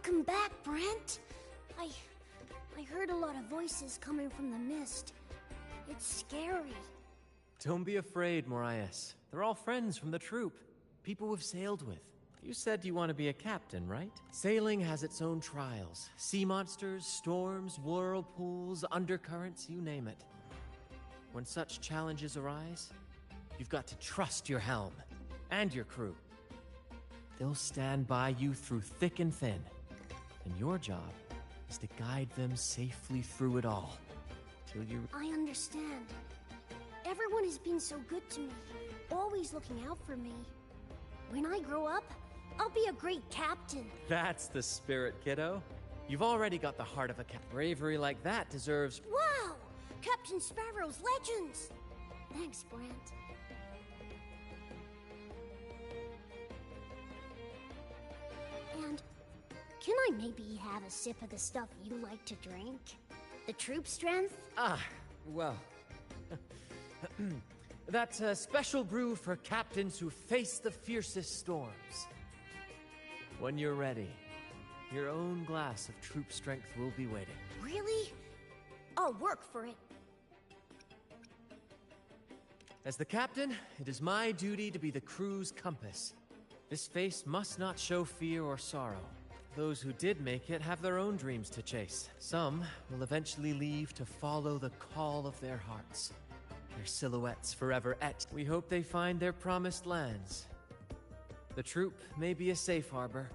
Welcome back, Brent. I heard a lot of voices coming from the mist. It's scary. Don't be afraid, Morias. They're all friends from the troop. People we've sailed with. You said you want to be a captain, right? Sailing has its own trials. Sea monsters, storms, whirlpools, undercurrents, you name it. When such challenges arise, you've got to trust your helm and your crew. They'll stand by you through thick and thin. And your job is to guide them safely through it all. Till you... I understand. Everyone has been so good to me, always looking out for me. When I grow up, I'll be a great captain. That's the spirit, kiddo. You've already got the heart of a captain. Bravery like that deserves... Wow! Captain Sparrow's legends! Thanks, Brant. And can I maybe have a sip of the stuff you like to drink? The troop strength? Ah, well... That's a special brew for captains who face the fiercest storms. When you're ready, your own glass of troop strength will be waiting. Really? I'll work for it. As the captain, it is my duty to be the crew's compass. This face must not show fear or sorrow. Those who did make it have their own dreams to chase. Some will eventually leave to follow the call of their hearts. Their silhouettes forever etched. We hope they find their promised lands. The troop may be a safe harbor,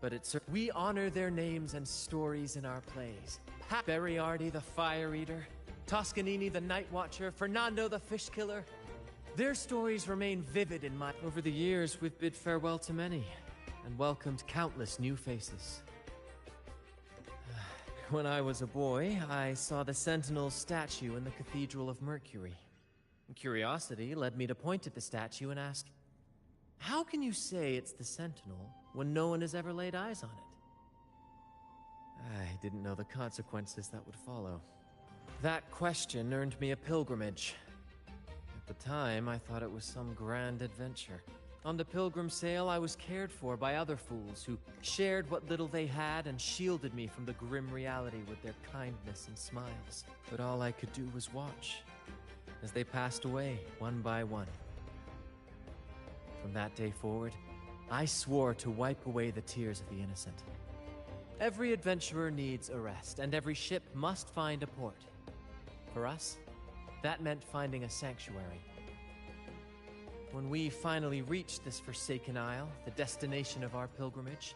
but we honor their names and stories in our plays. Beriardi the Fire Eater, Toscanini the Night Watcher, Fernando the Fish Killer. Their stories remain vivid in my... Over the years, we've bid farewell to many, and welcomed countless new faces. When I was a boy, I saw the Sentinel's statue in the Cathedral of Mercury. Curiosity led me to point at the statue and ask, how can you say it's the Sentinel when no one has ever laid eyes on it? I didn't know the consequences that would follow. That question earned me a pilgrimage. At the time, I thought it was some grand adventure. On the pilgrim sail, I was cared for by other fools who shared what little they had and shielded me from the grim reality with their kindness and smiles. But all I could do was watch as they passed away one by one. From that day forward, I swore to wipe away the tears of the innocent. Every adventurer needs a rest, and every ship must find a port. For us, that meant finding a sanctuary. When we finally reached this forsaken isle, the destination of our pilgrimage,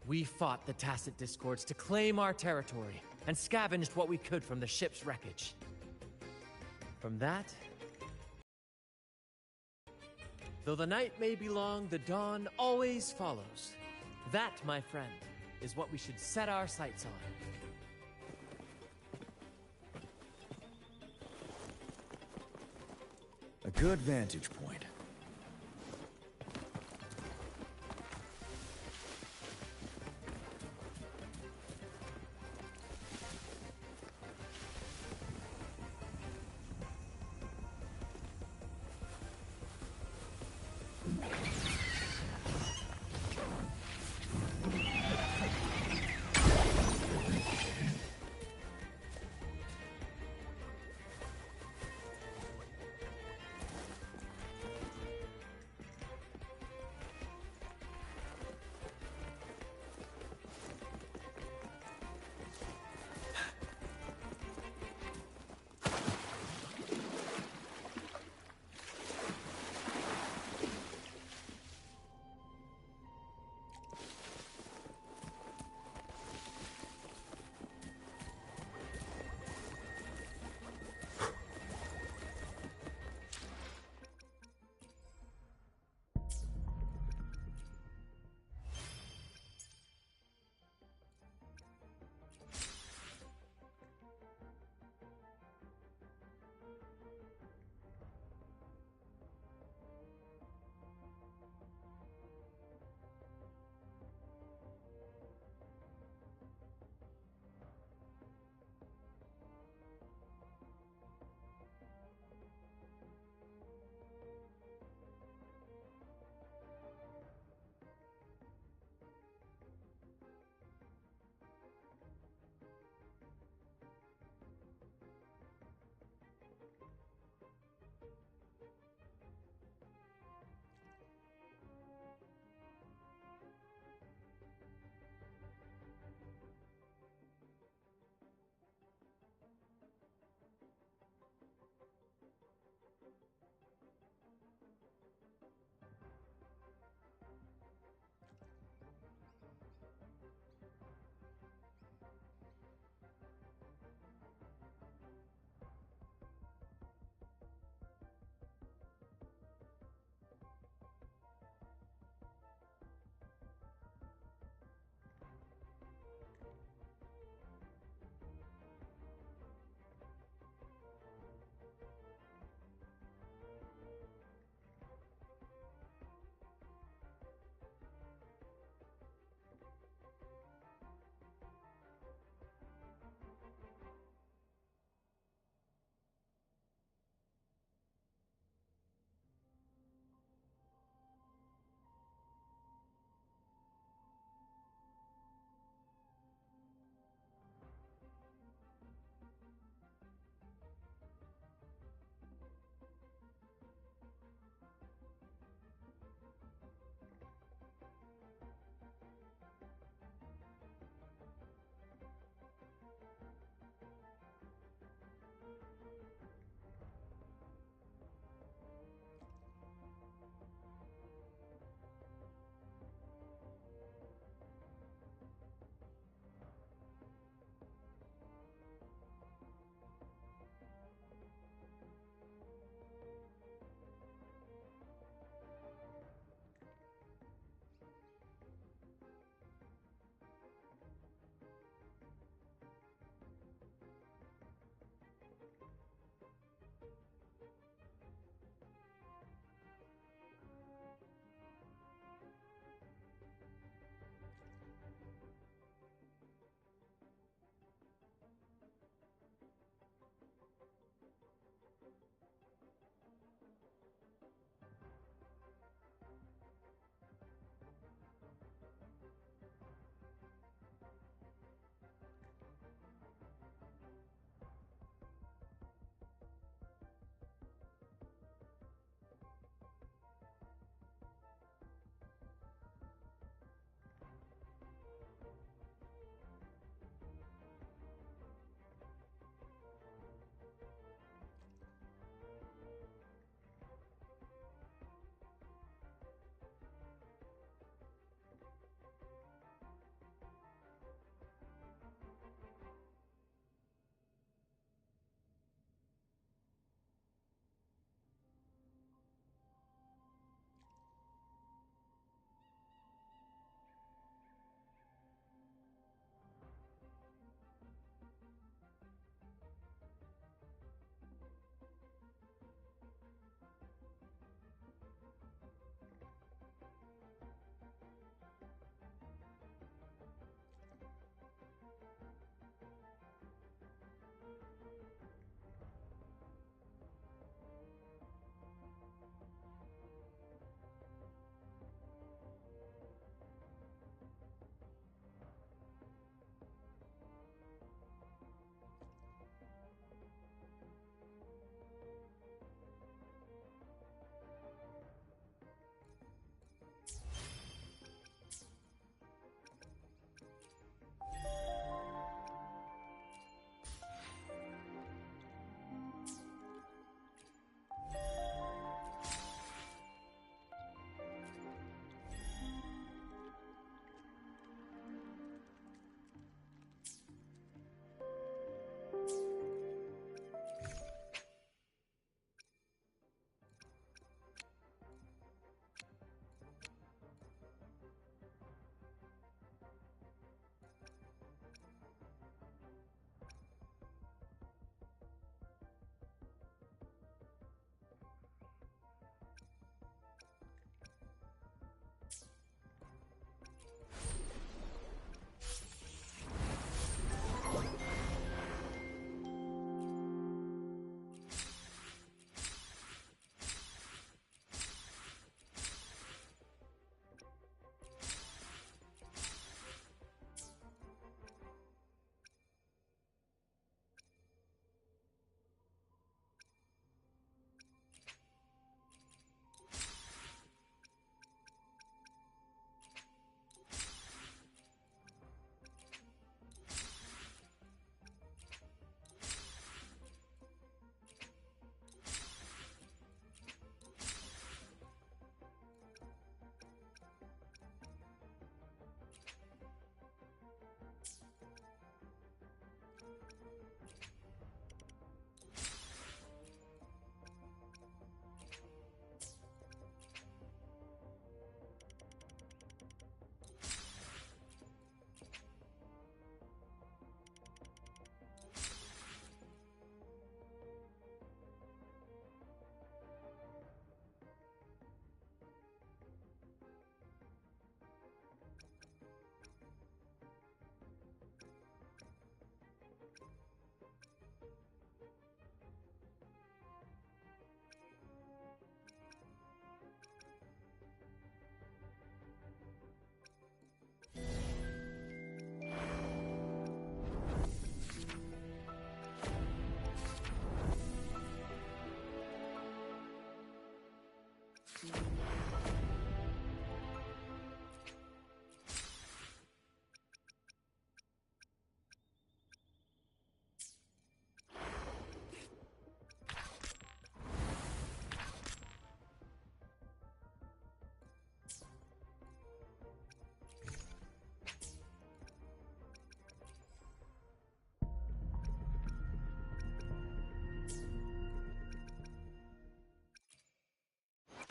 we fought the Tacit Discords to claim our territory and scavenged what we could from the ship's wreckage. From that, though the night may be long, the dawn always follows. That, my friend, is what we should set our sights on. A good vantage point.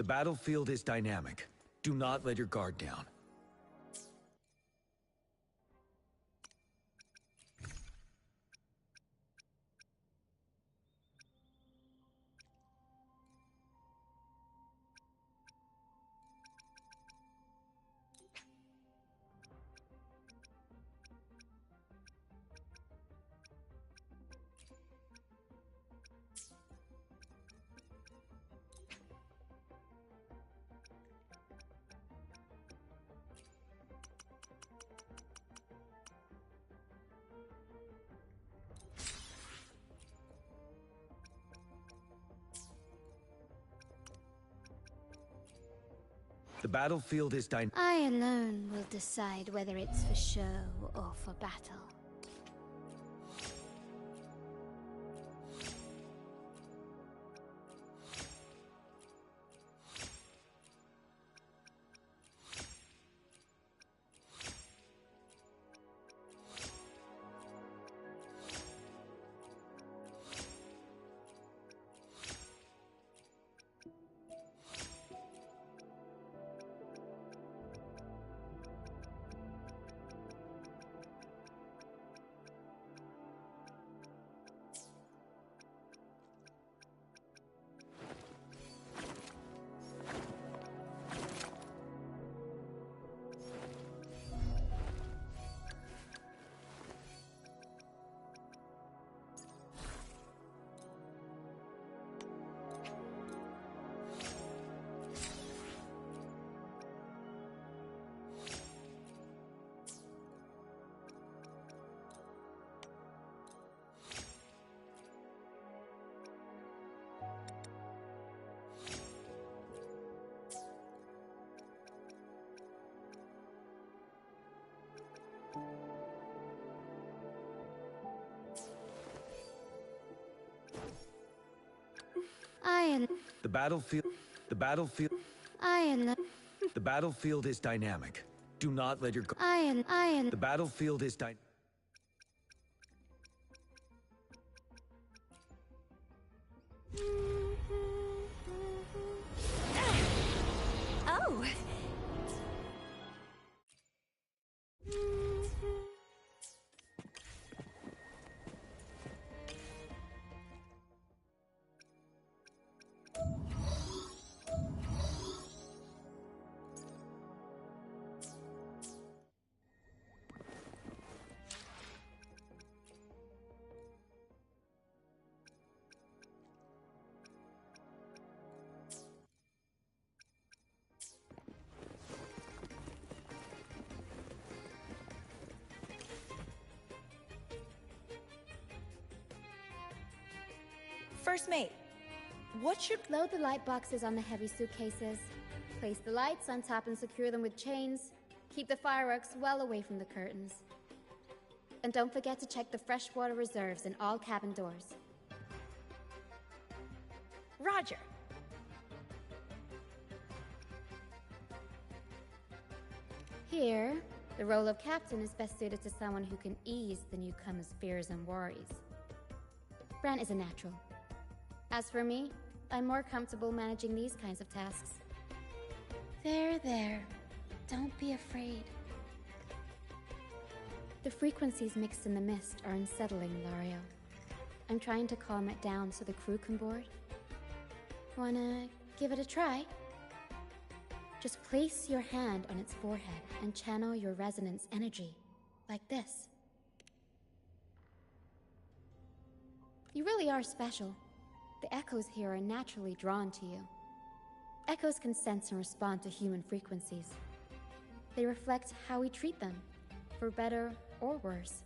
The battlefield is dynamic. Do not let your guard down. The battlefield is dynamic. I alone will decide whether it's for show or for battle. The battlefield. The battlefield. The battlefield is dynamic. Do not let your guard. The battlefield is dynamic. Oh! First mate, what should... Load the light boxes on the heavy suitcases. Place the lights on top and secure them with chains. Keep the fireworks well away from the curtains. And don't forget to check the freshwater reserves in all cabin doors. Roger. Here, the role of captain is best suited to someone who can ease the newcomer's fears and worries. Brent is a natural. As for me, I'm more comfortable managing these kinds of tasks. There. Don't be afraid. The frequencies mixed in the mist are unsettling, Lario. I'm trying to calm it down so the crew can board. Wanna give it a try? Just place your hand on its forehead and channel your resonance energy, like this. You really are special. The echoes here are naturally drawn to you. Echoes can sense and respond to human frequencies. They reflect how we treat them, for better or worse.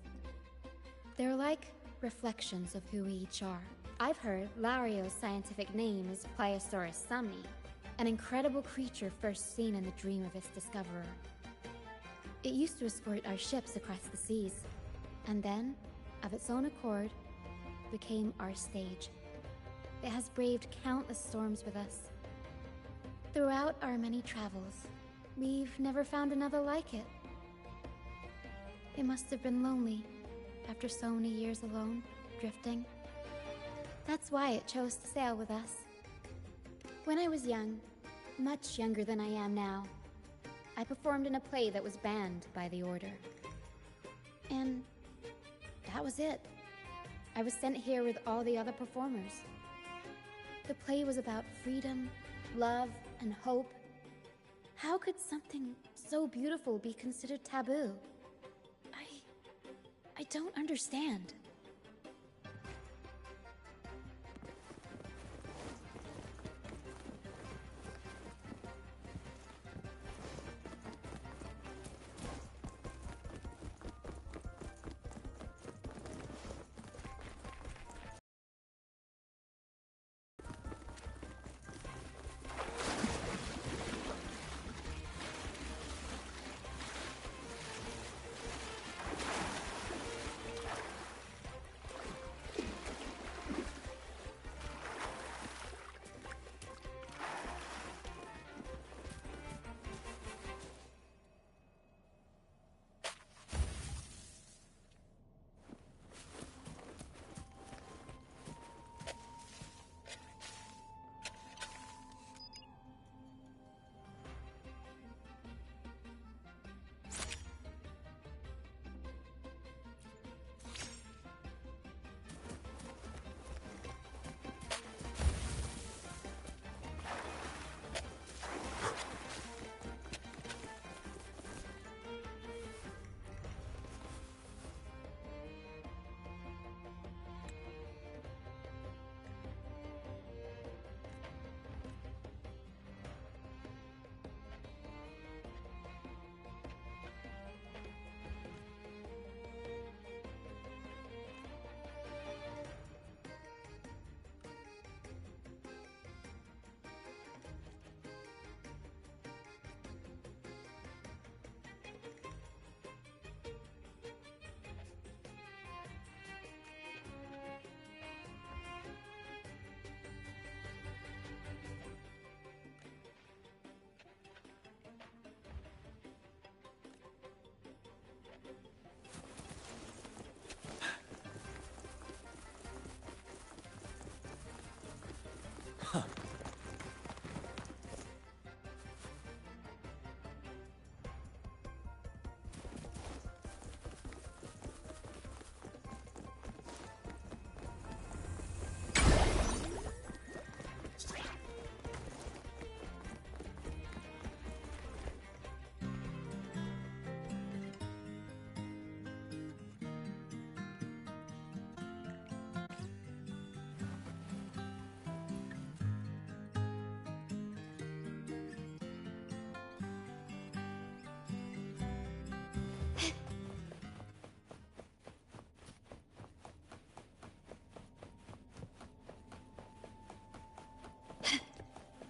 They're like reflections of who we each are. I've heard Lario's scientific name is Pliosaurus somni, an incredible creature first seen in the dream of its discoverer. It used to escort our ships across the seas, and then, of its own accord, became our stage. It has braved countless storms with us. Throughout our many travels, we've never found another like it. It must have been lonely after so many years alone, drifting. That's why it chose to sail with us. When I was young, much younger than I am now, I performed in a play that was banned by the Order. And that was it. I was sent here with all the other performers. The play was about freedom, love, and hope. How could something so beautiful be considered taboo? I don't understand.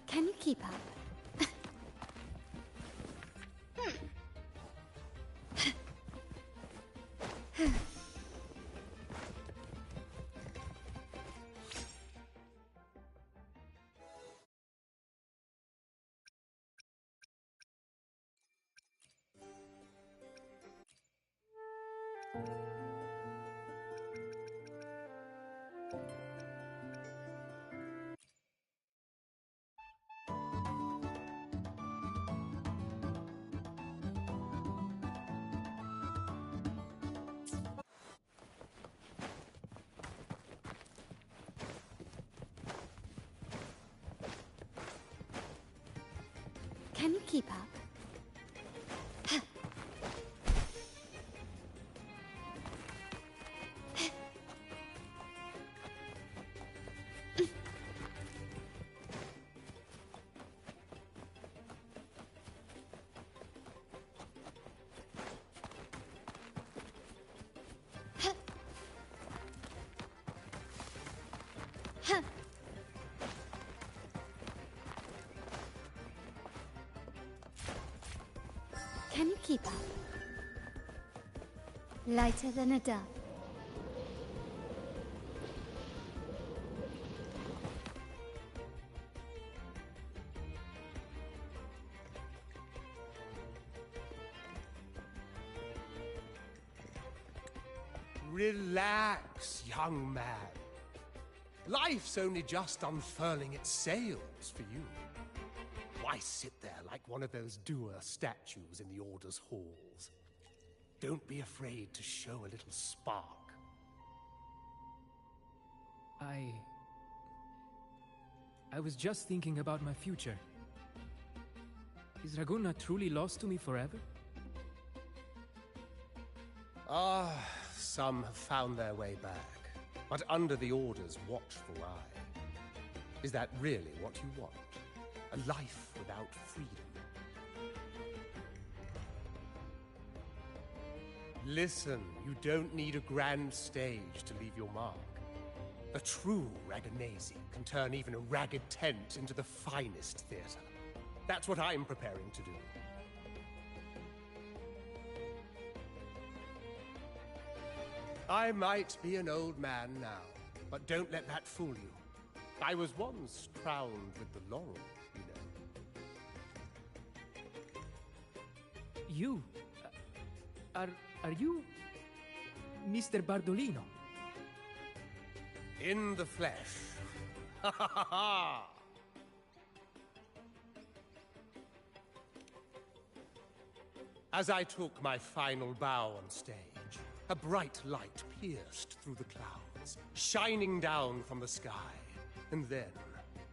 Can you keep up? Can you keep up? Can you keep up? Lighter than a dove. Relax, young man. Life's only just unfurling its sails for you. Why sit there like one of those dour statues in the Order's halls? Don't be afraid to show a little spark. I was just thinking about my future. Is Raguna truly lost to me forever? Ah, some have found their way back, but under the Order's watchful eye. Is that really what you want? A life without freedom? Listen, you don't need a grand stage to leave your mark. A true Raganese can turn even a ragged tent into the finest theater. That's what I'm preparing to do. I might be an old man now, but don't let that fool you. I was once crowned with the laurel, you know. You? Are you... Mr. Bardolino? In the flesh. Ha ha ha ha! As I took my final bow on stage, a bright light pierced through the clouds, shining down from the sky. And then,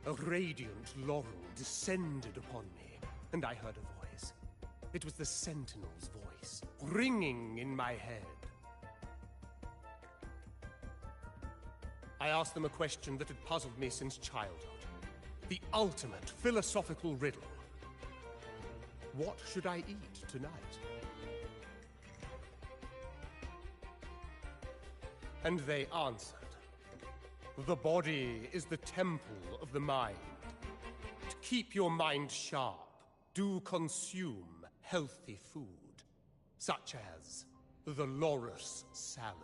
a radiant laurel descended upon me, and I heard a voice. It was the Sentinel's voice, ringing in my head. I asked them a question that had puzzled me since childhood. The ultimate philosophical riddle. What should I eat tonight? And they answered. The body is the temple of the mind. To keep your mind sharp, do consume healthy food, such as the loris salad.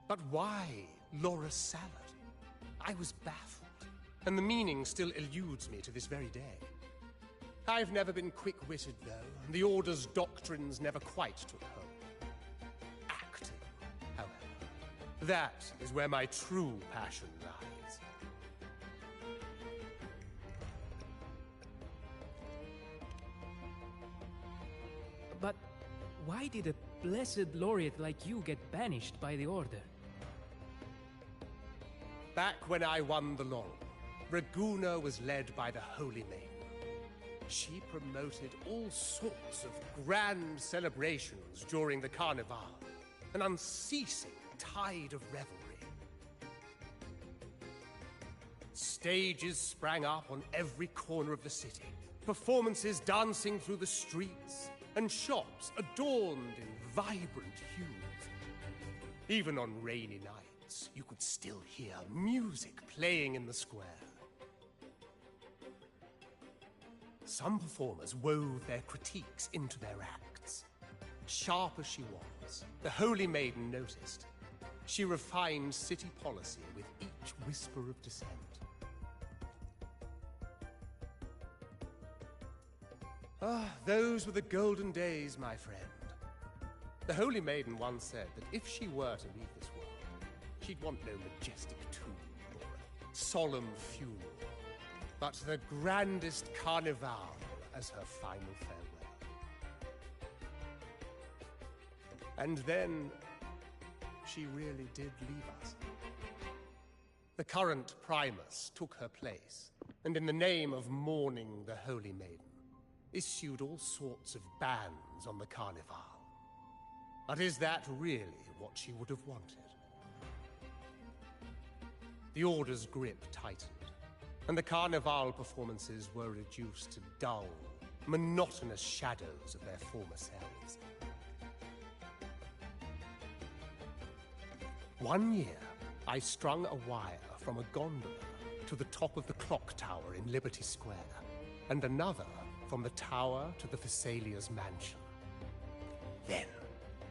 But why loris salad? I was baffled, and the meaning still eludes me to this very day. I've never been quick-witted, though, and the Order's doctrines never quite took hold. Acting, however, that is where my true passion lies. But why did a blessed laureate like you get banished by the Order? Back when I won the laurel, Raguna was led by the Holy Maiden. She promoted all sorts of grand celebrations during the Carnival, an unceasing tide of revelry. Stages sprang up on every corner of the city, performances dancing through the streets, and shops adorned in vibrant hues. Even on rainy nights, you could still hear music playing in the square. Some performers wove their critiques into their acts. Sharp as she was, the Holy Maiden noticed. She refined city policy with each whisper of dissent. Ah, those were the golden days, my friend. The Holy Maiden once said that if she were to leave this world, she'd want no majestic tomb or a solemn funeral, but the grandest carnival as her final farewell. And then, she really did leave us. The current Primus took her place, and in the name of mourning the Holy Maiden, issued all sorts of bans on the Carnival. But is that really what she would have wanted? The Order's grip tightened, and the Carnival performances were reduced to dull, monotonous shadows of their former selves. One year, I strung a wire from a gondola to the top of the clock tower in Liberty Square, and another from the tower to the Thessalia's mansion. Then,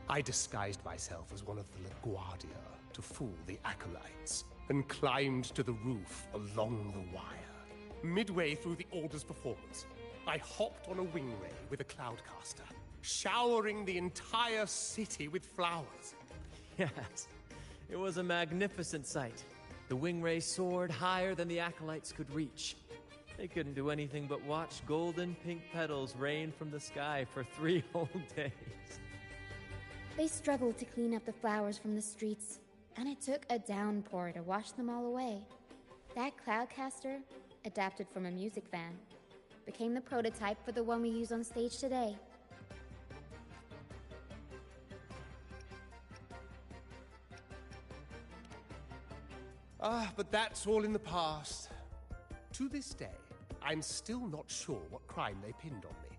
I disguised myself as one of the LaGuardia to fool the acolytes, and climbed to the roof along the wire. Midway through the Order's performance, I hopped on a wing ray with a cloudcaster, showering the entire city with flowers. Yes, it was a magnificent sight. The wing ray soared higher than the acolytes could reach. They couldn't do anything but watch golden pink petals rain from the sky for 3 whole days. They struggled to clean up the flowers from the streets, and it took a downpour to wash them all away. That cloudcaster, adapted from a music van, became the prototype for the one we use on stage today. But that's all in the past. To this day, I'm still not sure what crime they pinned on me.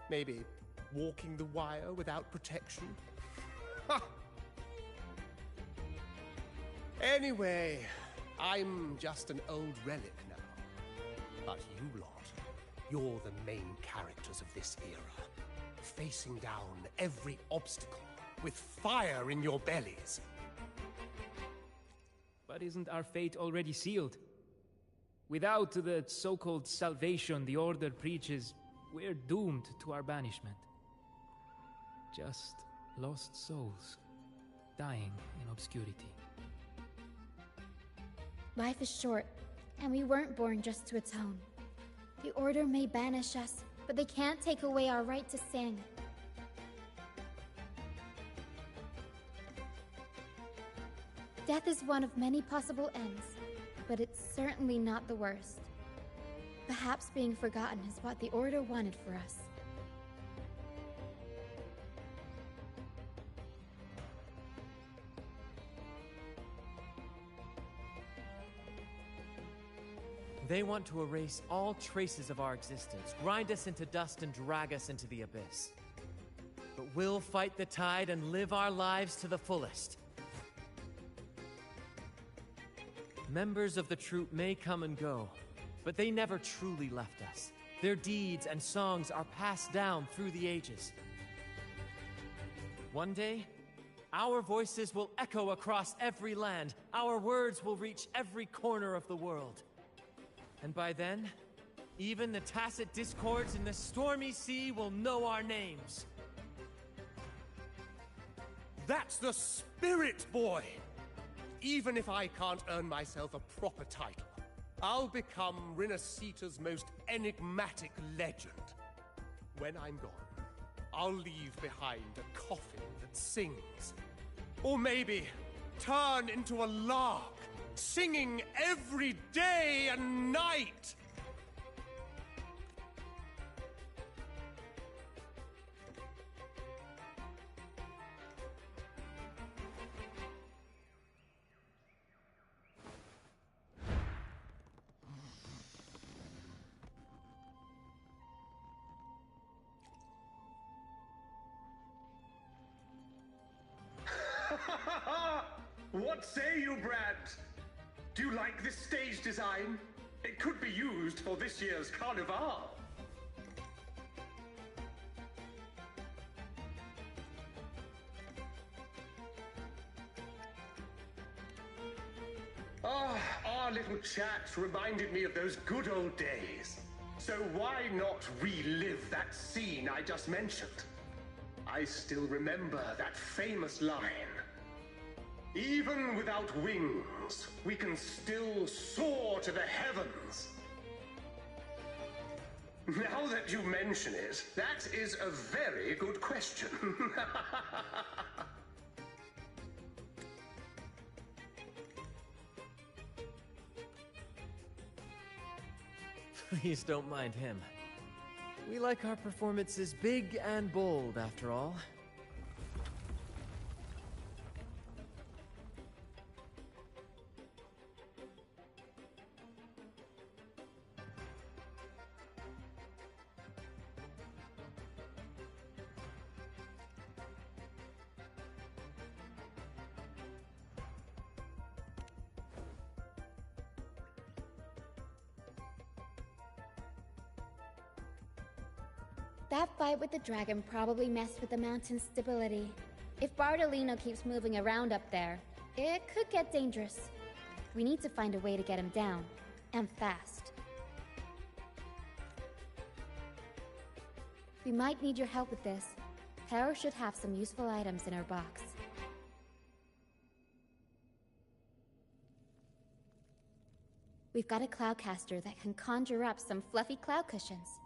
Maybe walking the wire without protection? Ha! Anyway, I'm just an old relic now. But you lot, you're the main characters of this era, facing down every obstacle with fire in your bellies. But isn't our fate already sealed? Without the so-called salvation the Order preaches, we're doomed to our banishment. Just lost souls, dying in obscurity. Life is short, and we weren't born just to atone. The Order may banish us, but they can't take away our right to sing. Death is one of many possible ends, but it's certainly not the worst. Perhaps being forgotten is what the Order wanted for us. They want to erase all traces of our existence, grind us into dust and drag us into the abyss. But we'll fight the tide and live our lives to the fullest. Members of the troupe may come and go, but they never truly left us. Their deeds and songs are passed down through the ages. One day, our voices will echo across every land. Our words will reach every corner of the world. And by then, even the tacit discords in the stormy sea will know our names. That's the spirit, boy! Even if I can't earn myself a proper title, I'll become Rinasita's most enigmatic legend. When I'm gone, I'll leave behind a coffin that sings. Or maybe turn into a lark, singing every day and night! What say you, Brad? Do you like this stage design? It could be used for this year's carnival. Our little chat reminded me of those good old days. So why not relive that scene I just mentioned? I still remember that famous line. Even without wings, we can still soar to the heavens. Now that you mention it, that is a very good question. Please don't mind him. We like our performances big and bold, after all. That fight with the dragon probably messed with the mountain's stability. If Bardolino keeps moving around up there, it could get dangerous. We need to find a way to get him down, and fast. We might need your help with this. Taro should have some useful items in her box. We've got a cloudcaster that can conjure up some fluffy cloud cushions.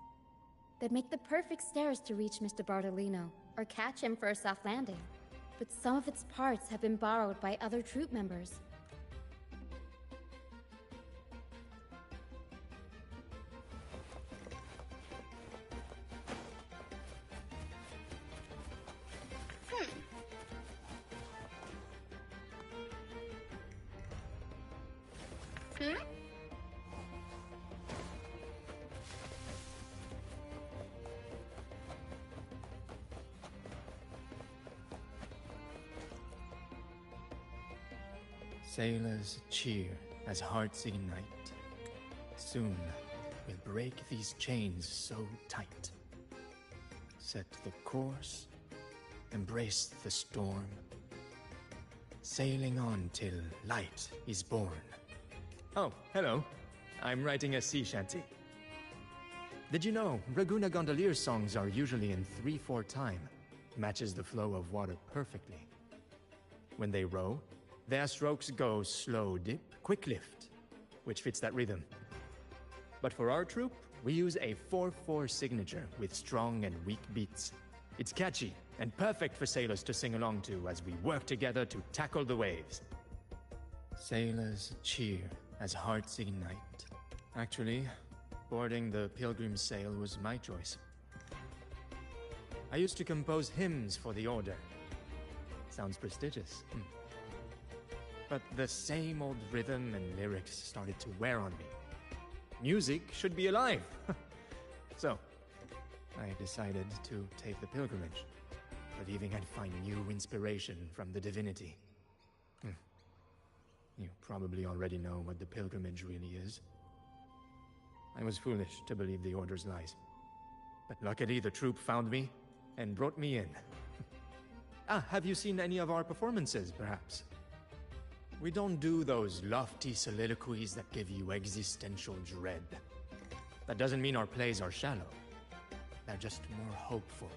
They'd make the perfect stairs to reach Mr. Bartolino, or catch him for a soft landing. But some of its parts have been borrowed by other troop members. Sailors cheer as hearts ignite. Soon we'll break these chains so tight. Set the course, embrace the storm, sailing on till light is born. Oh, hello. I'm writing a sea shanty. Did you know Raguna Gondolier's songs are usually in 3/4 time? Matches the flow of water perfectly. When they row, their strokes go slow dip, quick lift, which fits that rhythm. But for our troop, we use a 4/4 signature with strong and weak beats. It's catchy and perfect for sailors to sing along to as we work together to tackle the waves. Sailors cheer as hearts ignite. Actually, boarding the Pilgrim's Sail was my choice. I used to compose hymns for the Order. Sounds prestigious. But the same old rhythm and lyrics started to wear on me. Music should be alive! So, I decided to take the pilgrimage, believing I'd find new inspiration from the divinity. You probably already know what the pilgrimage really is. I was foolish to believe the Order's lies. But luckily the troop found me and brought me in. Have you seen any of our performances, perhaps? We don't do those lofty soliloquies that give you existential dread. That doesn't mean our plays are shallow. They're just more hopeful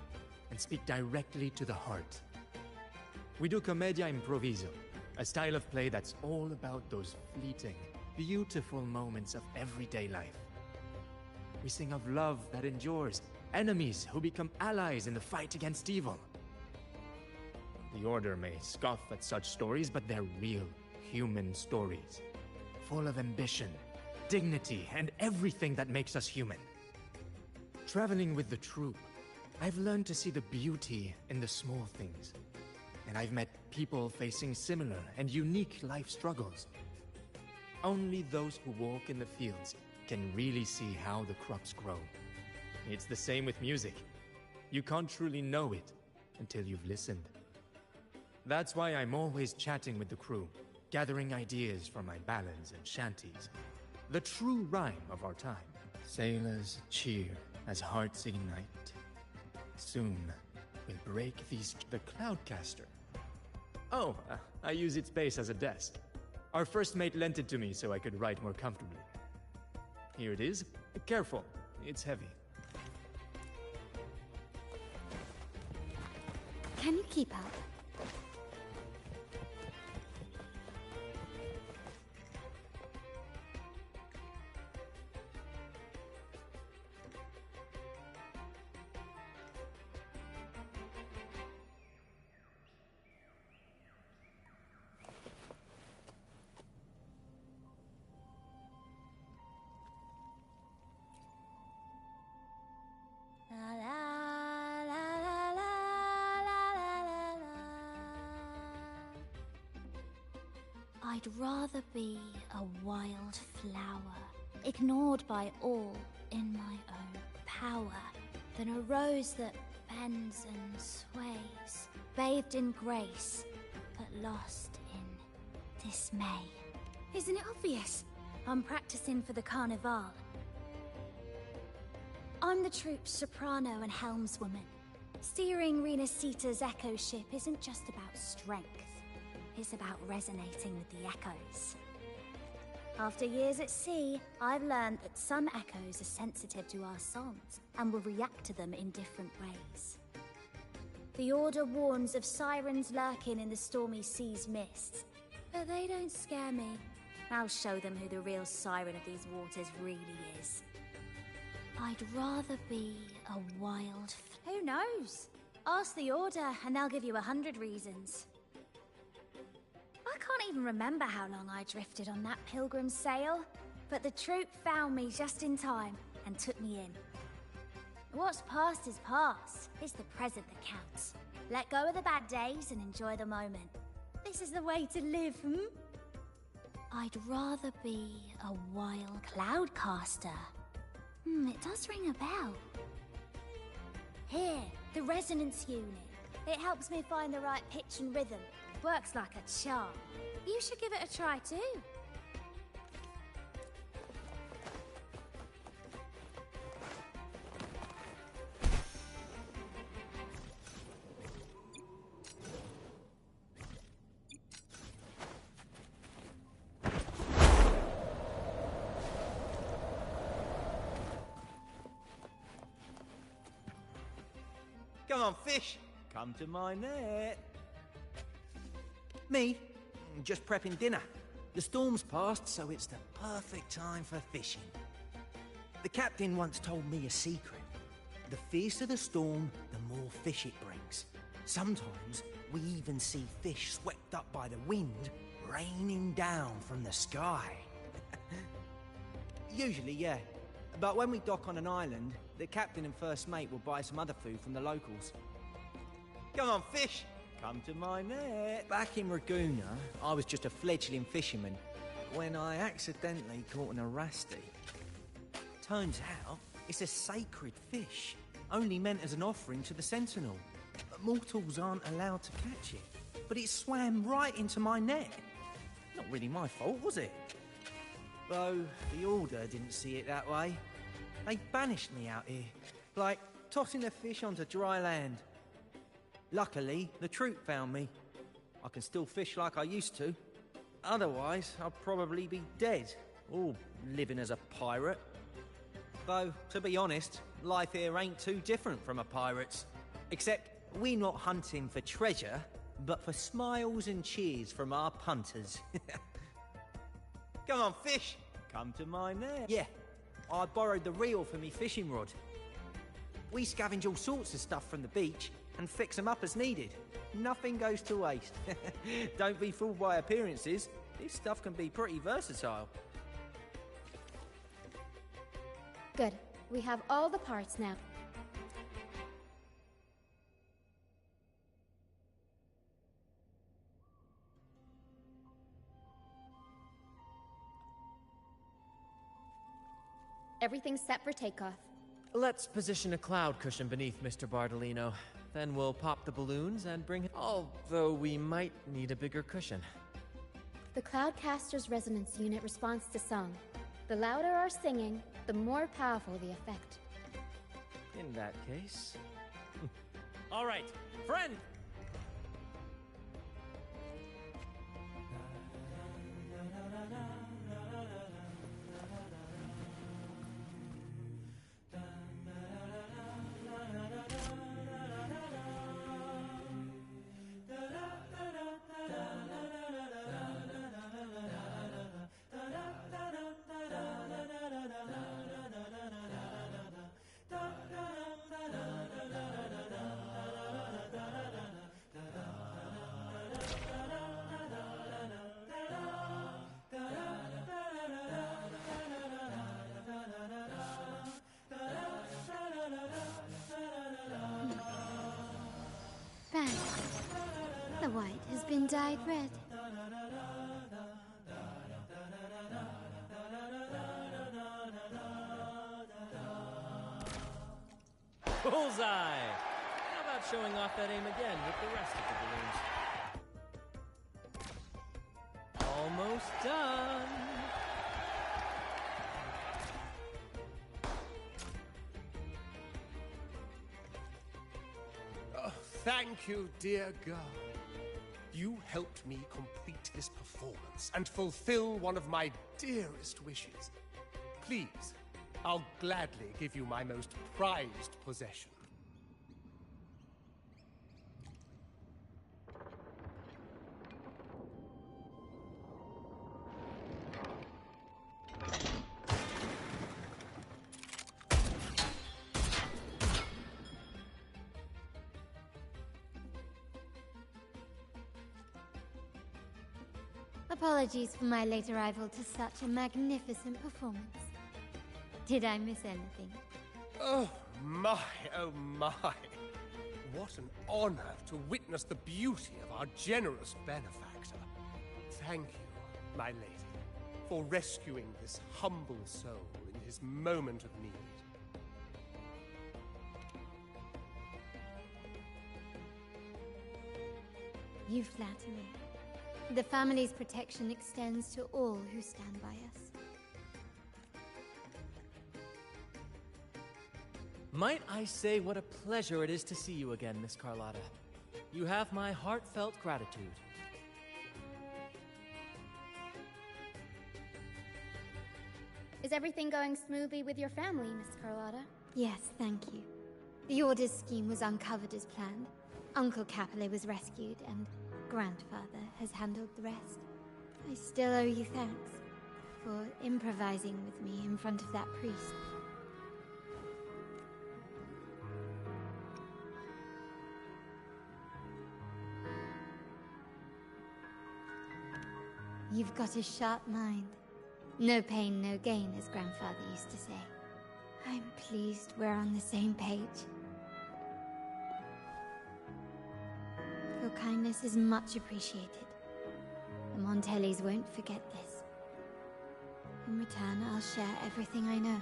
and speak directly to the heart. We do commedia improviso, a style of play that's all about those fleeting, beautiful moments of everyday life. We sing of love that endures, enemies who become allies in the fight against evil. The Order may scoff at such stories, but they're real, human stories, full of ambition, dignity, and everything that makes us human. Traveling with the troop, I've learned to see the beauty in the small things, and I've met people facing similar and unique life struggles. Only those who walk in the fields can really see how the crops grow. It's the same with music. You can't truly know it until you've listened. That's why I'm always chatting with the crew, gathering ideas for my ballads and shanties. The true rhyme of our time. Sailors cheer as hearts ignite. Soon we'll break these... The Cloudcaster. Oh, I use its base as a desk. Our first mate lent it to me so I could write more comfortably. Here it is. Careful, it's heavy. Can you keep up? I'd rather be a wild flower, ignored by all in my own power, than a rose that bends and sways, bathed in grace, but lost in dismay. Isn't it obvious? I'm practicing for the Carnival. I'm the troop's soprano and helmswoman. Steering Rena Sita's echo ship isn't just about strength. It's about resonating with the echoes. After years at sea, I've learned that some echoes are sensitive to our songs and will react to them in different ways. The Order warns of sirens lurking in the stormy sea's mists, but they don't scare me. I'll show them who the real siren of these waters really is. I'd rather be a wild... Who knows? Ask the Order, and they'll give you 100 reasons. I can't even remember how long I drifted on that pilgrim sail, but the troop found me just in time and took me in. What's past is past. It's the present that counts. Let go of the bad days and enjoy the moment. This is the way to live, I'd rather be a wild cloudcaster. It does ring a bell. Here, the resonance unit. It helps me find the right pitch and rhythm. Works like a charm. You should give it a try too. Come on, fish. Come to my net. Me? Just prepping dinner. The storm's passed, so it's the perfect time for fishing. The captain once told me a secret. The fiercer the storm, the more fish it brings. Sometimes we even see fish swept up by the wind, raining down from the sky. Usually, yeah. But when we dock on an island, the captain and first mate will buy some other food from the locals. Come on, fish! Come to my net. Back in Raguna, I was just a fledgling fisherman when I accidentally caught an arasti. Turns out, it's a sacred fish, only meant as an offering to the Sentinel. Mortals aren't allowed to catch it, but it swam right into my net. Not really my fault, was it? Though the Order didn't see it that way. They banished me out here, like tossing the fish onto dry land. Luckily, the troop found me. I can still fish like I used to. Otherwise, I'd probably be dead, or living as a pirate. Though, to be honest, life here ain't too different from a pirate's. Except, we're not hunting for treasure, but for smiles and cheers from our punters. Come on, fish! Come to my net. Yeah, I borrowed the reel for me fishing rod. We scavenge all sorts of stuff from the beach and fix them up as needed. Nothing goes to waste. Don't be fooled by appearances. This stuff can be pretty versatile. Good. We have all the parts now. Everything's set for takeoff. Let's position a cloud cushion beneath Mr. Bardolino. Then we'll pop the balloons and bring... Although we might need a bigger cushion. The Cloudcaster's resonance unit responds to song. The louder our singing, the more powerful the effect. In that case... All right, friend! Red. The white has been dyed red. Bullseye! How about showing off that aim again with the rest of the balloons? Almost done! Oh, thank you, dear girl. You helped me complete this performance and fulfill one of my dearest wishes. Please, I'll gladly give you my most prized possession. Apologies for my late arrival to such a magnificent performance. Did I miss anything? Oh my, oh my. What an honor to witness the beauty of our generous benefactor. Thank you, my lady, for rescuing this humble soul in his moment of need. You flatter me. The family's protection extends to all who stand by us. Might I say what a pleasure it is to see you again, Miss Carlotta. You have my heartfelt gratitude. Is everything going smoothly with your family, Miss Carlotta? Yes, thank you. The Order's scheme was uncovered as planned. Uncle Capulet was rescued, and Grandfather has handled the rest. I still owe you thanks for improvising with me in front of that priest. You've got a sharp mind. No pain, no gain, as Grandfather used to say. I'm pleased we're on the same page. Your kindness is much appreciated. The Montellis won't forget this. In return, I'll share everything I know.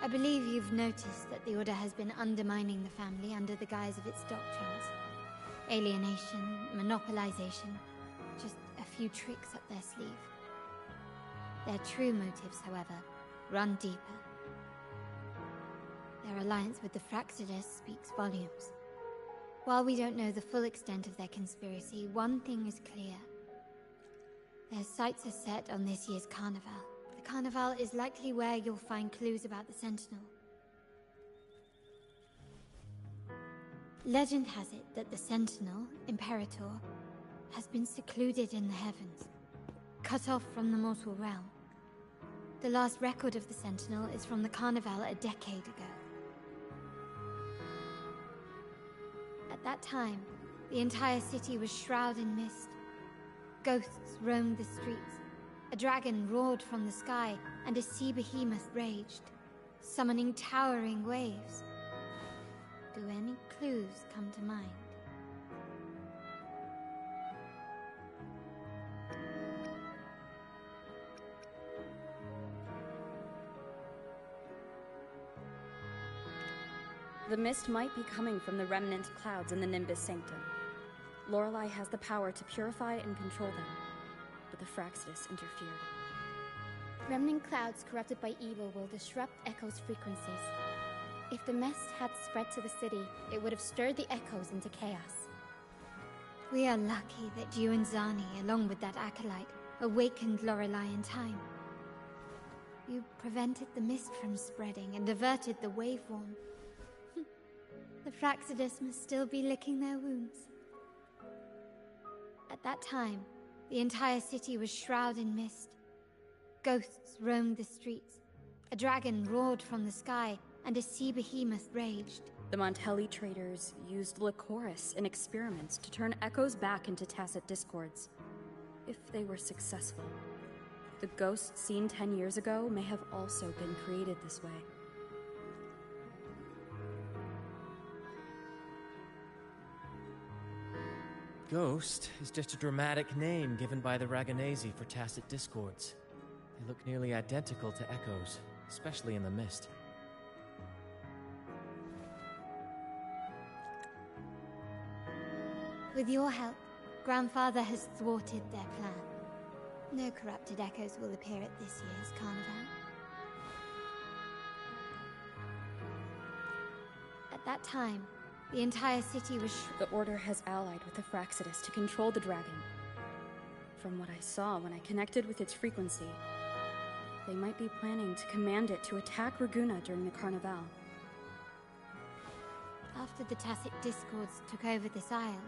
I believe you've noticed that the Order has been undermining the family under the guise of its doctrines. Alienation, monopolization, just a few tricks up their sleeve. Their true motives, however, run deeper. Their alliance with the Fraxidus speaks volumes. While we don't know the full extent of their conspiracy, one thing is clear. Their sights are set on this year's carnival. The carnival is likely where you'll find clues about the Sentinel. Legend has it that the Sentinel, Imperator, has been secluded in the heavens, cut off from the mortal realm. The last record of the Sentinel is from the carnival a decade ago. At that time, the entire city was shrouded in mist. Ghosts roamed the streets. A dragon roared from the sky, and a sea behemoth raged, summoning towering waves. Do any clues come to mind? The mist might be coming from the remnant clouds in the Nimbus Sanctum. Lorelei has the power to purify and control them, but the Fraxidus interfered. Remnant clouds corrupted by evil will disrupt Echo's frequencies. If the mist had spread to the city, it would have stirred the Echoes into chaos. We are lucky that you and Zani, along with that acolyte, awakened Lorelei in time. You prevented the mist from spreading and averted the waveform. The Fraxidus must still be licking their wounds. At that time, the entire city was shrouded in mist. Ghosts roamed the streets. A dragon roared from the sky, and a sea behemoth raged. The Montelli traders used Lycoris in experiments to turn Echoes back into tacit discords. If they were successful, the ghosts seen 10 years ago may have also been created this way. Ghost is just a dramatic name given by the Raganesi for tacit discords. They look nearly identical to Echoes, especially in the mist. With your help, Grandfather has thwarted their plan. No corrupted Echoes will appear at this year's carnival. At that time, the entire city was The Order has allied with the Fraxidus to control the dragon. From what I saw when I connected with its frequency, they might be planning to command it to attack Raguna during the carnival. After the Tacit Discords took over this isle,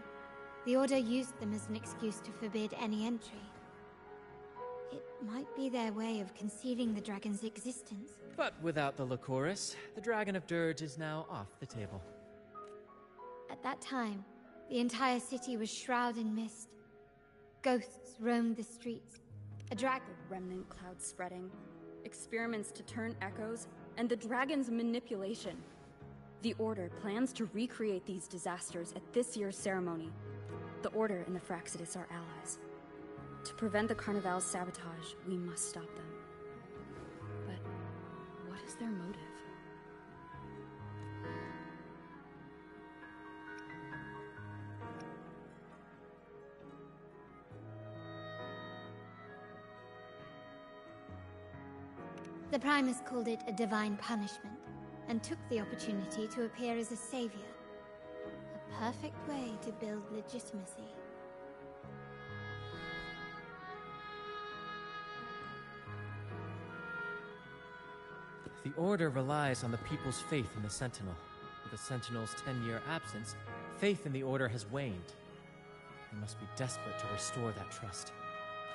the Order used them as an excuse to forbid any entry. It might be their way of concealing the dragon's existence. But without the Lycoris, the Dragon of Dirge is now off the table. At that time, the entire city was shrouded in mist. Ghosts roamed the streets. A dragon... The remnant cloud spreading, experiments to turn echoes, and the dragon's manipulation. The Order plans to recreate these disasters at this year's ceremony. The Order and the Fraxidus are allies. To prevent the Carnival's sabotage, we must stop them. But what is their motive? The Primus called it a divine punishment, and took the opportunity to appear as a savior. A perfect way to build legitimacy. The Order relies on the people's faith in the Sentinel. With the Sentinel's 10-year absence, faith in the Order has waned. They must be desperate to restore that trust.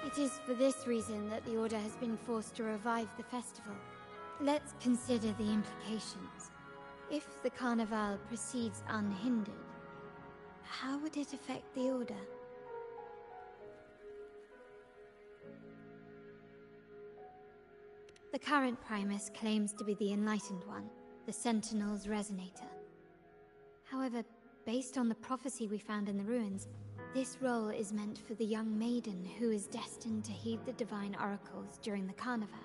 It is for this reason that the Order has been forced to revive the festival. Let's consider the implications. If the Carnival proceeds unhindered, how would it affect the Order? The current Primus claims to be the Enlightened One, the Sentinel's Resonator. However, based on the prophecy we found in the ruins, this role is meant for the young maiden who is destined to heed the divine oracles during the Carnival.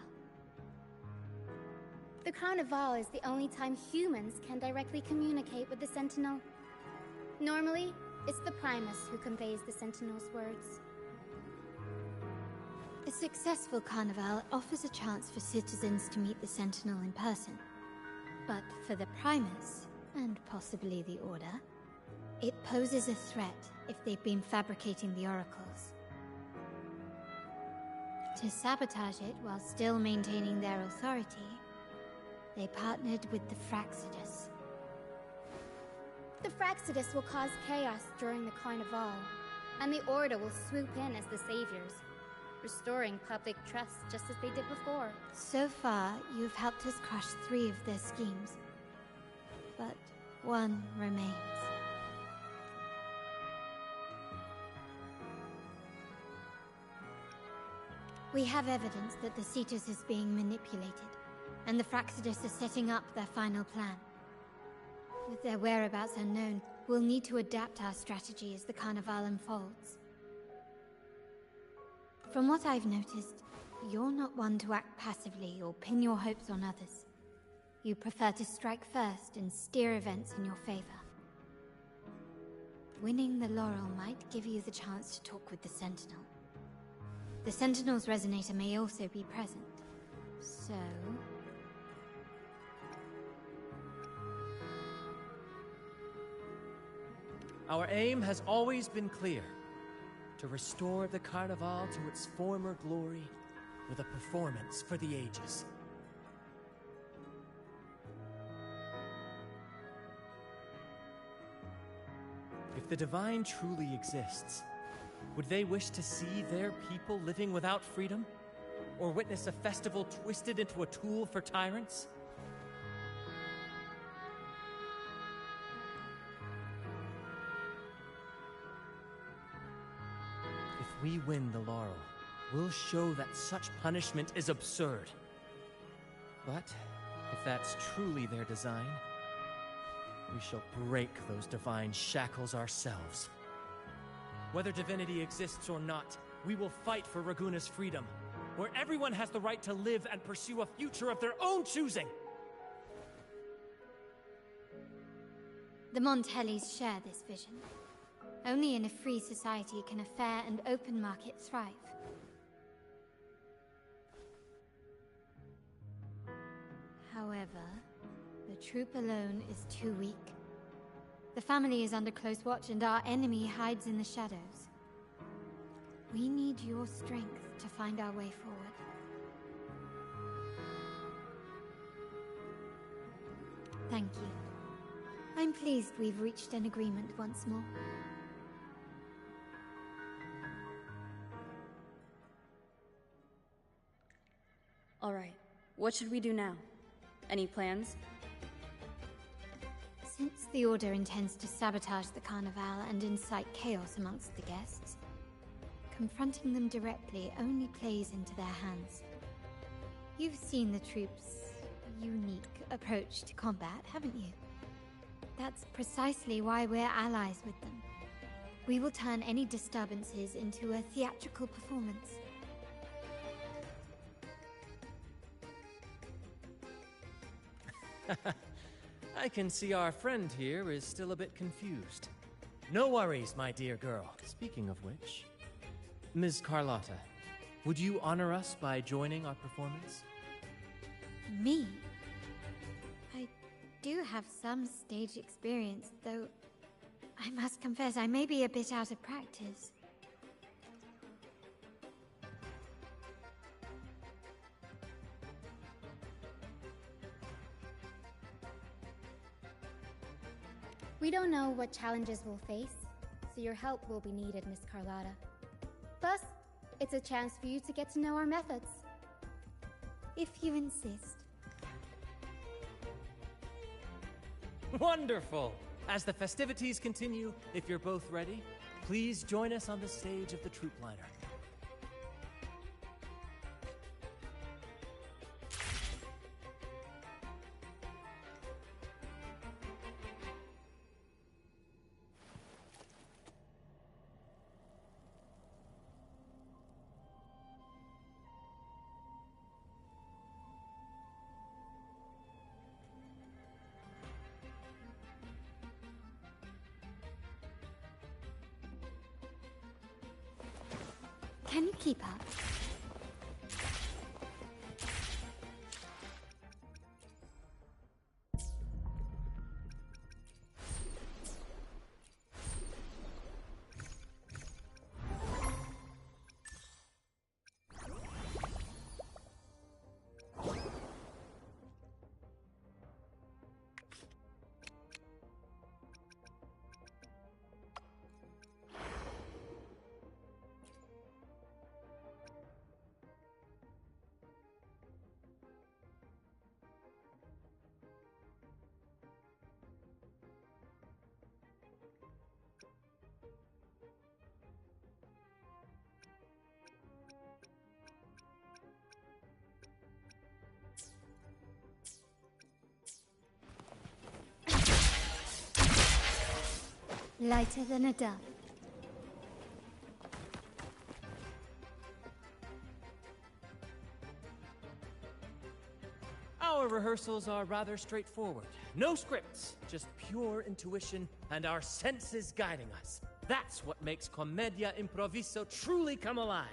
The Carnival is the only time humans can directly communicate with the Sentinel. Normally, it's the Primus who conveys the Sentinel's words. A successful Carnival offers a chance for citizens to meet the Sentinel in person. But for the Primus, and possibly the Order, it poses a threat if they've been fabricating the oracles. To sabotage it while still maintaining their authority, they partnered with the Fraxidus. The Fraxidus will cause chaos during the Carnival, and the Order will swoop in as the saviors, restoring public trust just as they did before. So far, you've helped us crush 3 of their schemes. But one remains. We have evidence that the Cetus is being manipulated, and the Fraxidus are setting up their final plan. With their whereabouts unknown, we'll need to adapt our strategy as the Carnival unfolds. From what I've noticed, you're not one to act passively or pin your hopes on others. You prefer to strike first and steer events in your favor. Winning the laurel might give you the chance to talk with the Sentinel. The Sentinel's Resonator may also be present, so... Our aim has always been clear. To restore the Carnival to its former glory with a performance for the ages. If the Divine truly exists, would they wish to see their people living without freedom? Or witness a festival twisted into a tool for tyrants? If we win the laurel, we'll show that such punishment is absurd. But if that's truly their design, we shall break those divine shackles ourselves. Whether divinity exists or not, we will fight for Raguna's freedom, where everyone has the right to live and pursue a future of their own choosing! The Montellis share this vision. Only in a free society can a fair and open market thrive. However, the troop alone is too weak. The family is under close watch and our enemy hides in the shadows. We need your strength to find our way forward. Thank you. I'm pleased we've reached an agreement once more. What should we do now? Any plans? Since the Order intends to sabotage the Carnival and incite chaos amongst the guests, confronting them directly only plays into their hands. You've seen the troops' unique approach to combat, haven't you? That's precisely why we're allies with them. We will turn any disturbances into a theatrical performance. I can see our friend here is still a bit confused. No worries, my dear girl. Speaking of which, Ms. Carlotta, would you honor us by joining our performance? Me? I do have some stage experience, though I must confess I may be a bit out of practice. We don't know what challenges we'll face, so your help will be needed, Miss Carlotta. Plus, it's a chance for you to get to know our methods. If you insist. Wonderful! As the festivities continue, if you're both ready, please join us on the stage of the troop liner. Can you keep up? Lighter than a dove. Our rehearsals are rather straightforward. No scripts, just pure intuition and our senses guiding us. That's what makes Commedia Improviso truly come alive.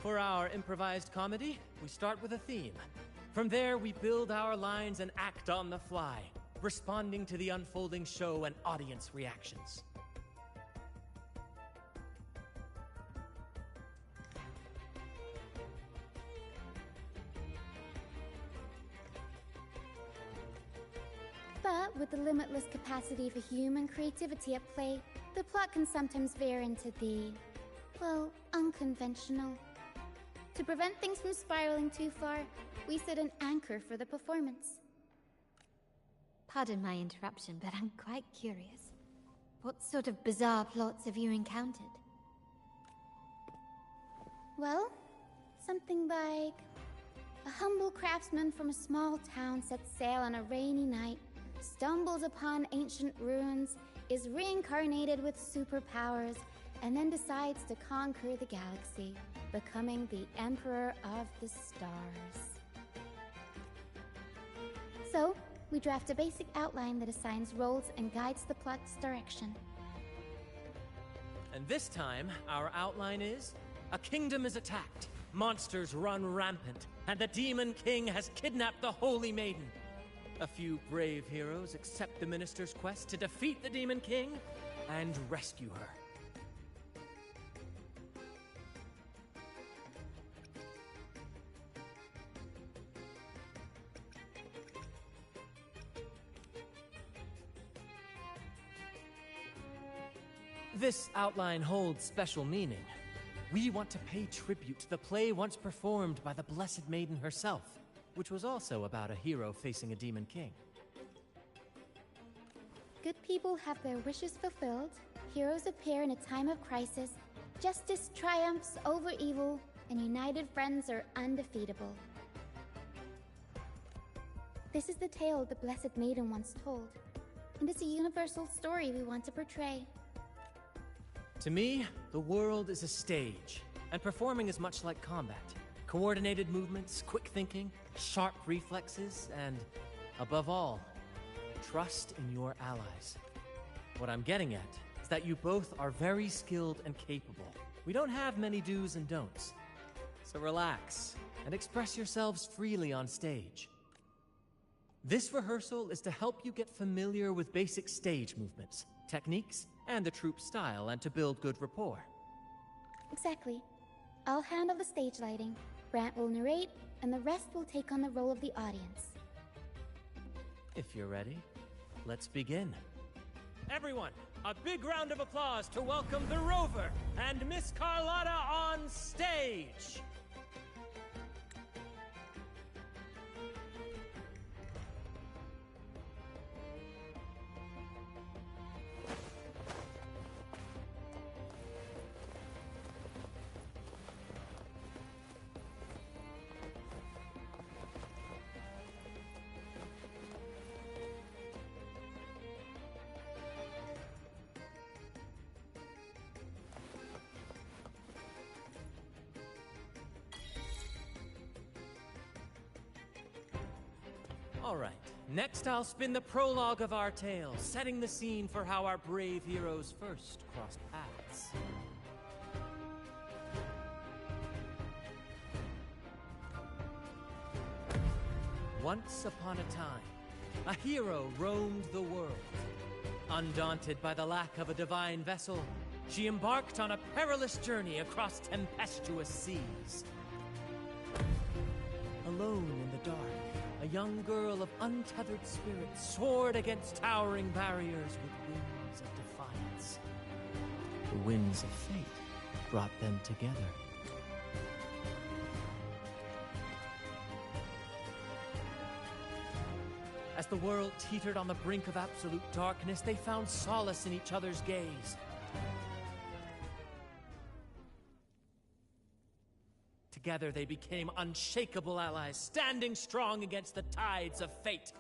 For our improvised comedy, we start with a theme. From there, we build our lines and act on the fly, responding to the unfolding show and audience reactions. But with the limitless capacity for human creativity at play, the plot can sometimes veer into the, well, unconventional. To prevent things from spiraling too far, we set an anchor for the performance. Pardon my interruption, but I'm quite curious. What sort of bizarre plots have you encountered? Well, something like a humble craftsman from a small town sets sail on a rainy night, stumbles upon ancient ruins, is reincarnated with superpowers, and then decides to conquer the galaxy, becoming the Emperor of the Stars. So, we draft a basic outline that assigns roles and guides the plot's direction. And this time, our outline is: a kingdom is attacked, monsters run rampant, and the Demon King has kidnapped the Holy Maiden. A few brave heroes accept the Minister's quest to defeat the Demon King and rescue her. This outline holds special meaning. We want to pay tribute to the play once performed by the Blessed Maiden herself, which was also about a hero facing a Demon King. Good people have their wishes fulfilled, heroes appear in a time of crisis, justice triumphs over evil, and united friends are undefeatable. This is the tale the Blessed Maiden once told, and it's a universal story we want to portray. To me, the world is a stage, and performing is much like combat. Coordinated movements, quick thinking, sharp reflexes, and, above all, trust in your allies. What I'm getting at is that you both are very skilled and capable. We don't have many do's and don'ts. So relax, and express yourselves freely on stage. This rehearsal is to help you get familiar with basic stage movements, techniques, and the troupe style, and to build good rapport. Exactly. I'll handle the stage lighting, Brant will narrate, and the rest will take on the role of the audience. If you're ready, let's begin. Everyone, a big round of applause to welcome the Rover and Miss Carlotta on stage! All right, next I'll spin the prologue of our tale, setting the scene for how our brave heroes first crossed paths. Once upon a time, a hero roamed the world. Undaunted by the lack of a divine vessel, she embarked on a perilous journey across tempestuous seas. Alone in the dark, a young girl of untethered spirit soared against towering barriers with wings of defiance. The winds of fate brought them together. As the world teetered on the brink of absolute darkness, they found solace in each other's gaze. Together they became unshakable allies, standing strong against the tides of fate.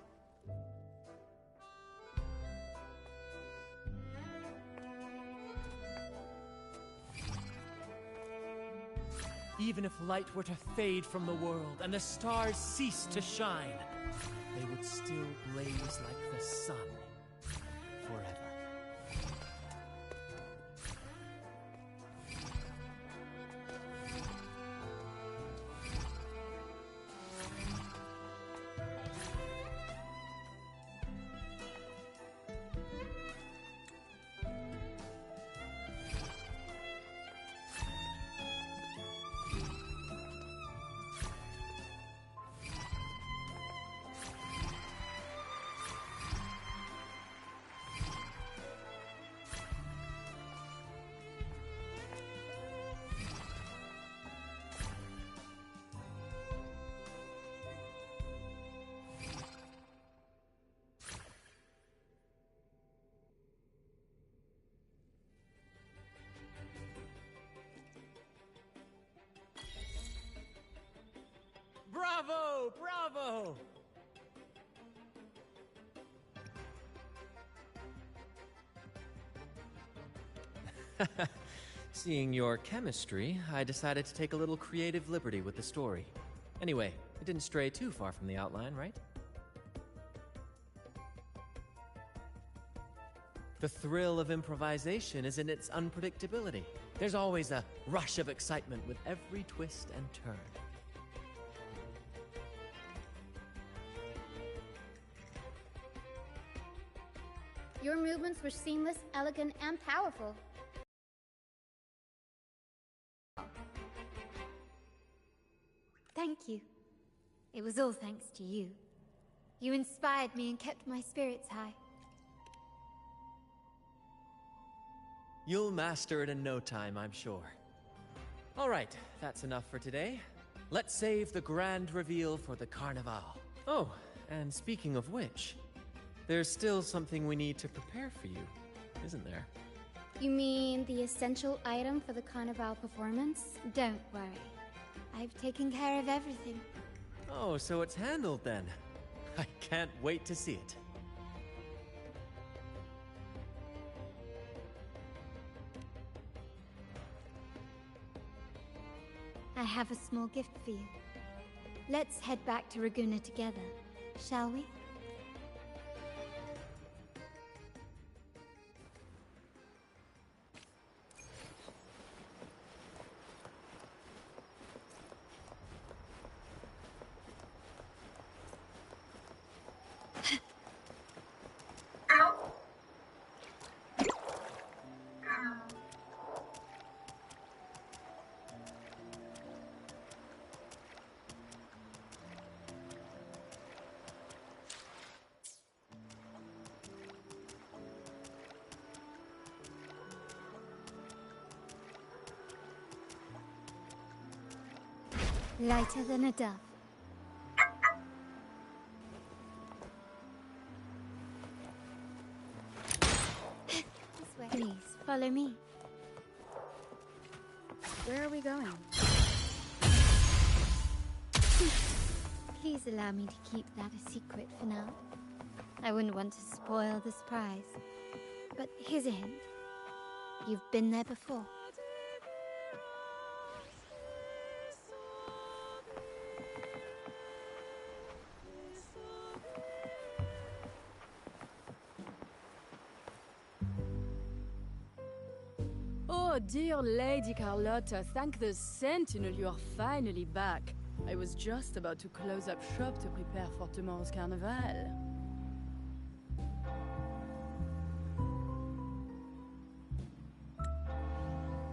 Even if light were to fade from the world and the stars cease to shine, they would still blaze like the sun forever. Bravo! Bravo! Seeing your chemistry, I decided to take a little creative liberty with the story. Anyway, it didn't stray too far from the outline, right? The thrill of improvisation is in its unpredictability. There's always a rush of excitement with every twist and turn. Your movements were seamless, elegant, and powerful. Thank you. It was all thanks to you. You inspired me and kept my spirits high. You'll master it in no time, I'm sure. All right, that's enough for today. Let's save the grand reveal for the Carnival. Oh, and speaking of which, there's still something we need to prepare for you, isn't there? You mean the essential item for the Carnival performance? Don't worry. I've taken care of everything. Oh, so it's handled then. I can't wait to see it. I have a small gift for you. Let's head back to Raguna together, shall we? Lighter than a dove. This way. Please, follow me. Where are we going? Please allow me to keep that a secret for now. I wouldn't want to spoil the surprise. But here's a hint. You've been there before. Oh, dear Lady Carlotta, thank the Sentinel you are finally back. I was just about to close up shop to prepare for tomorrow's carnival.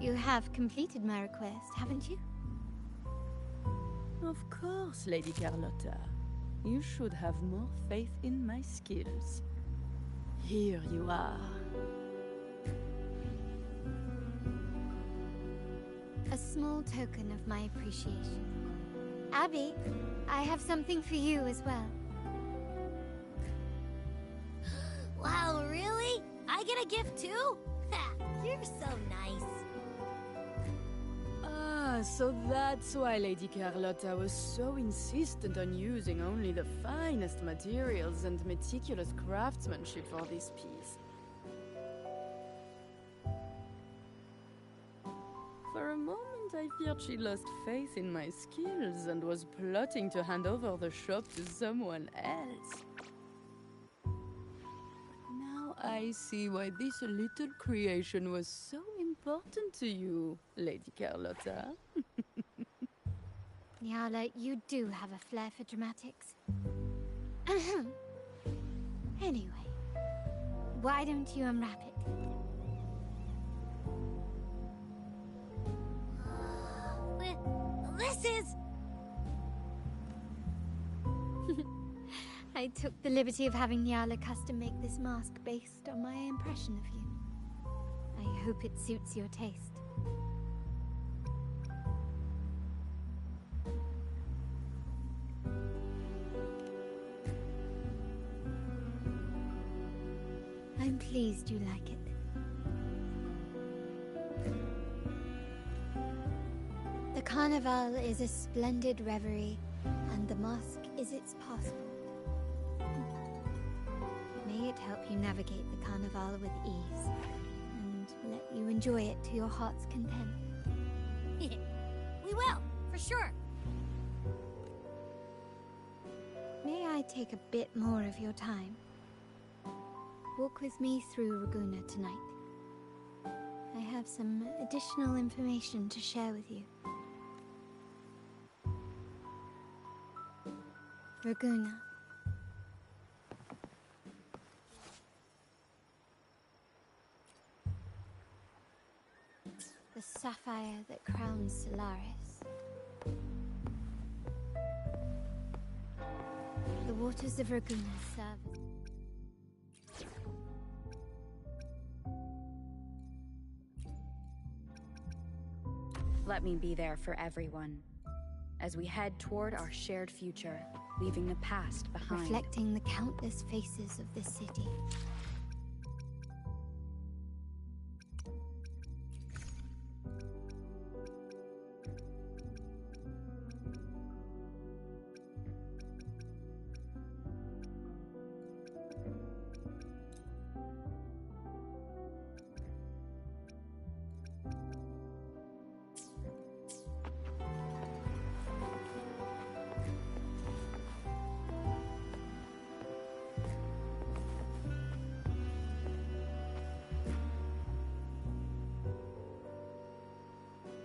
You have completed my request, haven't you? Of course, Lady Carlotta. You should have more faith in my skills. Here you are. A small token of my appreciation. Abby, I have something for you as well. Wow, really? I get a gift too? Ha, you're so nice. Ah, so that's why Lady Carlotta was so insistent on using only the finest materials and meticulous craftsmanship for this piece. For a moment, I feared she lost faith in my skills and was plotting to hand over the shop to someone else. Now I see why this little creation was so important to you, Lady Carlotta. Nyala, you do have a flair for dramatics. Anyway, why don't you unwrap it? This is... I took the liberty of having Nyala custom make this mask based on my impression of you. I hope it suits your taste. I'm pleased you like it. The Carnival is a splendid reverie And the mask is its passport. May it help you navigate the Carnival with ease, and let you enjoy it to your heart's content. We will, for sure. May I take a bit more of your time? Walk with me through Raguna tonight. I have some additional information to share with you. Raguna. The sapphire that crowns Solaris. The waters of Raguna serve as... Let me be there for everyone, as we head toward our shared future, leaving the past behind. Reflecting the countless faces of this city.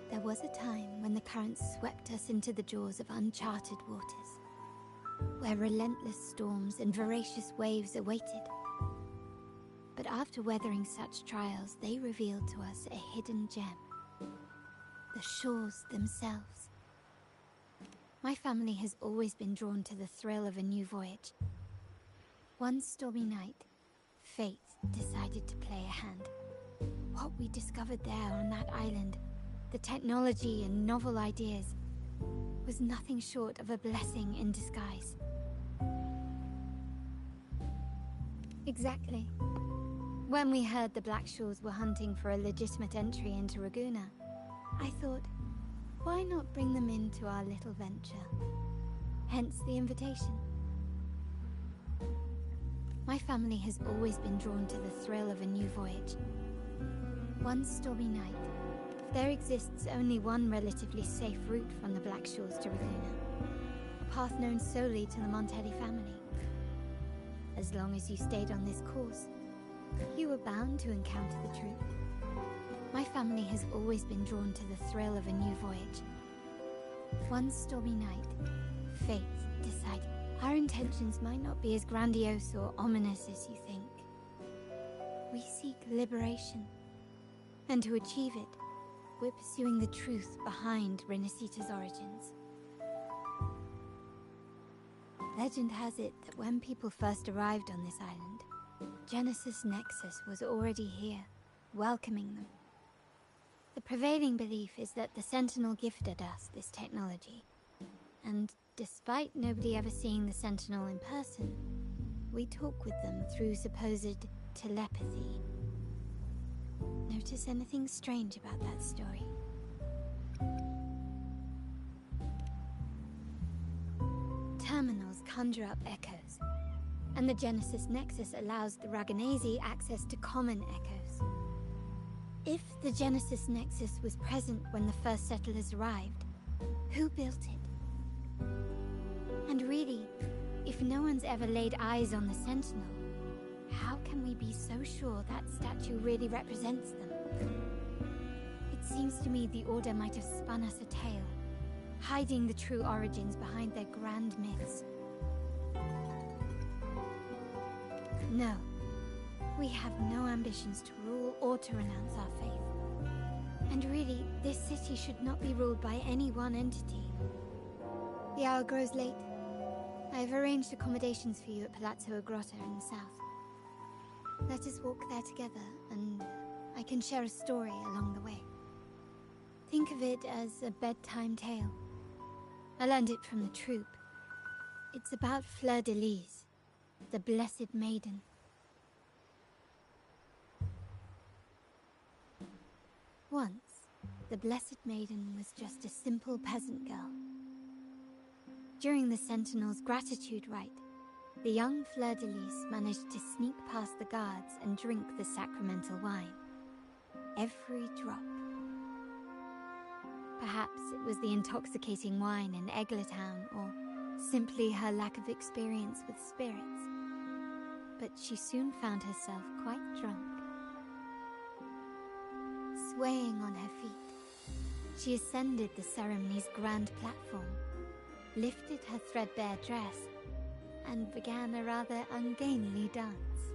There was a time when the currents swept us into the jaws of uncharted waters, where relentless storms and voracious waves awaited. But after weathering such trials, they revealed to us a hidden gem: the shores themselves. My family has always been drawn to the thrill of a new voyage. One stormy night, fate decided to play a hand. What we discovered there on that island, the technology and novel ideas, was nothing short of a blessing in disguise. Exactly. When we heard the Blackshores were hunting for a legitimate entry into Raguna, I thought, why not bring them into our little venture? Hence the invitation. My family has always been drawn to the thrill of a new voyage. One stormy night, there exists only one relatively safe route from the Blackshores to Raguna, a path known solely to the Montelli family. As long as you stayed on this course, you were bound to encounter the truth. My family has always been drawn to the thrill of a new voyage. One stormy night, fate decided our intentions might not be as grandiose or ominous as you think. We seek liberation, and to achieve it, we're pursuing the truth behind Renacita's origins. Legend has it that when people first arrived on this island, Genesis Nexus was already here, welcoming them. The prevailing belief is that the Sentinel gifted us this technology, and despite nobody ever seeing the Sentinel in person, we talk with them through supposed telepathy. Notice anything strange about that story? Terminals conjure up echoes, and the Genesis Nexus allows the Raganese access to common echoes. If the Genesis Nexus was present when the first settlers arrived, who built it? And really, if no one's ever laid eyes on the Sentinel, how can we be so sure that statue really represents them? It seems to me the Order might have spun us a tale, hiding the true origins behind their grand myths. No, we have no ambitions to rule or to renounce our faith. And really, this city should not be ruled by any one entity. The hour grows late. I have arranged accommodations for you at Palazzo Grotta in the south. Let us walk there together, and I can share a story along the way. Think of it as a bedtime tale. I learned it from the troop. It's about Fleur de Lis, the Blessed Maiden. Once, the Blessed Maiden was just a simple peasant girl. During the Sentinel's gratitude rite, the young Fleur-de-Lis managed to sneak past the guards and drink the sacramental wine. Every drop. Perhaps it was the intoxicating wine in Eglatown, or simply her lack of experience with spirits. But she soon found herself quite drunk. Swaying on her feet, she ascended the ceremony's grand platform, lifted her threadbare dress, and began a rather ungainly dance.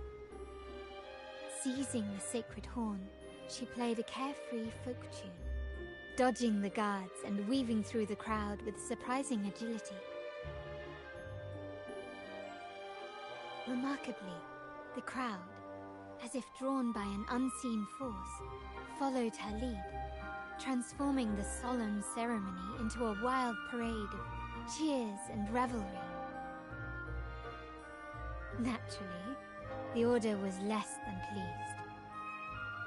Seizing the sacred horn, she played a carefree folk tune, dodging the guards and weaving through the crowd with surprising agility. Remarkably, the crowd, as if drawn by an unseen force, followed her lead, transforming the solemn ceremony into a wild parade of cheers and revelry. Naturally, the Order was less than pleased.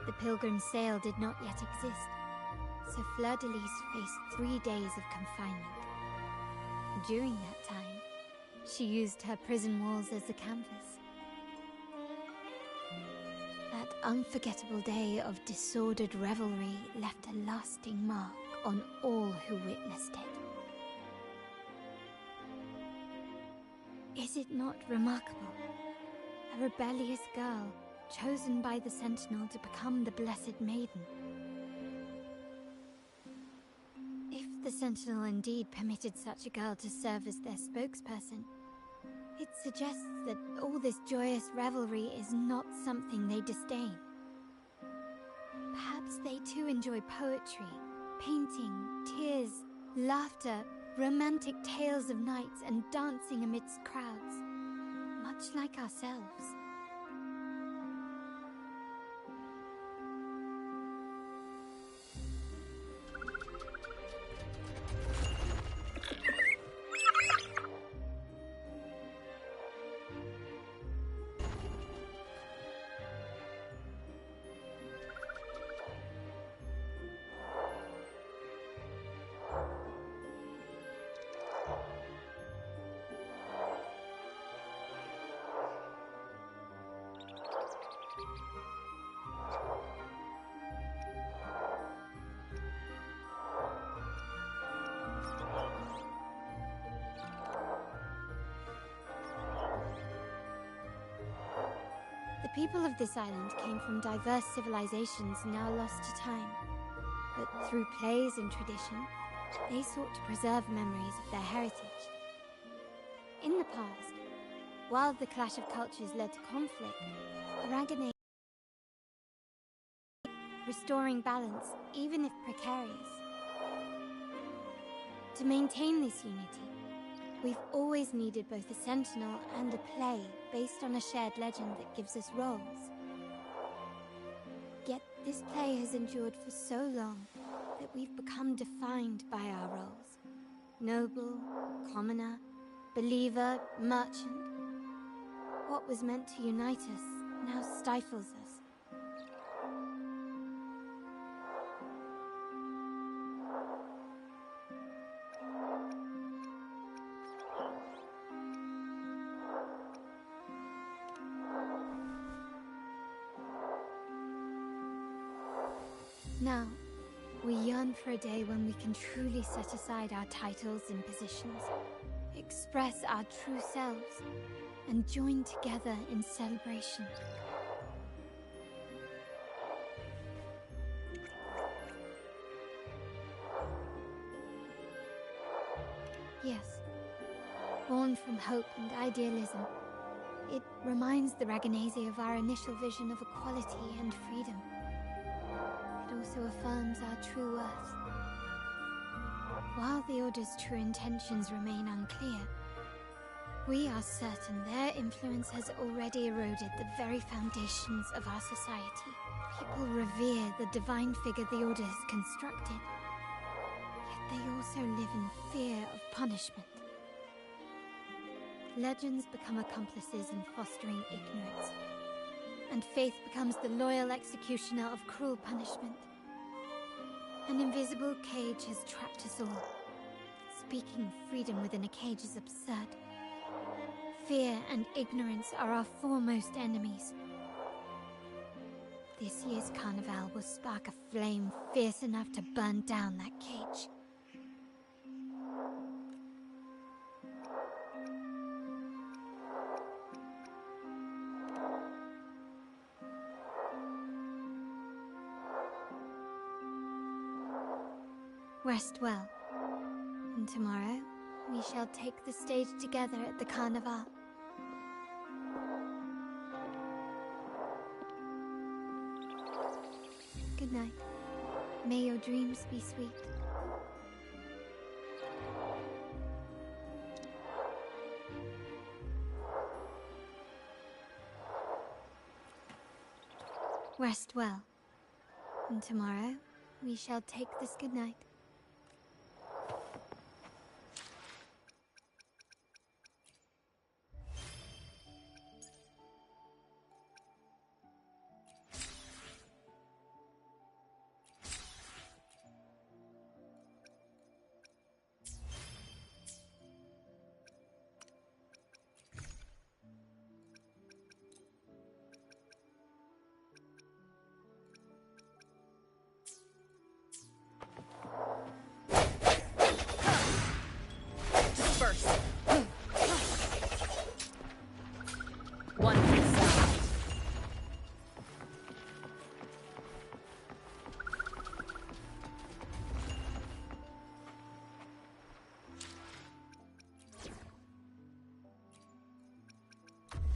The pilgrim sale did not yet exist, so Fleur-de-Lis faced 3 days of confinement. During that time, she used her prison walls as a canvas. That unforgettable day of disordered revelry left a lasting mark on all who witnessed it. Is it not remarkable? A rebellious girl, chosen by the Sentinel to become the Blessed Maiden. If the Sentinel indeed permitted such a girl to serve as their spokesperson, it suggests that all this joyous revelry is not something they disdain. Perhaps they too enjoy poetry, painting, tears, laughter, romantic tales of knights, and dancing amidst crowds, much like ourselves. The people of this island came from diverse civilizations now lost to time, but through plays and tradition, they sought to preserve memories of their heritage. In the past, while the clash of cultures led to conflict, Aragonese restoring balance, even if precarious. To maintain this unity, we've always needed both a sentinel and a play based on a shared legend that gives us roles. Yet this play has endured for so long that we've become defined by our roles. Noble, commoner, believer, merchant. What was meant to unite us now stifles us. Now, we yearn for a day when we can truly set aside our titles and positions, express our true selves, and join together in celebration. Yes, born from hope and idealism, it reminds the Raganese of our initial vision of equality and freedom. It also affirms our true worth. While the Order's true intentions remain unclear, we are certain their influence has already eroded the very foundations of our society. People revere the divine figure the Order has constructed, yet they also live in fear of punishment. Legends become accomplices in fostering ignorance, and faith becomes the loyal executioner of cruel punishment. An invisible cage has trapped us all, Speaking of freedom within a cage is absurd. Fear and ignorance are our foremost enemies. This year's carnival will spark a flame fierce enough to burn down that cage. Rest well. And tomorrow, we shall take the stage together at the carnival. Good night. May your dreams be sweet. Rest well. And tomorrow, we shall take this good night.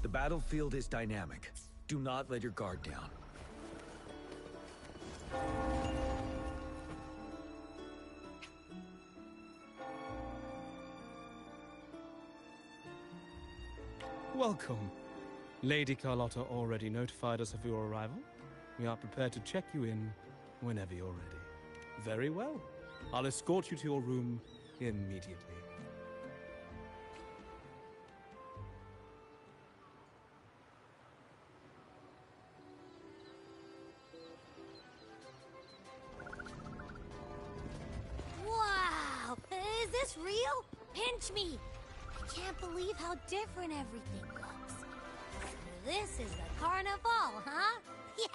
The battlefield is dynamic. Do not let your guard down. Welcome. Lady Carlotta already notified us of your arrival. We are prepared to check you in whenever you're ready. Very well. I'll escort you to your room immediately. Wow! Is this real? Pinch me! I can't believe how different everything looks. This is the carnival, huh? Yeah!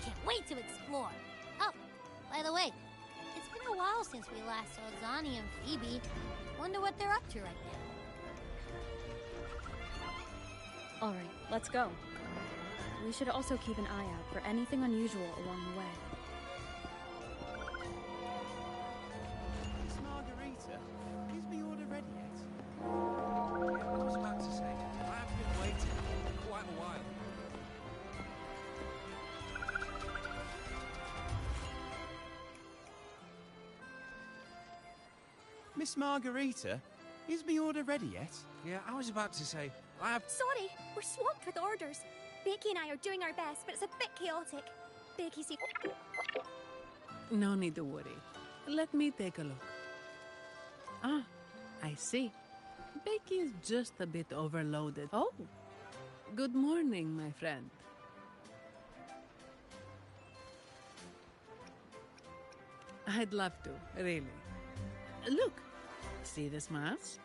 Can't wait to explore. Oh, by the way, it's been a while since we last saw Zani and Phoebe. Wonder what they're up to right now. All right, let's go. We should also keep an eye out for anything unusual along the way. Miss Margarita, is the order ready yet? I was about to say, I have been waiting for quite a while. Miss Margarita, is the order ready yet? Yeah, I was about to say, I have... Sorry, we're swamped with orders. Becky and I are doing our best, but it's a bit chaotic. Becky's... No need to worry. Let me take a look. Ah, I see. Becky is just a bit overloaded. Oh, good morning, my friend. I'd love to, really. Look, see the smiles?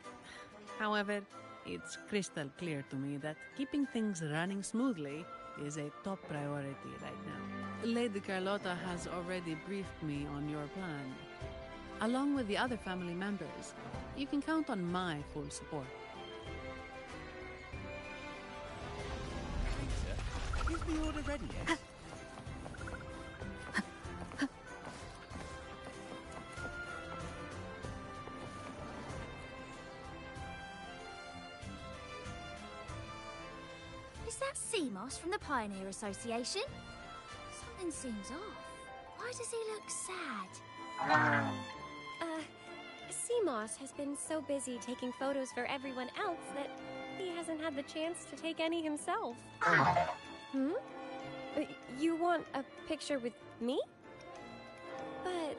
However, it's crystal clear to me that keeping things running smoothly is a top priority right now. Lady Carlotta has already briefed me on your plan. Along with the other family members, you can count on my full support. Is the order ready yet? Is that Seamoss from the Pioneer Association? Something seems off. Why does he look sad? Seamoss has been so busy taking photos for everyone else that he hasn't had the chance to take any himself. Hmm? You want a picture with me? But...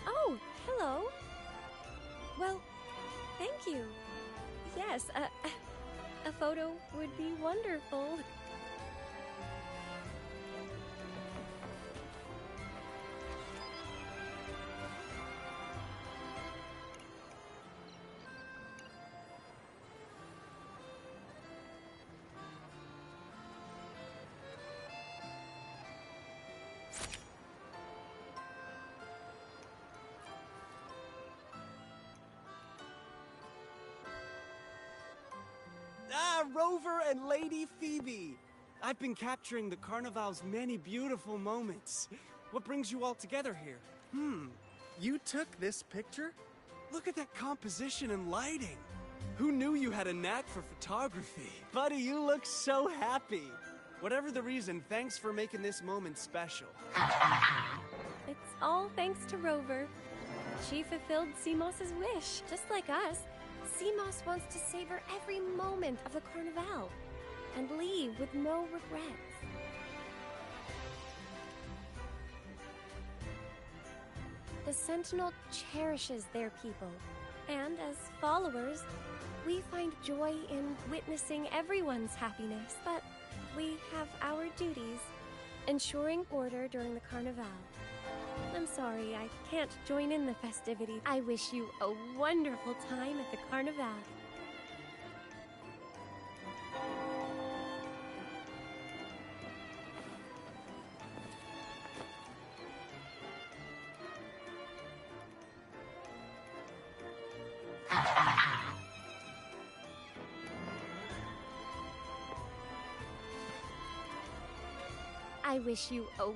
Oh, hello. Well, thank you. Yes, a photo would be wonderful. Ah, Rover and Lady Phoebe! I've been capturing the Carnival's many beautiful moments. What brings you all together here? You took this picture? Look at that composition and lighting. Who knew you had a knack for photography? Buddy, you look so happy. Whatever the reason, thanks for making this moment special. It's all thanks to Rover. She fulfilled Seamoss's wish, just like us. Seamoss wants to savor every moment of the Carnival and leave with no regrets. The Sentinel cherishes their people, and as followers, we find joy in witnessing everyone's happiness. But we have our duties, ensuring order during the Carnival. I'm sorry, I can't join in the festivities. I wish you a wonderful time at the Carnival. I wish you a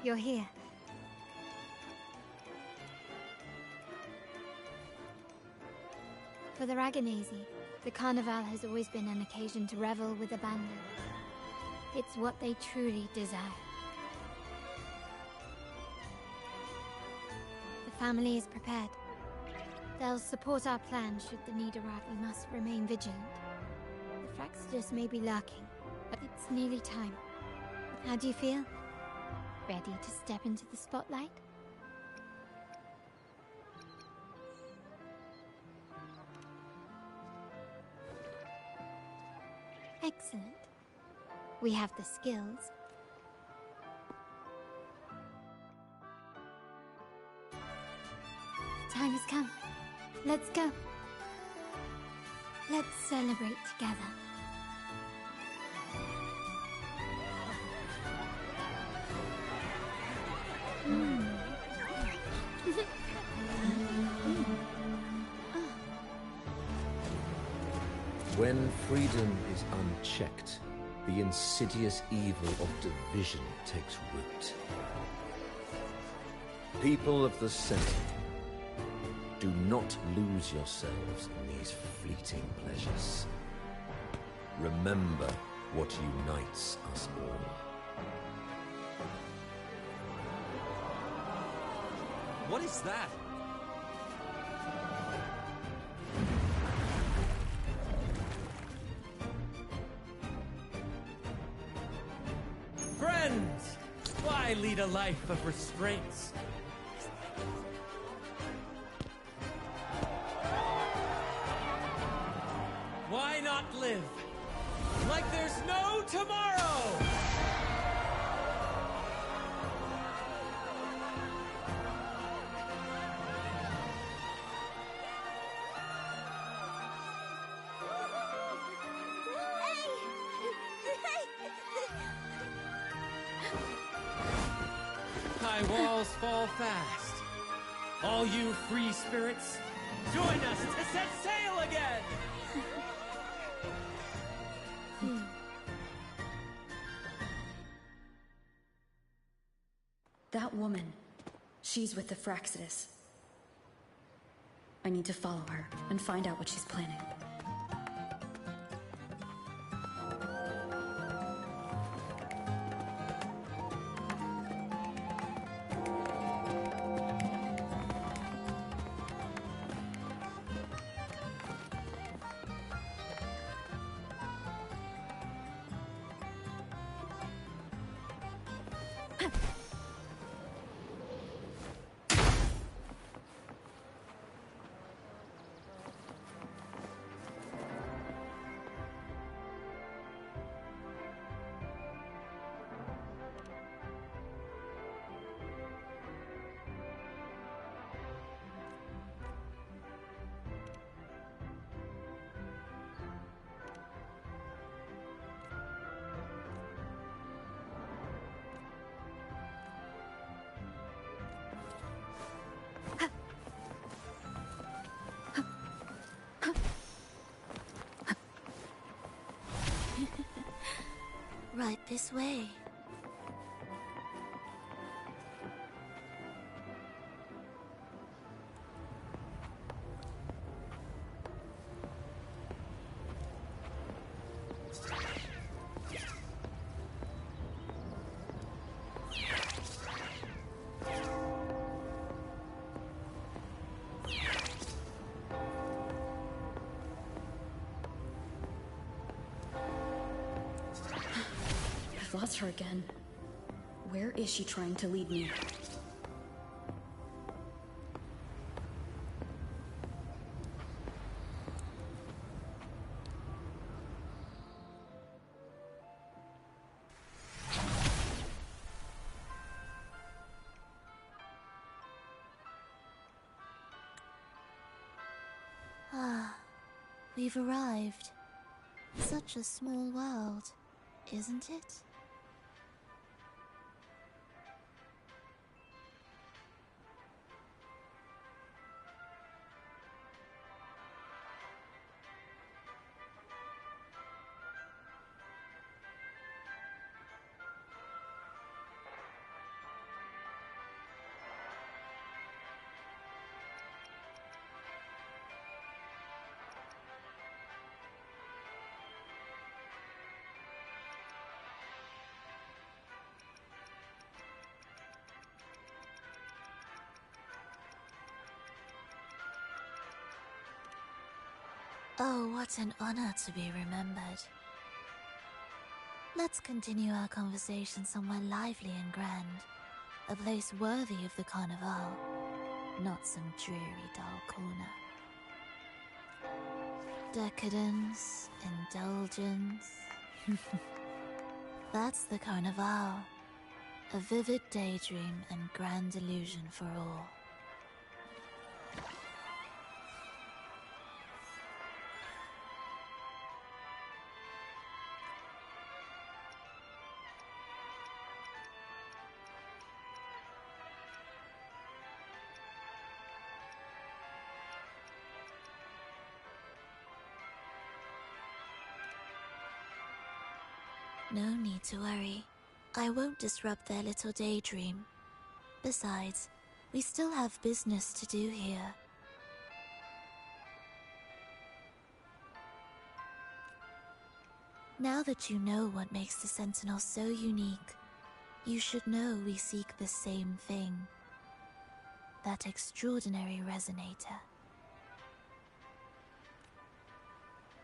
you're here. For the Raganese, the Carnival has always been an occasion to revel with abandon. It's what they truly desire. The family is prepared. They'll support our plan should the need arise. We must remain vigilant. The Fraxidus may be lurking, but it's nearly time. How do you feel? Ready to step into the spotlight? Excellent. We have the skills. The time has come. Let's go. Let's celebrate together. When freedom is unchecked, the insidious evil of division takes root. People of the Sentinel, do not lose yourselves in these fleeting pleasures. Remember what unites us all. What is that? Friends! Why lead a life of restraints? Why not live like there's no tomorrow? High walls fall fast. All you free spirits, join us to set sail again! That woman, she's with the Fraxidus. I need to follow her and find out what she's planning. Right this way. I've lost her again. Where is she trying to lead me? Ah, we've arrived. Such a small world, isn't it? Oh, what an honor to be remembered. Let's continue our conversation somewhere lively and grand. A place worthy of the Carnival, not some dreary dull corner. Decadence, indulgence. That's the Carnival. A vivid daydream and grand illusion for all. No need to worry. I won't disrupt their little daydream. Besides, we still have business to do here. Now that you know what makes the Sentinel so unique, you should know we seek the same thing. That extraordinary resonator.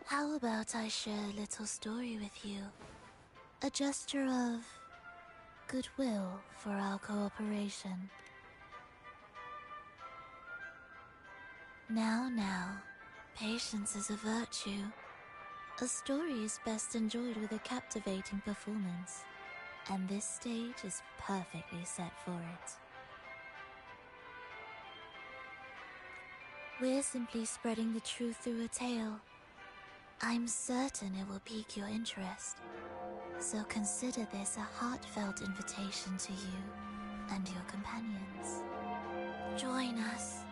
How about I share a little story with you? A gesture of goodwill for our cooperation. Now, patience is a virtue. A story is best enjoyed with a captivating performance, and this stage is perfectly set for it. We're simply spreading the truth through a tale. I'm certain it will pique your interest. So consider this a heartfelt invitation to you and your companions. Join us.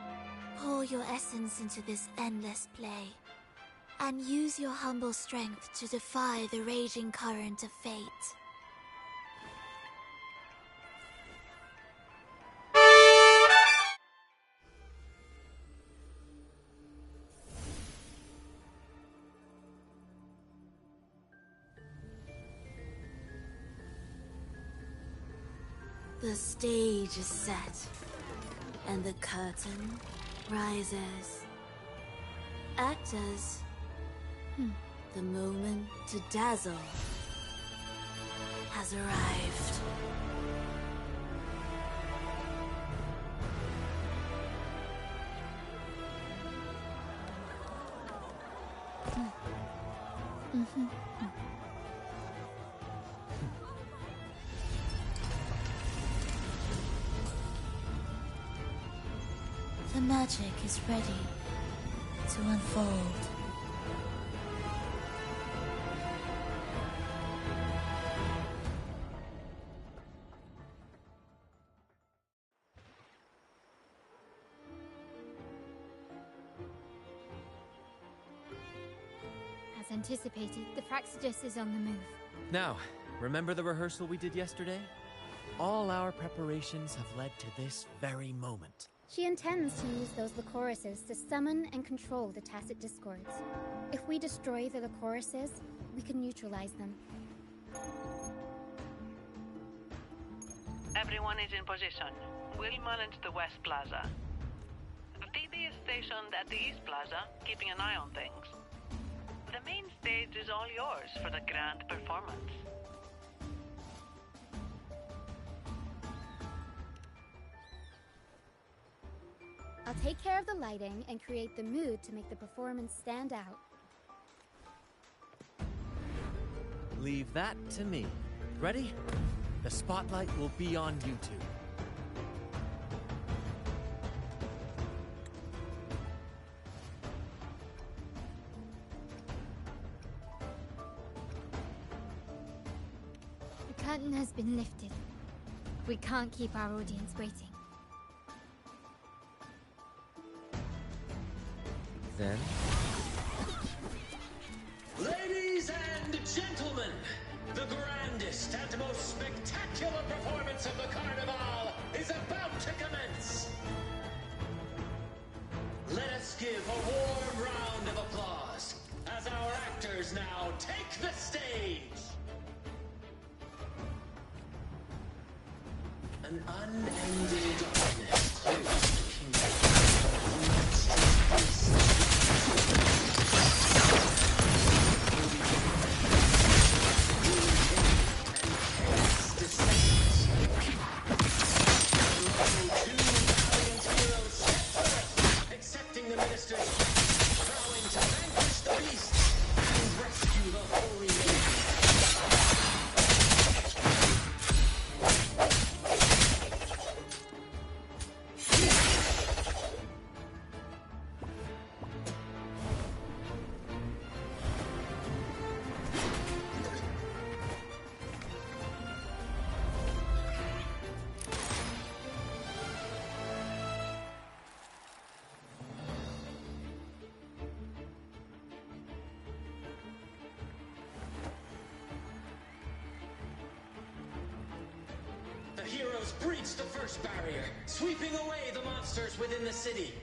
Pour your essence into this endless play, and use your humble strength to defy the raging current of fate. The stage is set, and the curtain rises. Actors, the moment to dazzle has arrived. The magic is ready to unfold. As anticipated, the Praxidus is on the move. Now, remember the rehearsal we did yesterday? All our preparations have led to this very moment. She intends to use those Lycoruses to summon and control the Tacit Discords. If we destroy the Lycoruses, we can neutralize them. Everyone is in position. We'll manage the West Plaza. Phoebe is stationed at the East Plaza, keeping an eye on things. The main stage is all yours for the grand performance. I'll take care of the lighting and create the mood to make the performance stand out. Leave that to me. Ready? The spotlight will be on you two. The curtain has been lifted. We can't keep our audience waiting. Then... Ladies and gentlemen, the grandest and most spectacular performance of the Carnival is about to commence. Let us give a warm round of applause as our actors now take the stage. An unending darkness clears the kingdom. advance the first barrier, sweeping away the monsters within the city.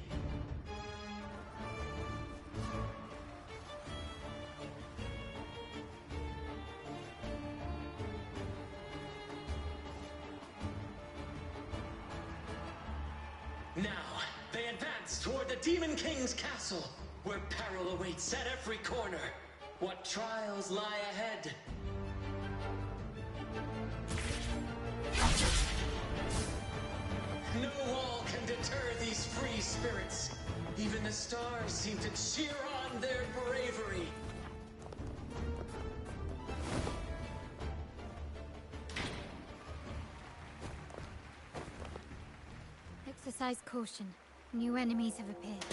Now, they advance toward the Demon King's castle, where peril awaits at every corner. What trials lie ahead? No wall can deter these free spirits. Even the stars seem to cheer on their bravery. Exercise caution. New enemies have appeared.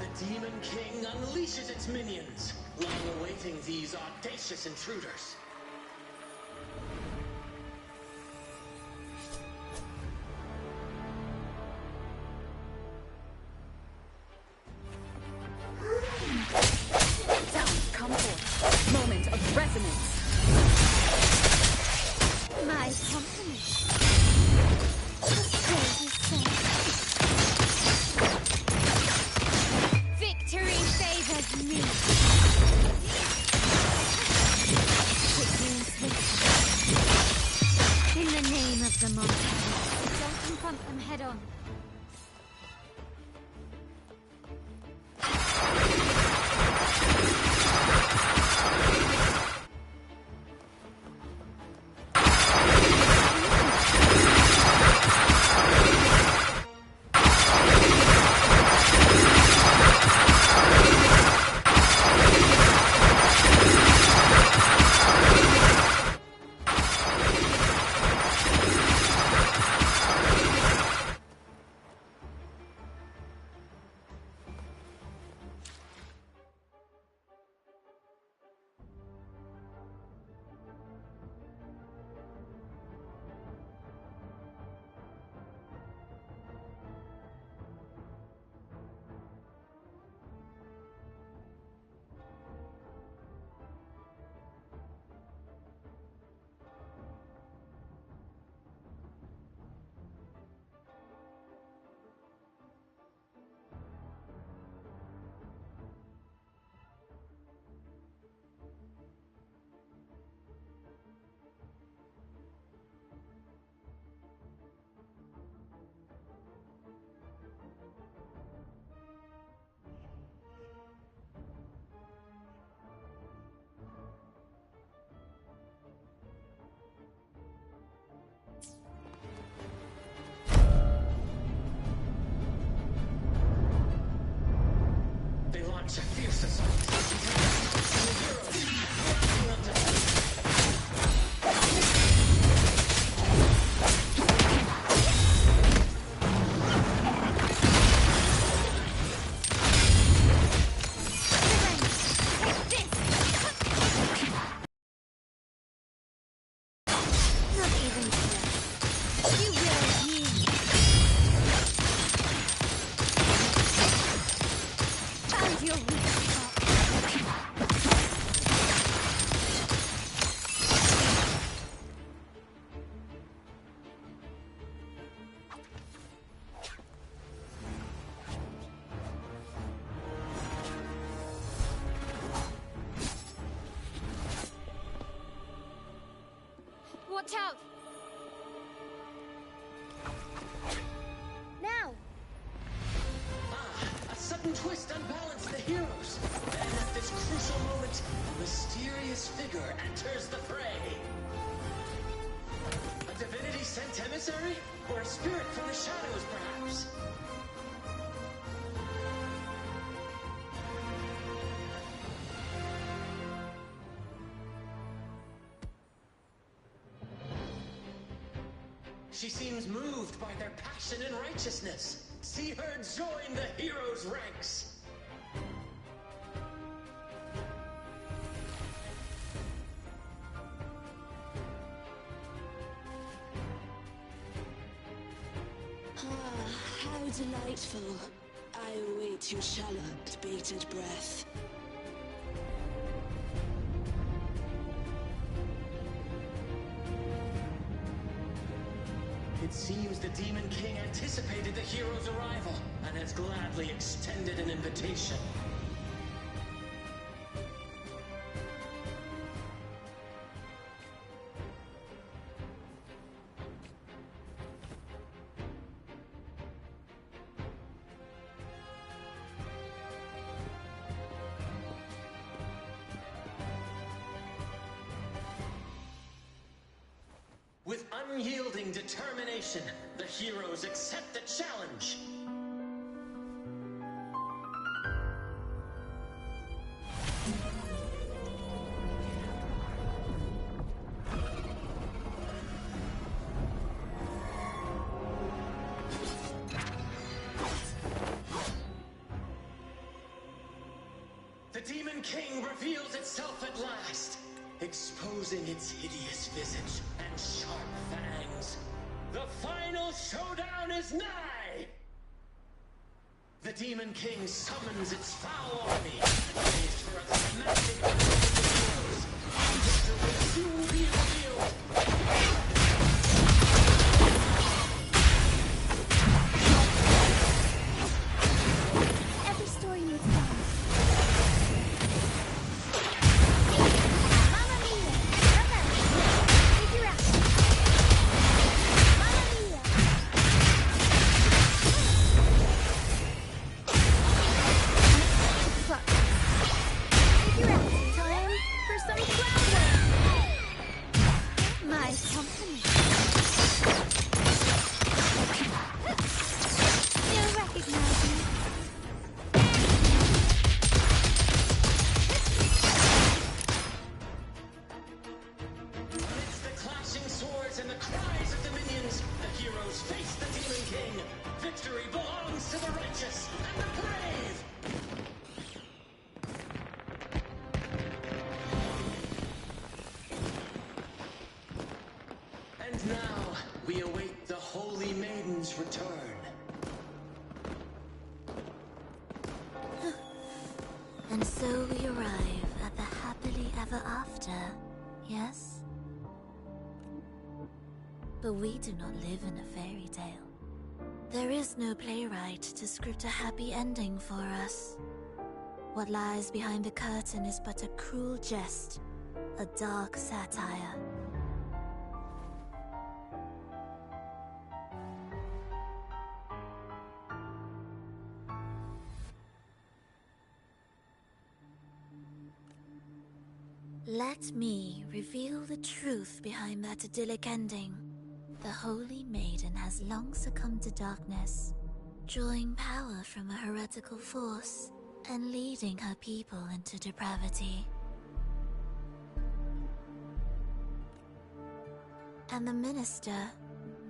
The Demon King unleashes its minions, long awaiting these audacious intruders. Sounds come forth. Moment of resonance. My compliments. Victory favors me. Quickly and swiftly. In the name of the monster, don't confront them head on. They launch a fierce assault. The heroes rising up to Not even close. You will yield. Found your weak spot. Watch out! Now! A sudden twist unbalanced the heroes. And at this crucial moment, a mysterious figure enters the fray. A divinity sent emissary? Or a spirit from the shadows, perhaps? She seems moved by their passion and righteousness. See her join the heroes' ranks. Ah, how delightful. I await your shallow, bated breath. It seems the Demon King anticipated the hero's arrival and has gladly extended an invitation. With unyielding determination, the heroes accept the challenge. The Demon King reveals itself at last, exposing its hideous visage and sharp fangs. The final showdown is nigh! The Demon King summons its foul army, raised for a climactic battle with the heroes. Victor will soon be revealed! Every story needs balance. Amidst the clashing swords and the cries of the minions, the heroes face the Demon King. Victory belongs to the righteous and the brave! And now, we await the Holy Maiden's return. And so we arrive at the happily ever after, yes? But we do not live in a fairy tale. There is no playwright to script a happy ending for us. What lies behind the curtain is but a cruel jest, a dark satire. Let me reveal the truth behind that idyllic ending. The Holy Maiden has long succumbed to darkness, drawing power from a heretical force and leading her people into depravity. And the minister,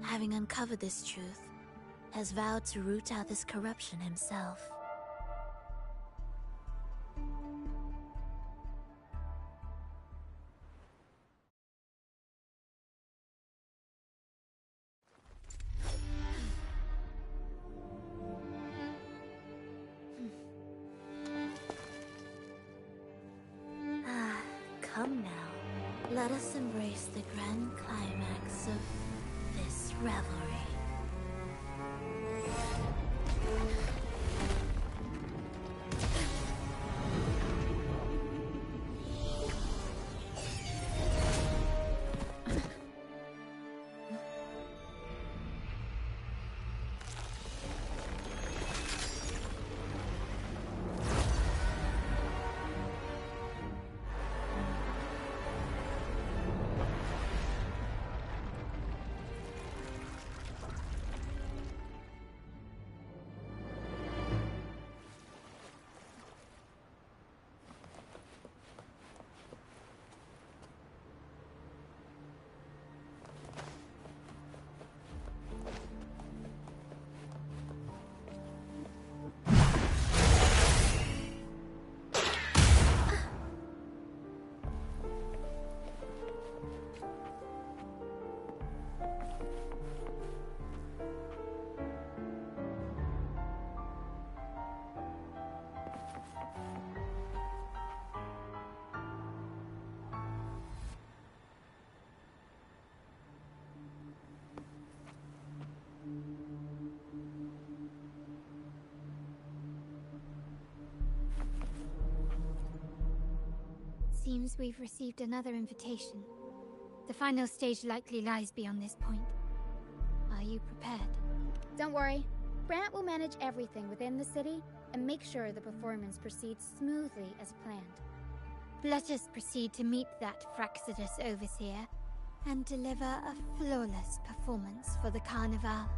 having uncovered this truth, has vowed to root out this corruption himself. Come now, let us embrace the grand climax of this revelry. seems we've received another invitation. The final stage likely lies beyond this point. Are you prepared? Don't worry. Brant will manage everything within the city and make sure the performance proceeds smoothly as planned. Let us proceed to meet that Fraxidus Overseer and deliver a flawless performance for the Carnival.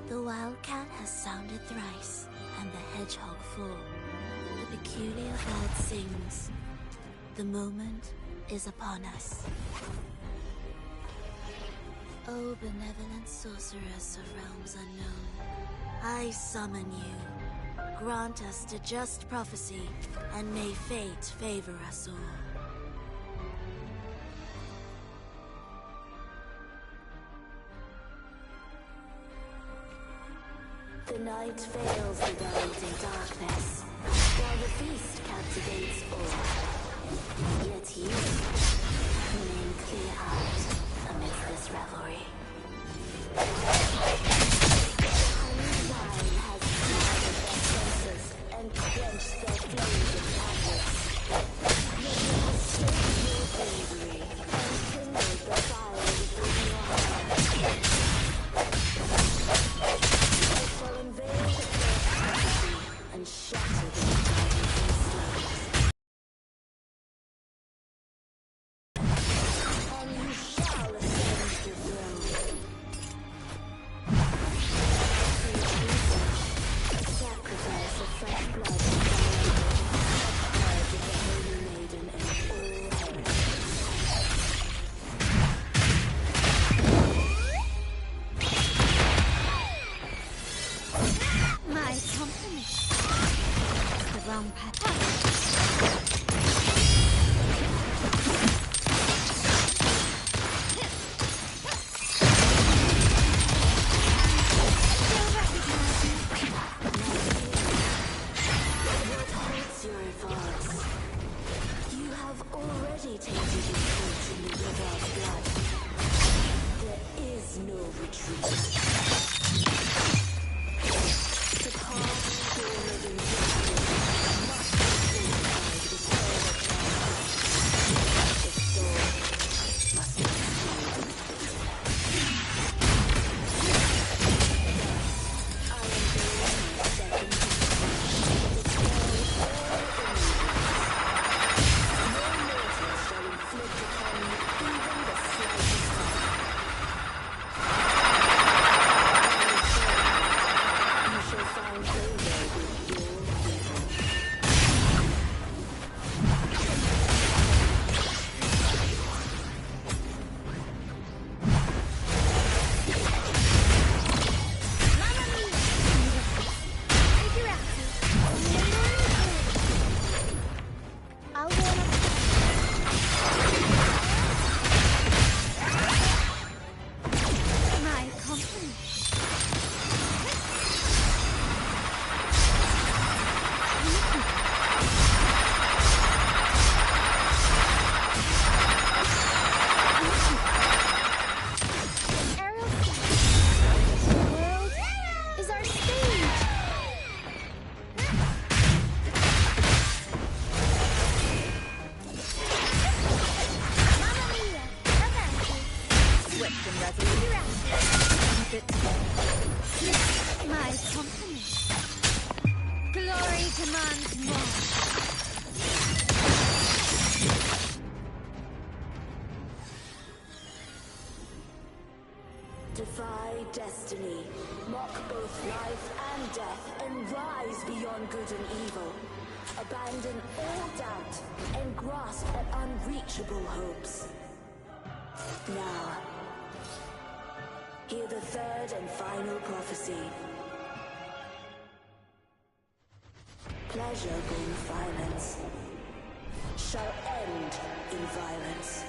The wildcat has sounded thrice, and the hedgehog four. The peculiar bird sings. The moment is upon us. O benevolent sorceress of realms unknown, I summon you. Grant us to just prophecy, and may fate favor us all. The night veils the world in darkness, while the feast captivates all. Yet you remain clear-eyed amidst this revelry. Honeyed wine has clouded their senses and quenched their flames of avarice. Yet you have staked your bravery and kindled the fire within your heart. Shall unveil the first prophecy and shatter the giants and slaves. And you shall ascend the throne. A sacrifice of fresh blood and purge of the holy maiden and all heretics. My compliments. The wrong path. What holds your advance? You have already tainted your feet in the river of blood. There is no retreat. The path to a living victory must be purified before the triumph. The soul must be sealed. I am building my second to dispel all illusions. No mortal shall inflict upon me even the slightest harm. You shall find favor with your people. I'll go on My compliments. Ariel. The world is our stage. Mamma mia! Avanti! Swift and resolute. Keep it together. My compliments. Glory demands more. Defy destiny, mock both life and death, and rise beyond good and evil. Abandon all doubt and grasp at unreachable hopes. Now, hear the third and final prophecy. Pleasure born violence shall end in violence.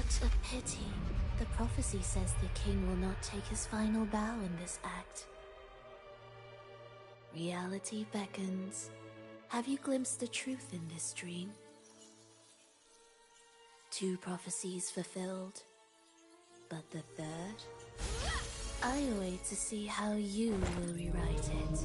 What a pity. The prophecy says the king will not take his final bow in this act. Reality beckons. Have you glimpsed the truth in this dream? 2 prophecies fulfilled, but the third? I wait to see how you will rewrite it.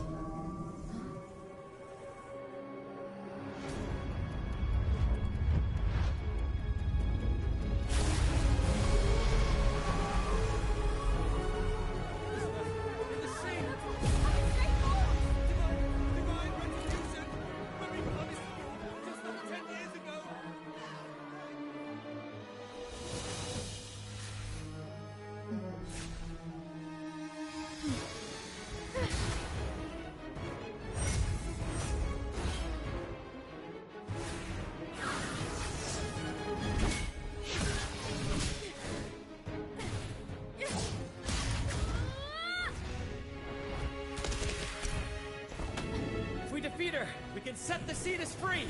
We can set the Cetus free!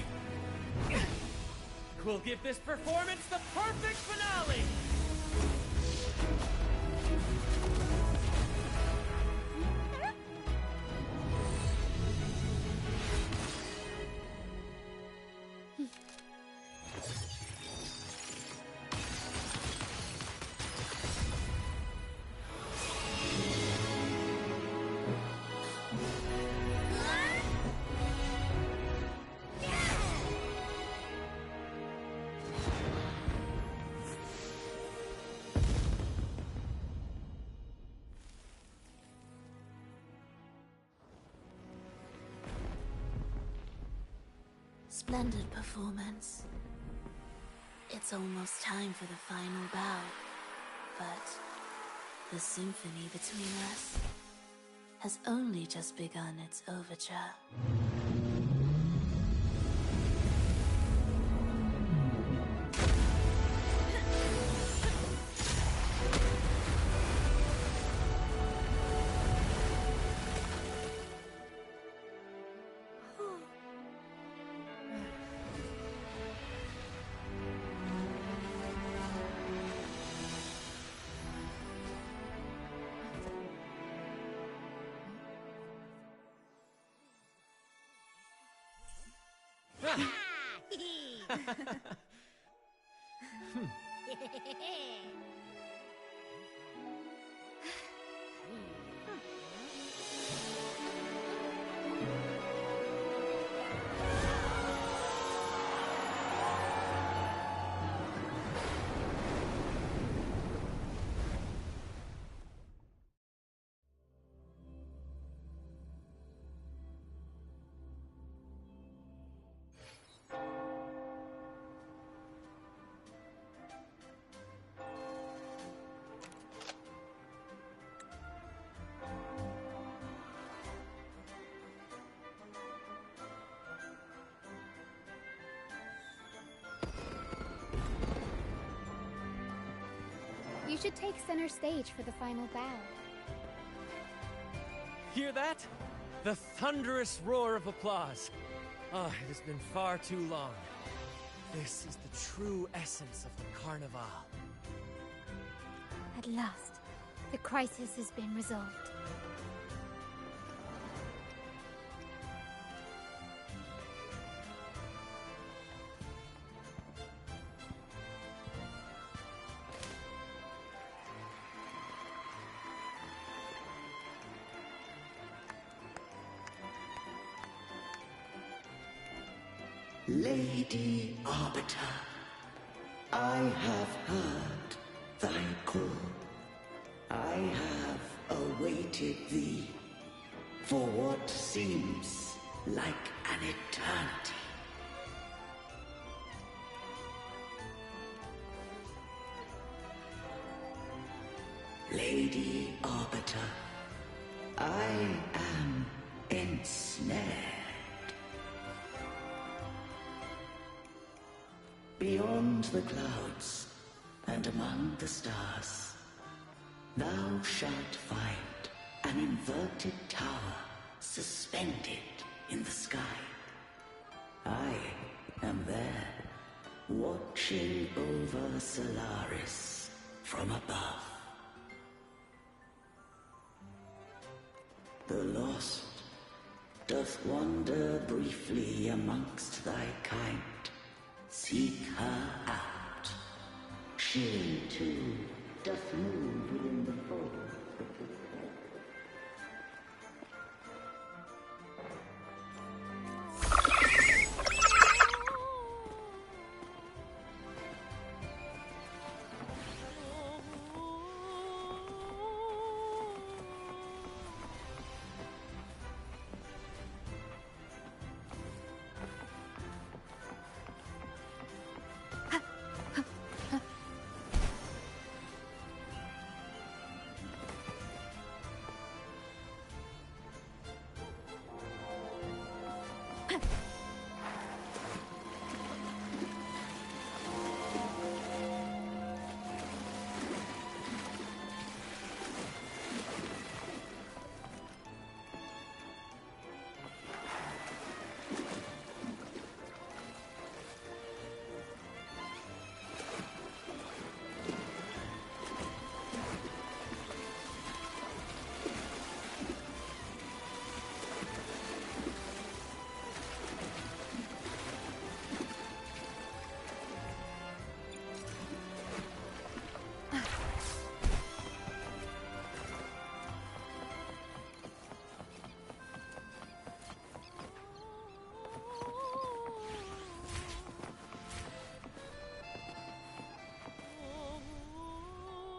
We'll give this performance the perfect finale! Splendid performance. It's almost time for the final bow, but the symphony between us has only just begun its overture. You should take center stage for the final bow. Hear that? The thunderous roar of applause. Ah, it has been far too long. This is the true essence of the Carnival. At last, the crisis has been resolved. Lady Arbiter, I have heard thy call. I have awaited thee for what seems like an eternity. Lady Arbiter, I am ensnared. Beyond the clouds and among the stars, thou shalt find an inverted tower suspended in the sky. I am there, watching over Solaris from above. The lost doth wander briefly amongst thy kind. Seek her out. She, too, doth move within the fold.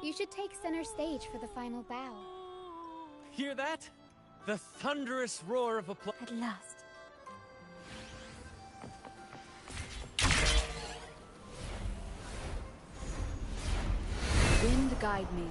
You should take center stage for the final bow. Hear that? The thunderous roar of applause. At last. Wind guide me.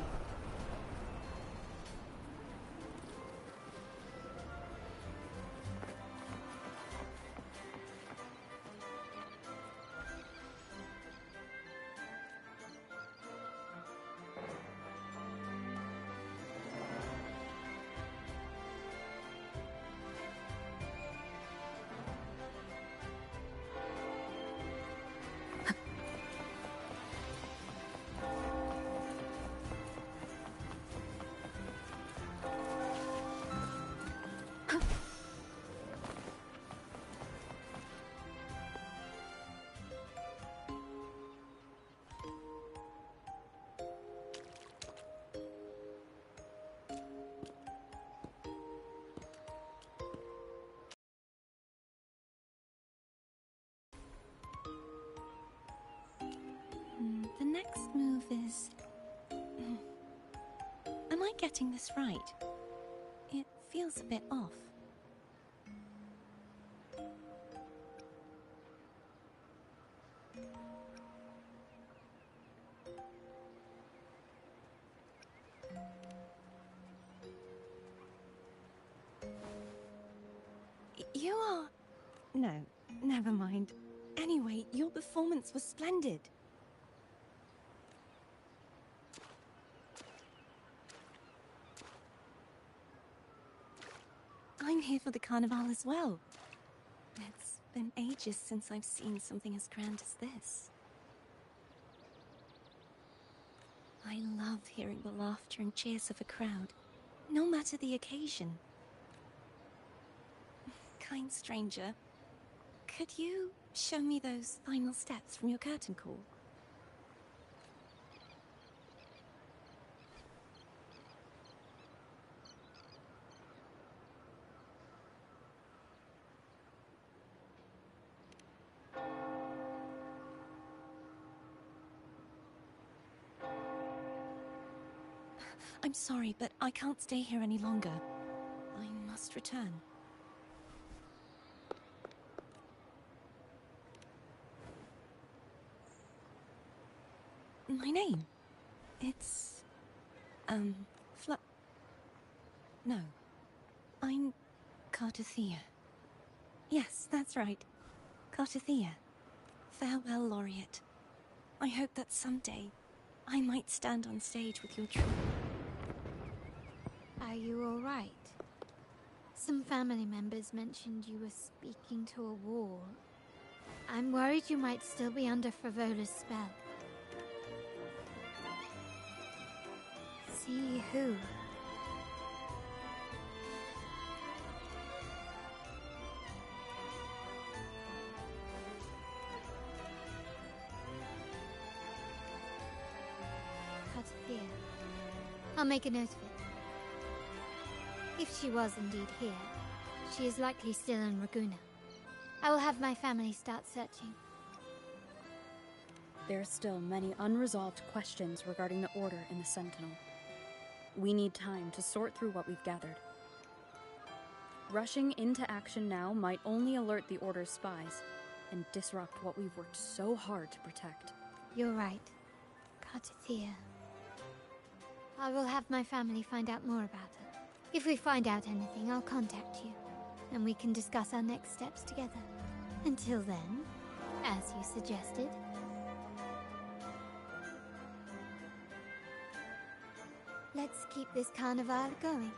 The next move is... Am I getting this right? It feels a bit off. You are... No, never mind. Anyway, your performance was splendid. I'm here for the carnival as well. It's been ages since I've seen something as grand as this. I love hearing the laughter and cheers of a crowd, no matter the occasion. Kind stranger, could you show me those final steps from your curtain call? I'm sorry, but I can't stay here any longer. I must return. My name? It's... No. I'm Cartothea. Yes, that's right. Cartothea. Farewell, Laureate. I hope that someday I might stand on stage with your troupe. Are you all right? Some family members mentioned you were speaking to a wall. I'm worried you might still be under Frivola's spell. See who? Cartathea. I'll make a note of it. If she was indeed here, she is likely still in Raguna. I will have my family start searching. There are still many unresolved questions regarding the Order and the Sentinel. We need time to sort through what we've gathered. Rushing into action now might only alert the Order's spies and disrupt what we've worked so hard to protect. You're right. Cartathea. I will have my family find out more about her. If we find out anything, I'll contact you, and we can discuss our next steps together. Until then, as you suggested, let's keep this carnival going.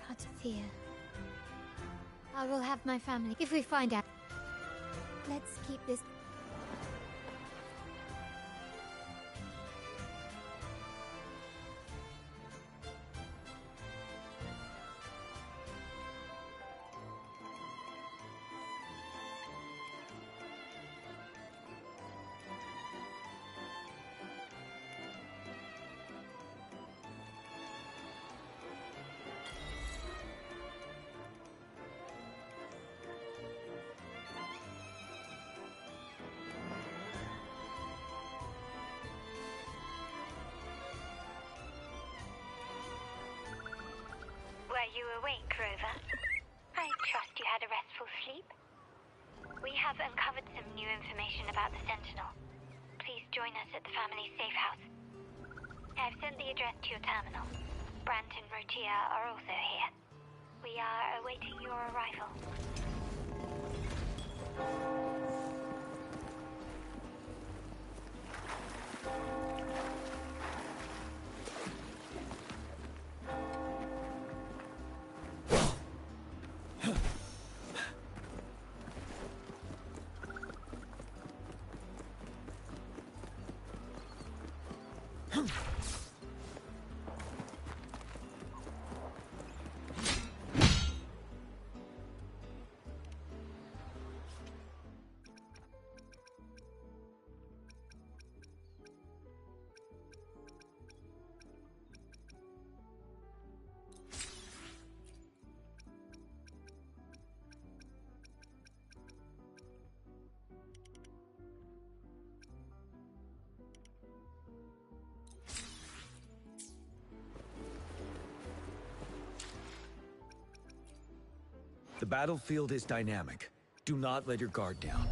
Cartathea. I will have my family if we find out. Let's keep this. Were you awake, Rover? I trust you had a restful sleep. We have uncovered some new information about the Sentinel. Please join us at the family safe house. I've sent the address to your terminal. Brant and Rotia are also here. We are awaiting your arrival. The battlefield is dynamic. Do not let your guard down.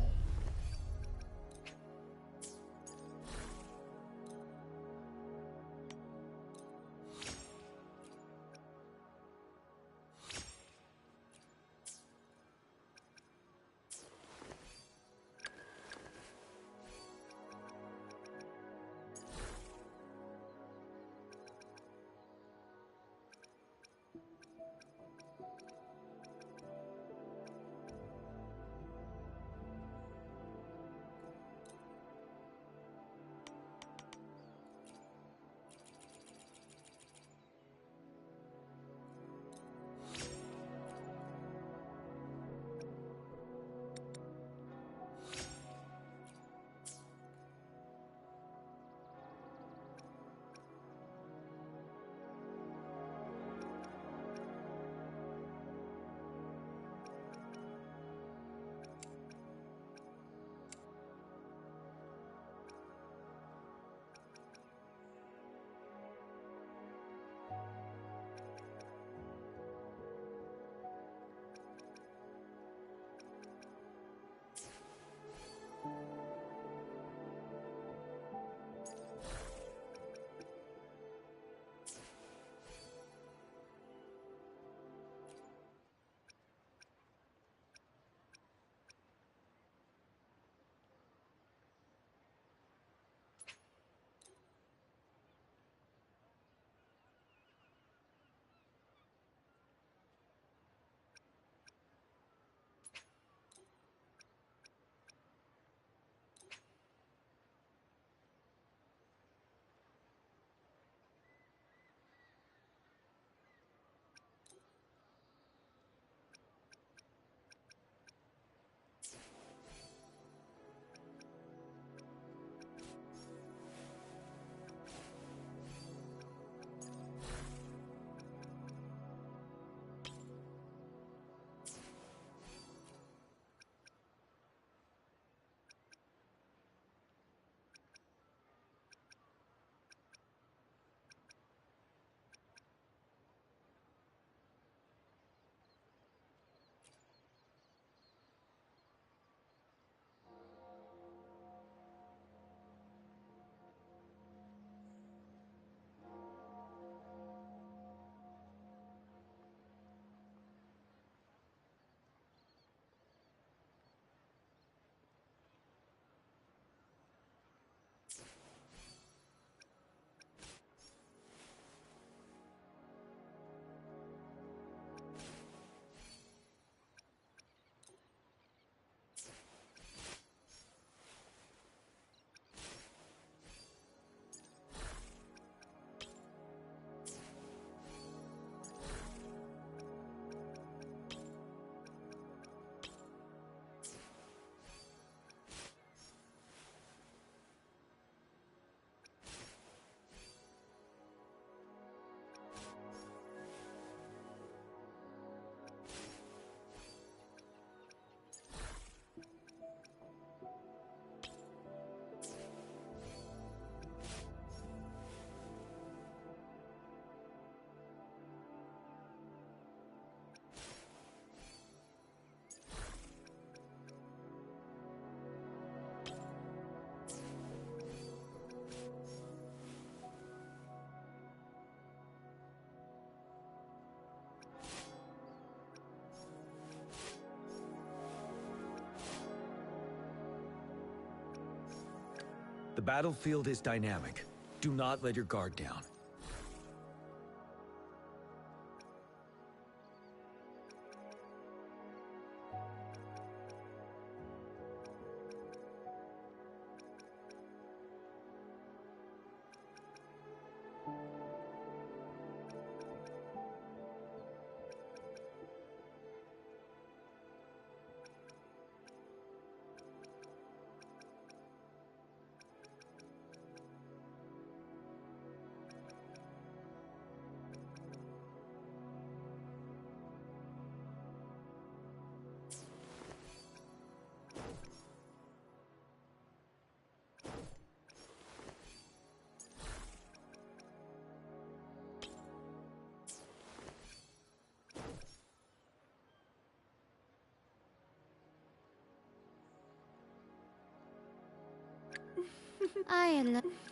The battlefield is dynamic. Do not let your guard down.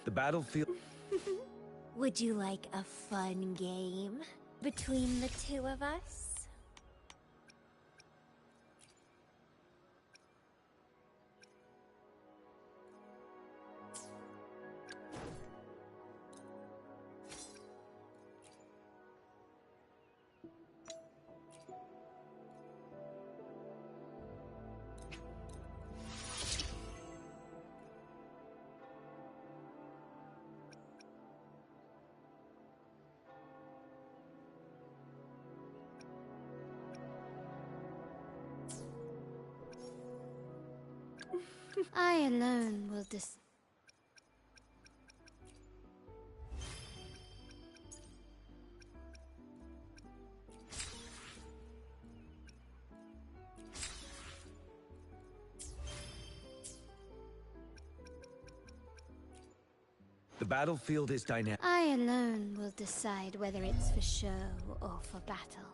The battlefield... Would you like a fun game between the two of us? I alone will The battlefield is dynamic. I alone will decide whether it's for show or for battle.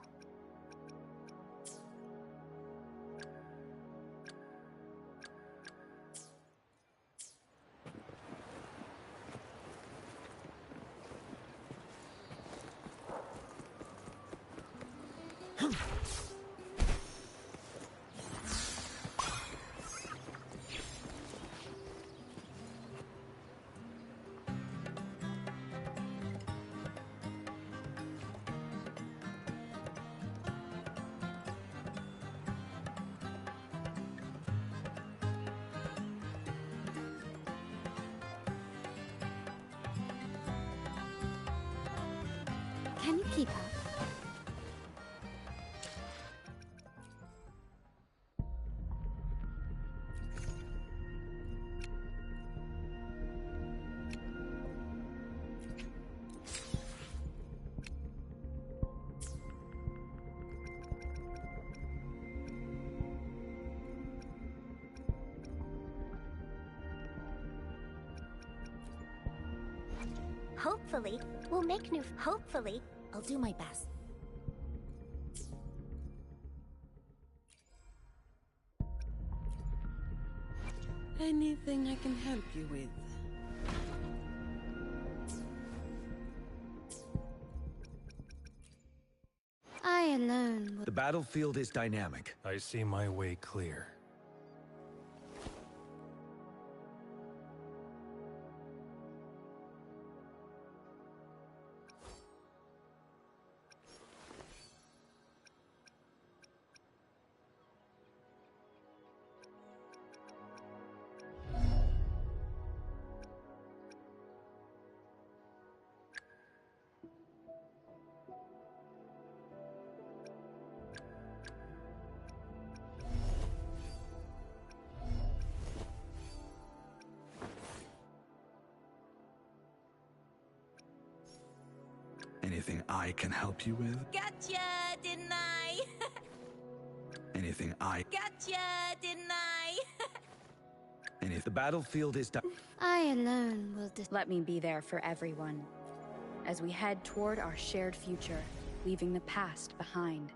Can you keep up? Hopefully, we'll make new... Hopefully, I'll do my best. Anything I can help you with? I alone will... The battlefield is dynamic. I see my way clear. Anything I can help you with? Gotcha, didn't I? Anything I... Gotcha, didn't I? The battlefield is... I alone will Let me be there for everyone, as we head toward our shared future, leaving the past behind.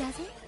Does it?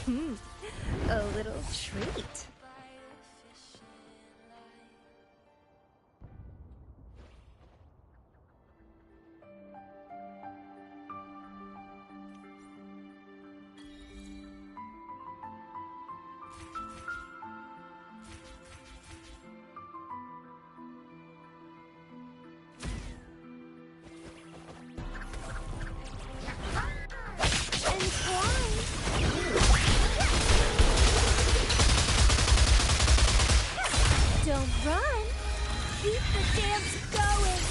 A little treat. Don't run! Keep the dance going!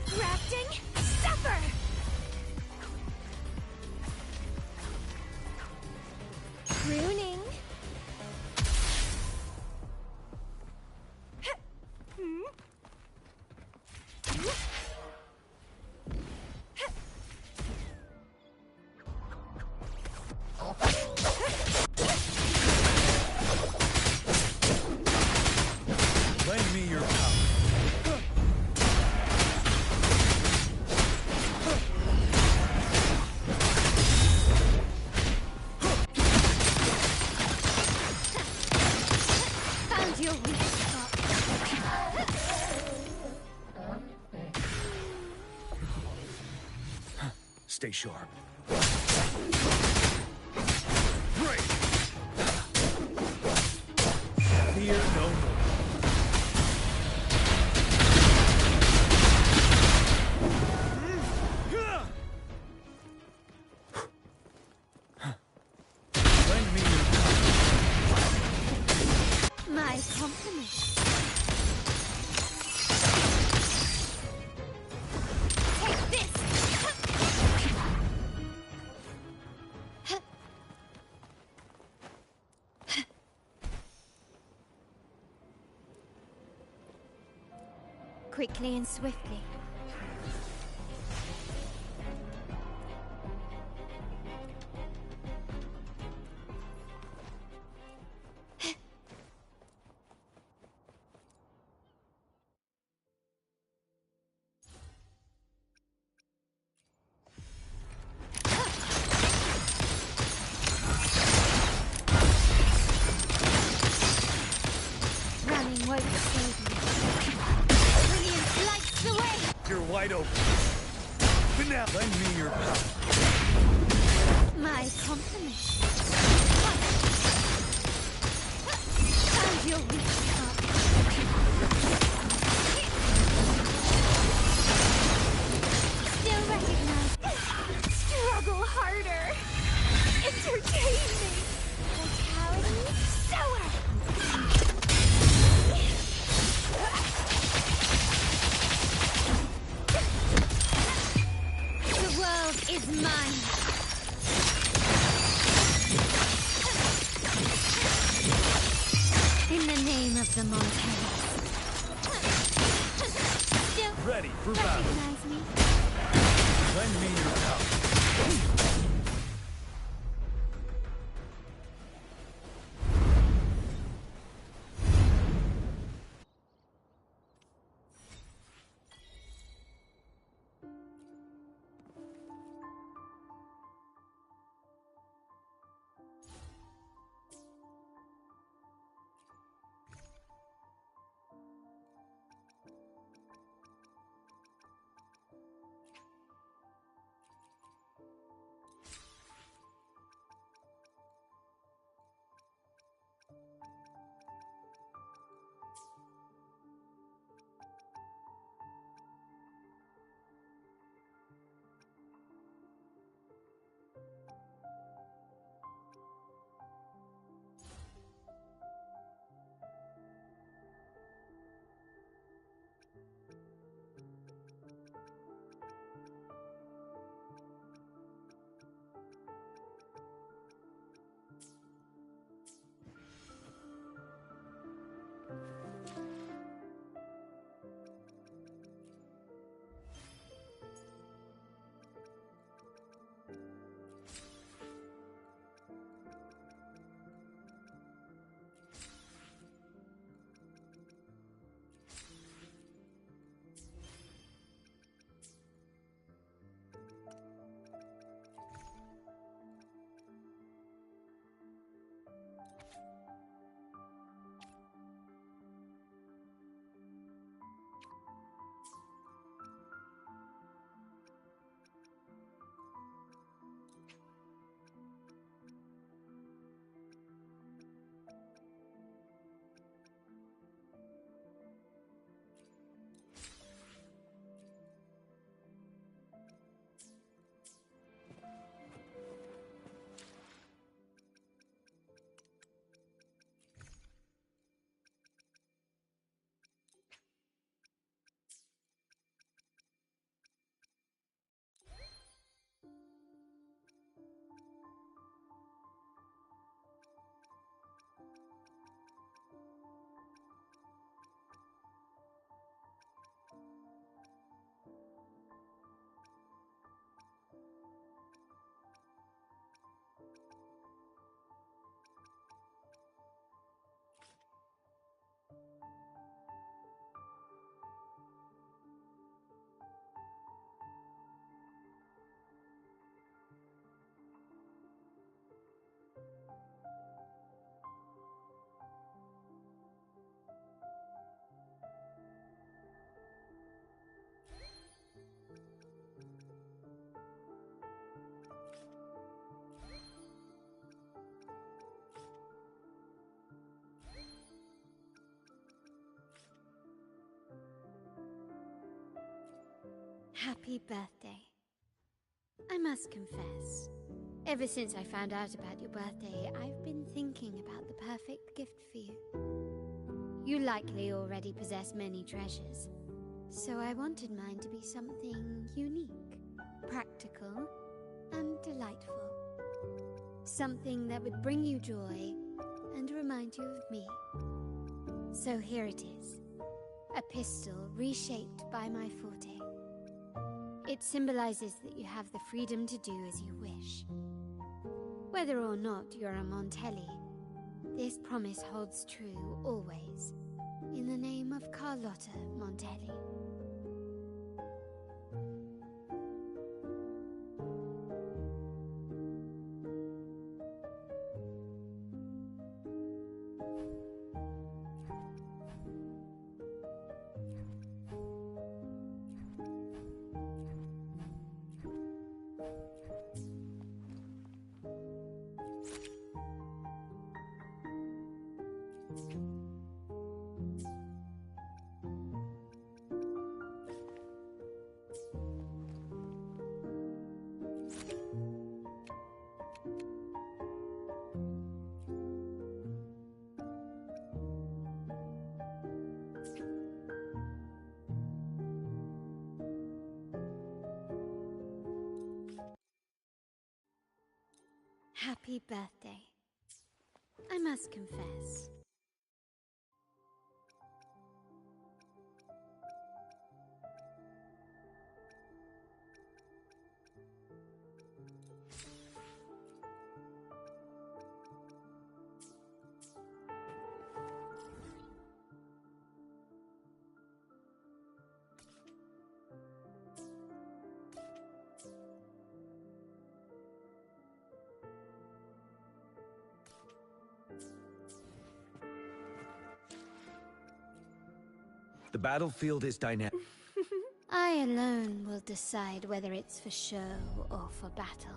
Grafting, suffer! Pruning. Lend me your power. Found your weak spot. Stay sharp. Break! Fear no more. Lend me your My compliments. Take this! Quickly and swiftly. Running won't save me. Brilliance lights the way! You're wide open. But now, lend me your power. My compliments. Found your weak spot. Still recognize. Struggle harder! Entertain me! Vitality. Sour! The world is mine. In the name of the Montana. Still Ready for battle. recognize me. Lend me your power. Happy birthday. I must confess, ever since I found out about your birthday, I've been thinking about the perfect gift for you. You likely already possess many treasures, so I wanted mine to be something unique, practical, and delightful. Something that would bring you joy and remind you of me. So here it is, a pistol reshaped by my forte. It symbolizes that you have the freedom to do as you wish. Whether or not you're a Montelli, this promise holds true always, in the name of Carlotta Montelli. Happy birthday. I must confess, The battlefield is dynamic. I alone will decide whether it's for show or for battle.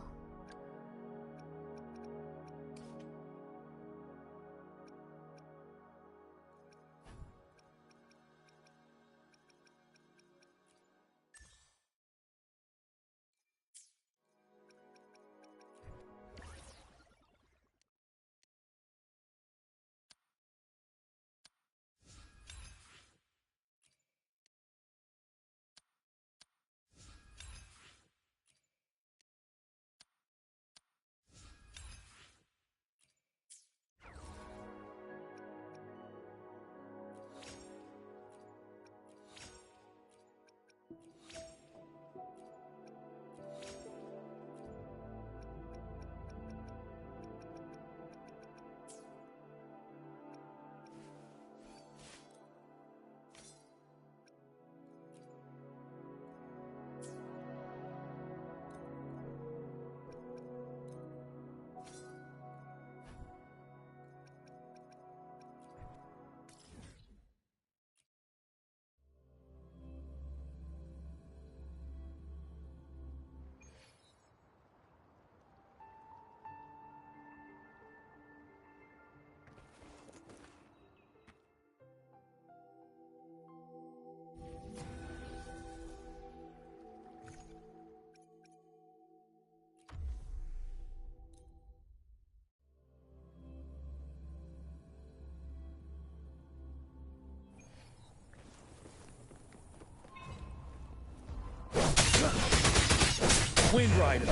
Wind Rider.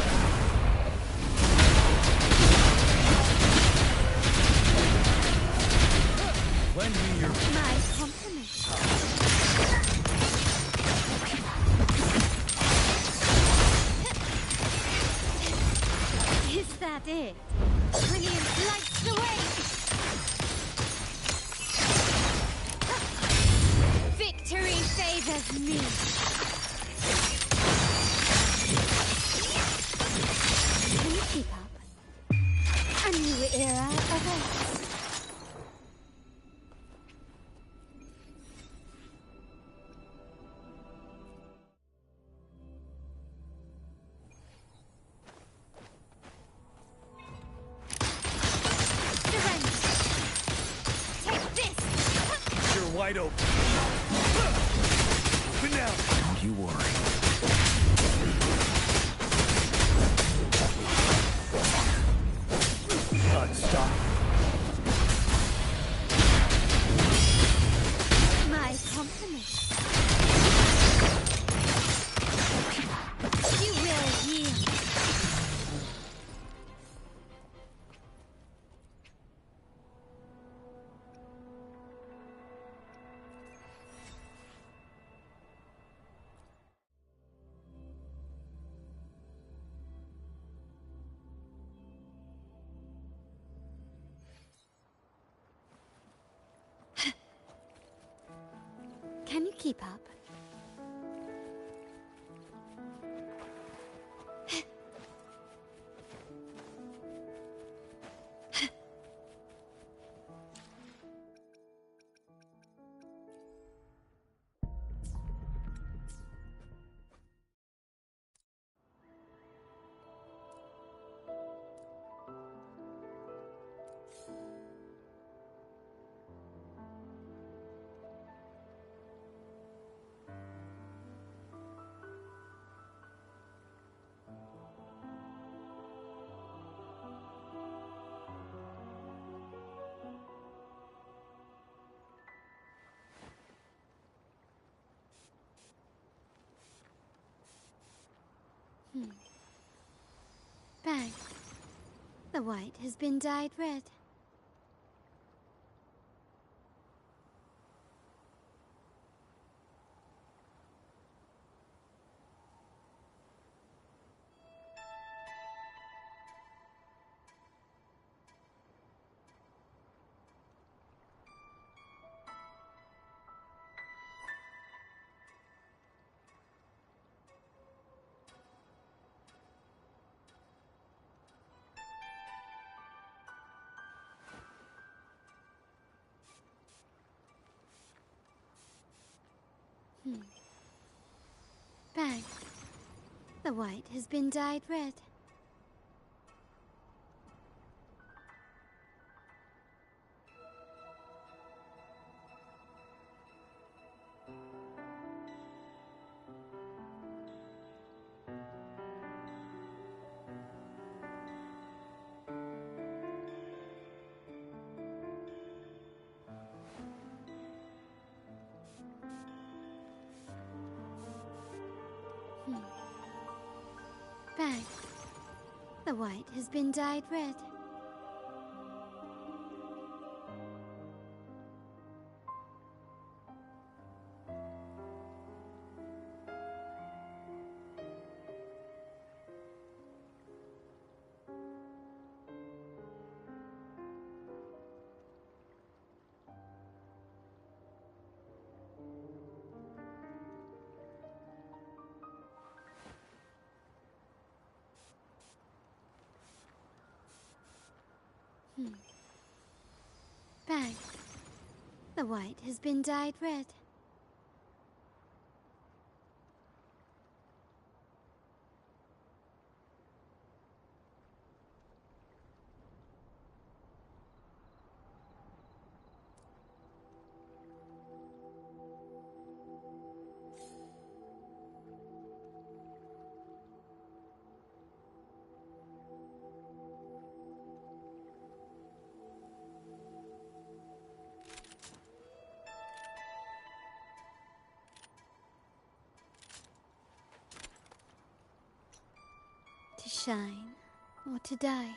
Lend me your... My compliments. Is that it? Brilliant lights the way! Victory favors me! Can you keep up? A new era awaits. Wide open. Open now. Don't you worry. Stop. My compliments. You will yield. Can you keep up? Bang. The white has been dyed red. Bang. The white has been dyed red. Bang. The white has been dyed red. Bang. The white has been dyed red. To shine or to die.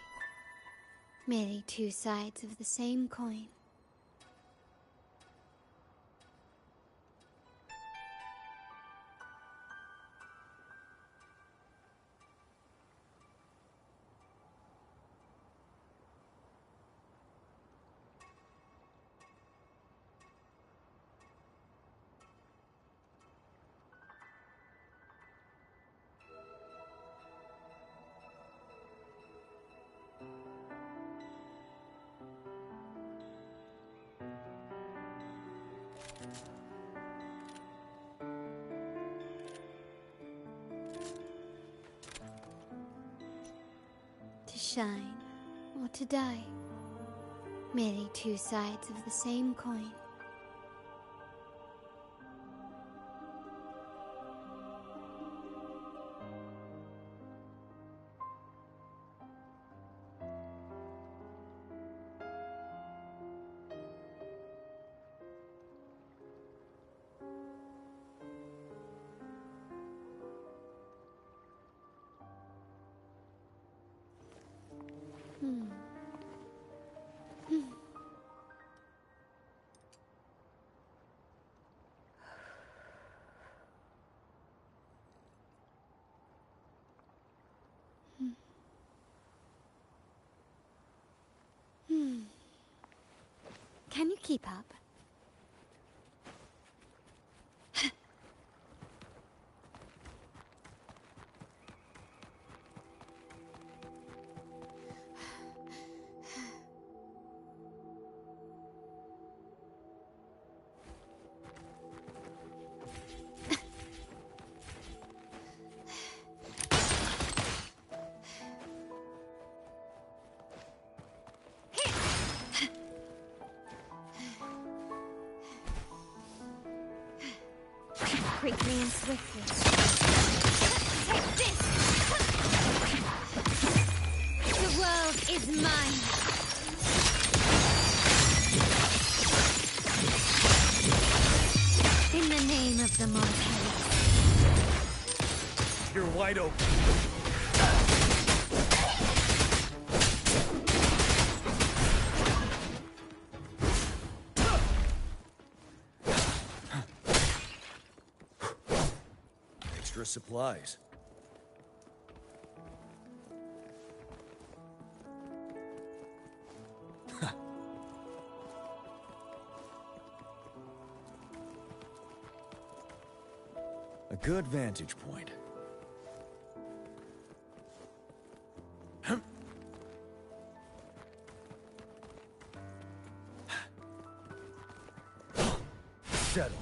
Merely two sides of the same coin. To shine or to die. Merely two sides of the same coin. Can you keep up? Quickly and swiftly. Take this! The world is mine! In the name of the Montpellier. You're wide open. Extra supplies. A good vantage point. Settled.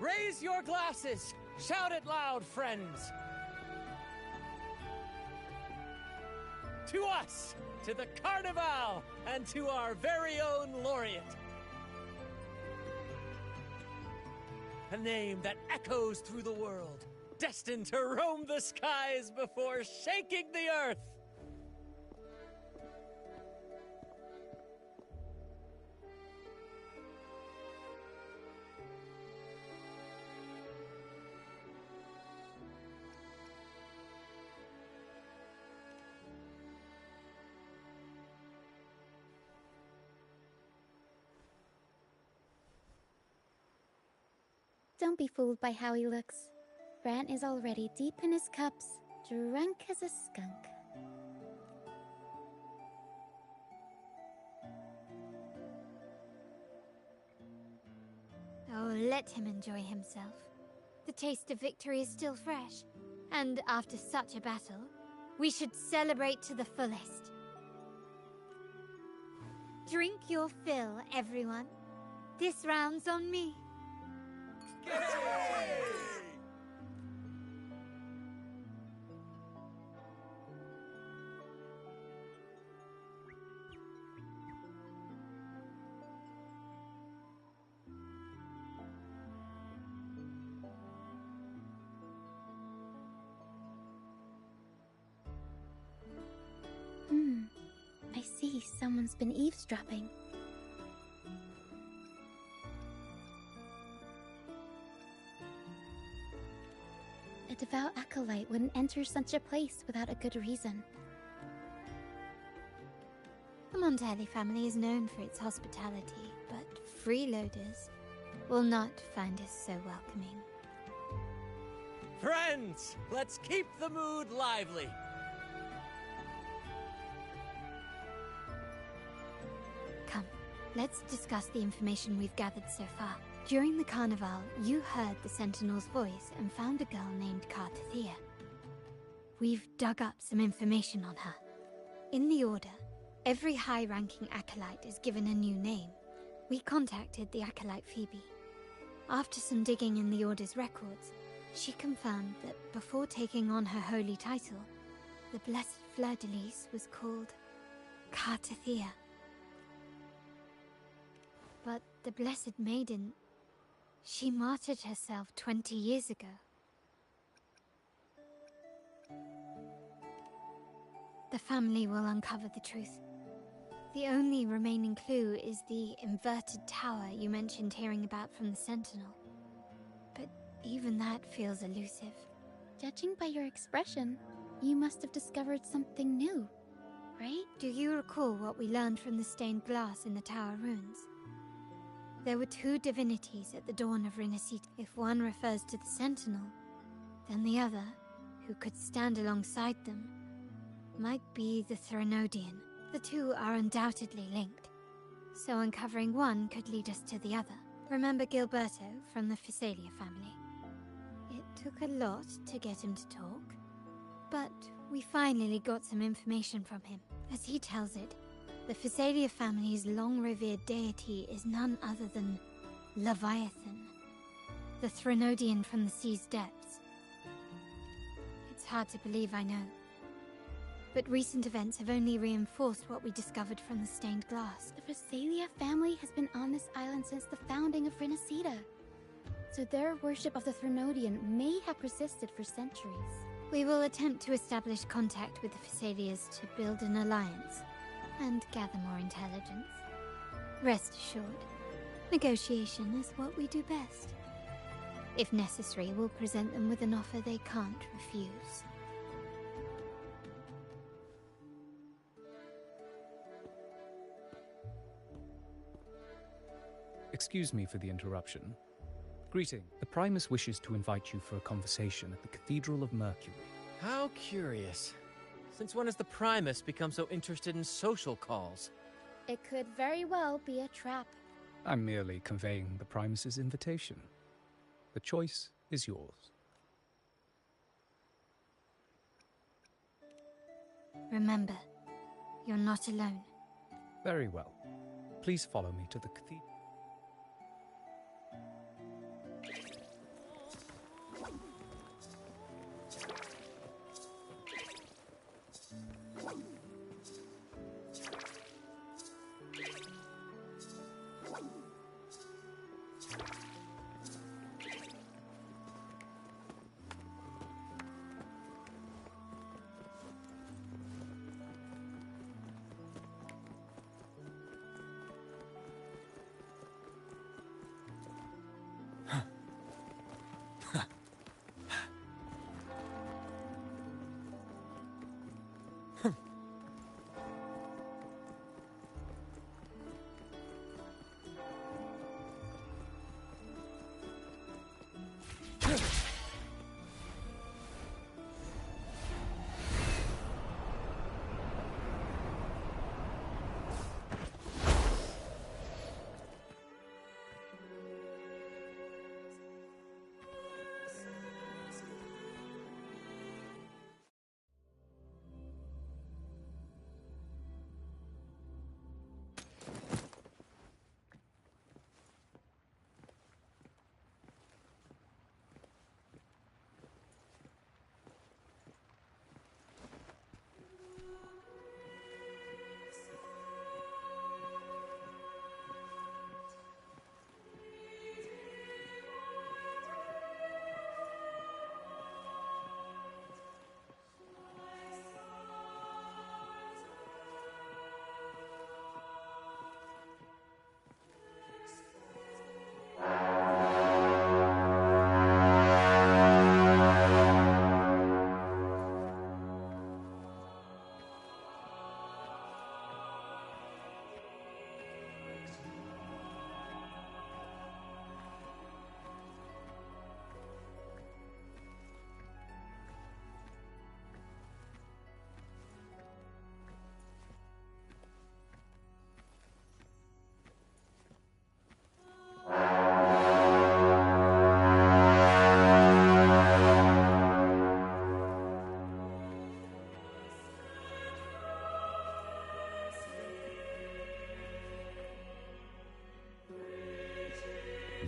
Raise your glasses! Shout it loud, friends! To us! To the Carnival! And to our very own laureate! A name that echoes through the world, destined to roam the skies before shaking the earth! Don't be fooled by how he looks. Brant is already deep in his cups, drunk as a skunk. let him enjoy himself. The taste of victory is still fresh, and after such a battle, we should celebrate to the fullest. Drink your fill, everyone. This round's on me. I see someone's been eavesdropping. A devout acolyte wouldn't enter such a place without a good reason. The Montelli family is known for its hospitality, but freeloaders will not find us so welcoming. Friends, let's keep the mood lively. Come, let's discuss the information we've gathered so far. During the carnival, you heard the Sentinel's voice and found a girl named Cartathea. We've dug up some information on her. In the Order, every high-ranking acolyte is given a new name. We contacted the acolyte Phoebe. After some digging in the Order's records, she confirmed that before taking on her holy title, the Blessed Fleur-de-Lis was called Cartathea. But the Blessed Maiden, she martyred herself 20 years ago. The family will uncover the truth. The only remaining clue is the inverted tower you mentioned hearing about from the Sentinel. But even that feels elusive. Judging by your expression, you must have discovered something new, right? Do you recall what we learned from the stained glass in the tower ruins? There were two divinities at the dawn of Renacita. If one refers to the Sentinel, then the other, who could stand alongside them, might be the Threnodian. The two are undoubtedly linked, so uncovering one could lead us to the other. Remember Gilberto from the Physalia family? It took a lot to get him to talk, but we finally got some information from him. As he tells it, the Physalia family's long-revered deity is none other than Leviathan, the Threnodian from the sea's depths. It's hard to believe, I know. But recent events have only reinforced what we discovered from the stained glass. The Physalia family has been on this island since the founding of Renacita. So their worship of the Threnodian may have persisted for centuries. We will attempt to establish contact with the Physalias to build an alliance and gather more intelligence. Rest assured, negotiation is what we do best. If necessary, we'll present them with an offer they can't refuse. Excuse me for the interruption. Greeting. The Primus wishes to invite you for a conversation at the Cathedral of Mercury. How curious. Since when has the Primus become so interested in social calls? It could very well be a trap. I'm merely conveying the Primus's invitation. The choice is yours. Remember, you're not alone. Very well. Please follow me to the cathedral.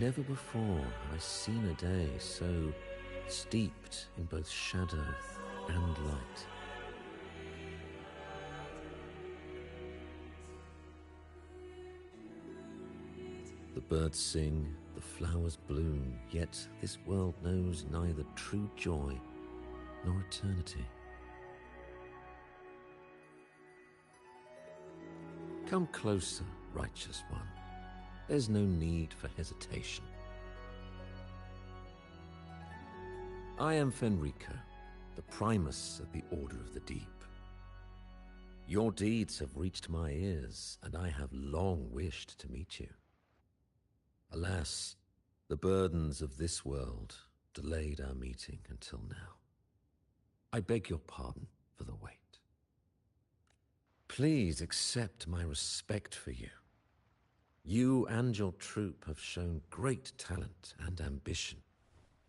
Never before have I seen a day so steeped in both shadow and light. The birds sing, the flowers bloom, yet this world knows neither true joy nor eternity. Come closer, righteous one. There's no need for hesitation. I am Fenrico, the Primus of the Order of the Deep. Your deeds have reached my ears, and I have long wished to meet you. Alas, the burdens of this world delayed our meeting until now. I beg your pardon for the wait. Please accept my respect for you. You and your troop have shown great talent and ambition,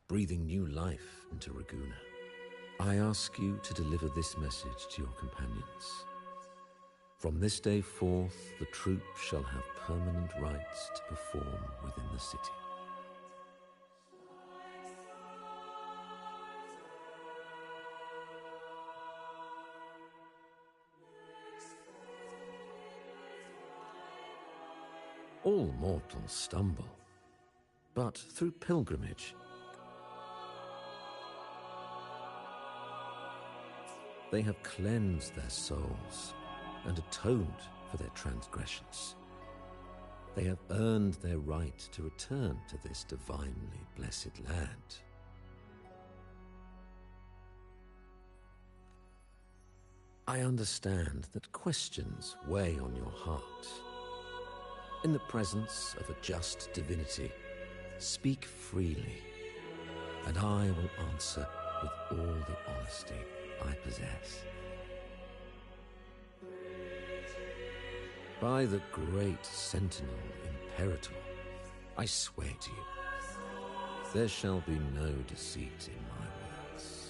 breathing new life into Ragusa. I ask you to deliver this message to your companions. From this day forth, the troop shall have permanent rights to perform within the city. All mortals stumble, but through pilgrimage, they have cleansed their souls and atoned for their transgressions. They have earned their right to return to this divinely blessed land. I understand that questions weigh on your heart. In the presence of a just divinity, speak freely, and I will answer with all the honesty I possess. By the great Sentinel Imperator, I swear to you, there shall be no deceit in my words.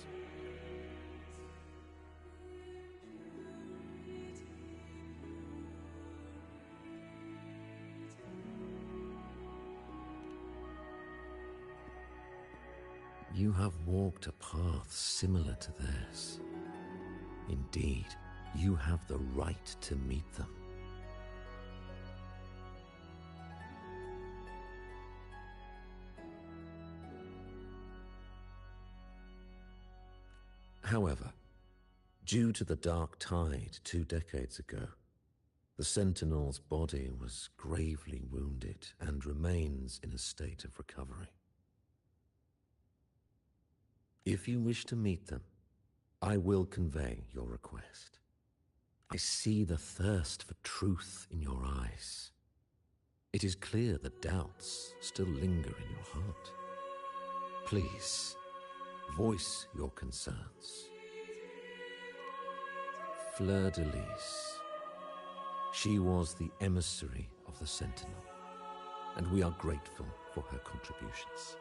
You have walked a path similar to theirs. Indeed, you have the right to meet them. However, due to the Dark Tide 2 decades ago, the Sentinel's body was gravely wounded and remains in a state of recovery. If you wish to meet them, I will convey your request. I see the thirst for truth in your eyes. It is clear that doubts still linger in your heart. Please, voice your concerns. Fleur-de-Lis. She was the emissary of the Sentinel, and we are grateful for her contributions.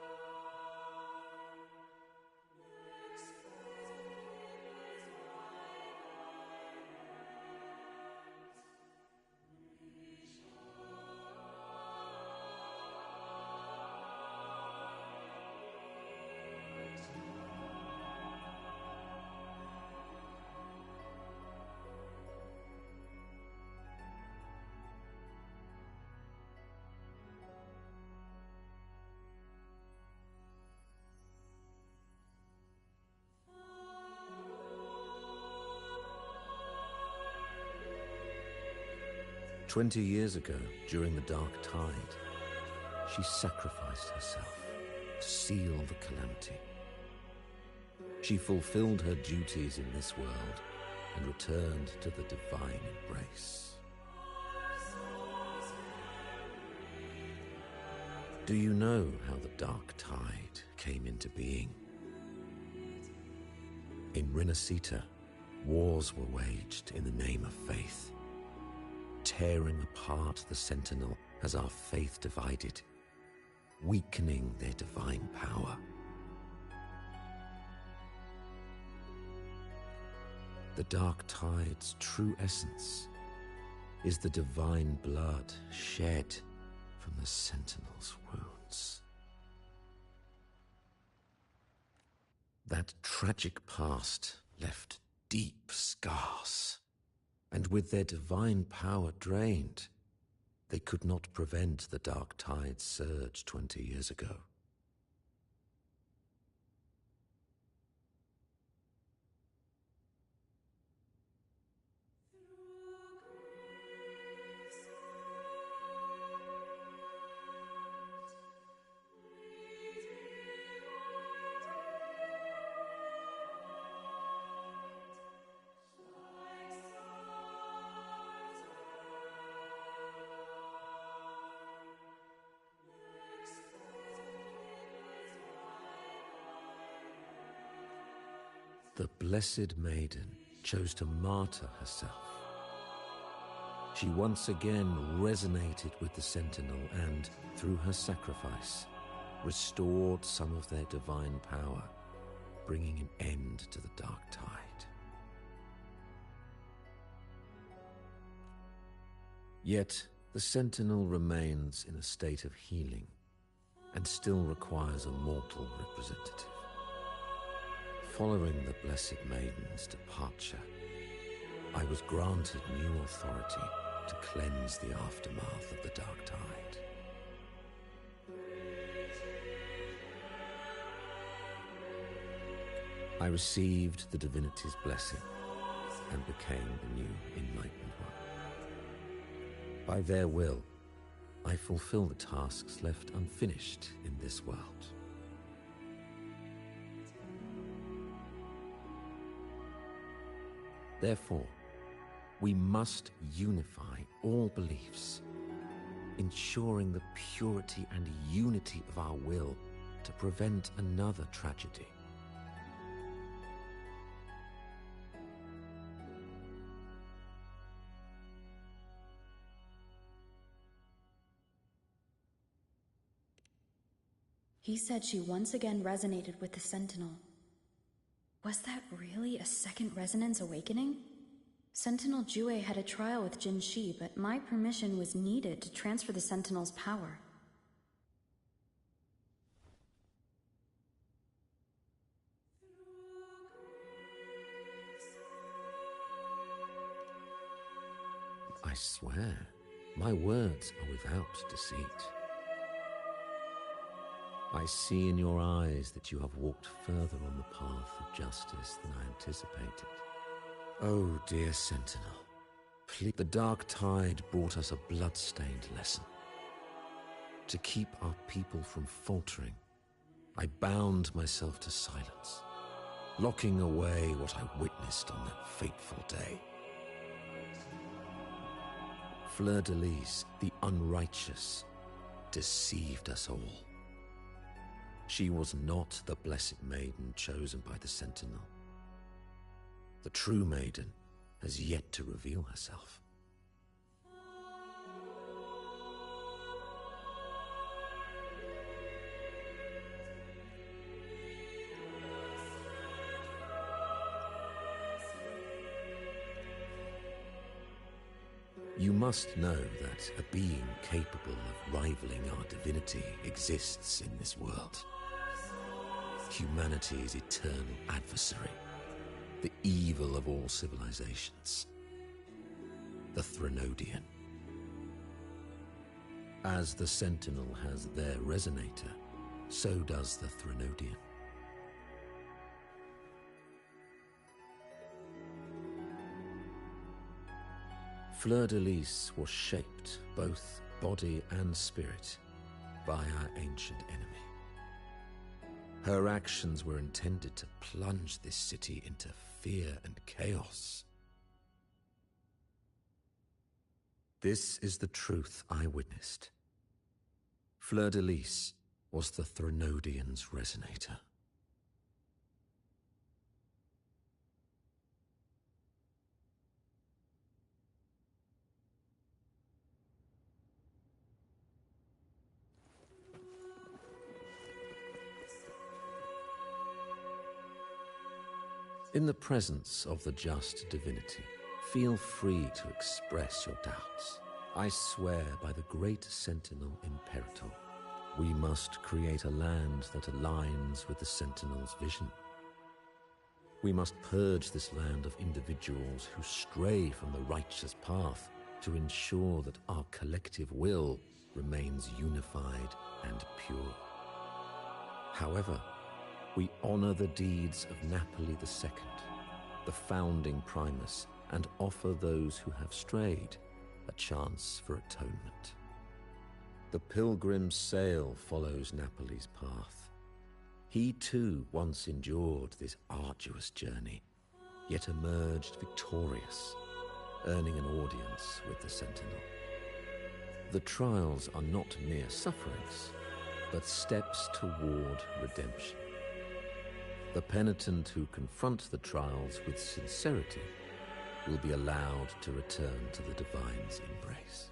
"20 years ago, during the Dark Tide, she sacrificed herself to seal the calamity. She fulfilled her duties in this world and returned to the divine embrace. Do you know how the Dark Tide came into being? In Rinascita, wars were waged in the name of faith, tearing apart the Sentinel as our faith divided, weakening their divine power. The Dark Tide's true essence is the divine blood shed from the Sentinel's wounds. gods. That tragic past left deep scars, and with their divine power drained, they could not prevent the Dark Tide's surge 20 years ago. The Blessed Maiden chose to martyr herself. She once again resonated with the Sentinel and, through her sacrifice, restored some of their divine power, bringing an end to the Dark Tide. Yet, the Sentinel remains in a state of healing and still requires a mortal representative. Following the Blessed Maiden's departure, I was granted new authority to cleanse the aftermath of the Dark Tide. I received the divinity's blessing and became the new Enlightened One. By their will, I fulfill the tasks left unfinished in this world. Therefore, we must unify all beliefs, ensuring the purity and unity of our will to prevent another tragedy. He said she once again resonated with the Sentinel. Was that really a second resonance awakening? Sentinel Jue had a trial with Jin Shi, but my permission was needed to transfer the Sentinel's power. I swear, my words are without deceit. I see in your eyes that you have walked further on the path of justice than I anticipated. Oh, dear Sentinel, please. The Dark Tide brought us a blood-stained lesson. To keep our people from faltering, I bound myself to silence, locking away what I witnessed on that fateful day. Fleur-de-Lis, the unrighteous, deceived us all. She was not the Blessed Maiden chosen by the Sentinel. The true Maiden has yet to reveal herself. You must know that a being capable of rivaling our divinity exists in this world. Humanity's eternal adversary, the evil of all civilizations, the Threnodian. As the Sentinel has their resonator, so does the Threnodian. Fleur-de-Lis was shaped, both body and spirit, by our ancient enemy. Her actions were intended to plunge this city into fear and chaos. This is the truth I witnessed. Fleur-de-Lis was the Threnodian's resonator. In the presence of the just divinity, feel free to express your doubts. I swear by the great Sentinel Imperator, We must create a land that aligns with the Sentinel's vision. We must purge this land of individuals who stray from the righteous path to ensure that our collective will remains unified and pure. However, we honor the deeds of Napoli II, the founding Primus, and offer those who have strayed a chance for atonement. The pilgrim's sail follows Napoli's path. He too once endured this arduous journey, yet emerged victorious, earning an audience with the Sentinel. The trials are not mere sufferings, but steps toward redemption. The penitent who confront the trials with sincerity will be allowed to return to the Divine's embrace.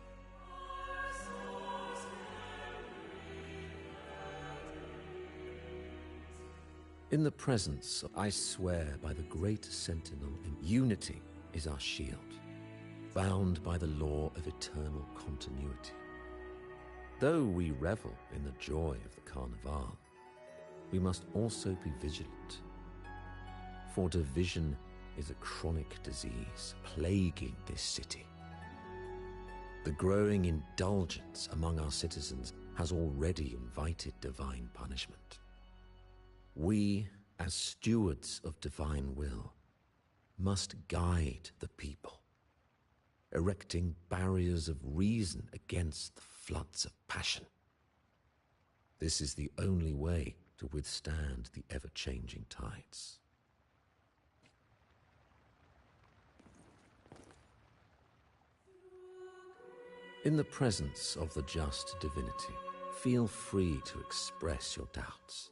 In the presence, I swear by the great Sentinel, unity is our shield, bound by the law of eternal continuity. Though we revel in the joy of the Carnival, we must also be vigilant. For division is a chronic disease plaguing this city. The growing indulgence among our citizens has already invited divine punishment. We, as stewards of divine will, must guide the people, erecting barriers of reason against the floods of passion. This is the only way to withstand the ever-changing tides. In the presence of the just divinity, feel free to express your doubts.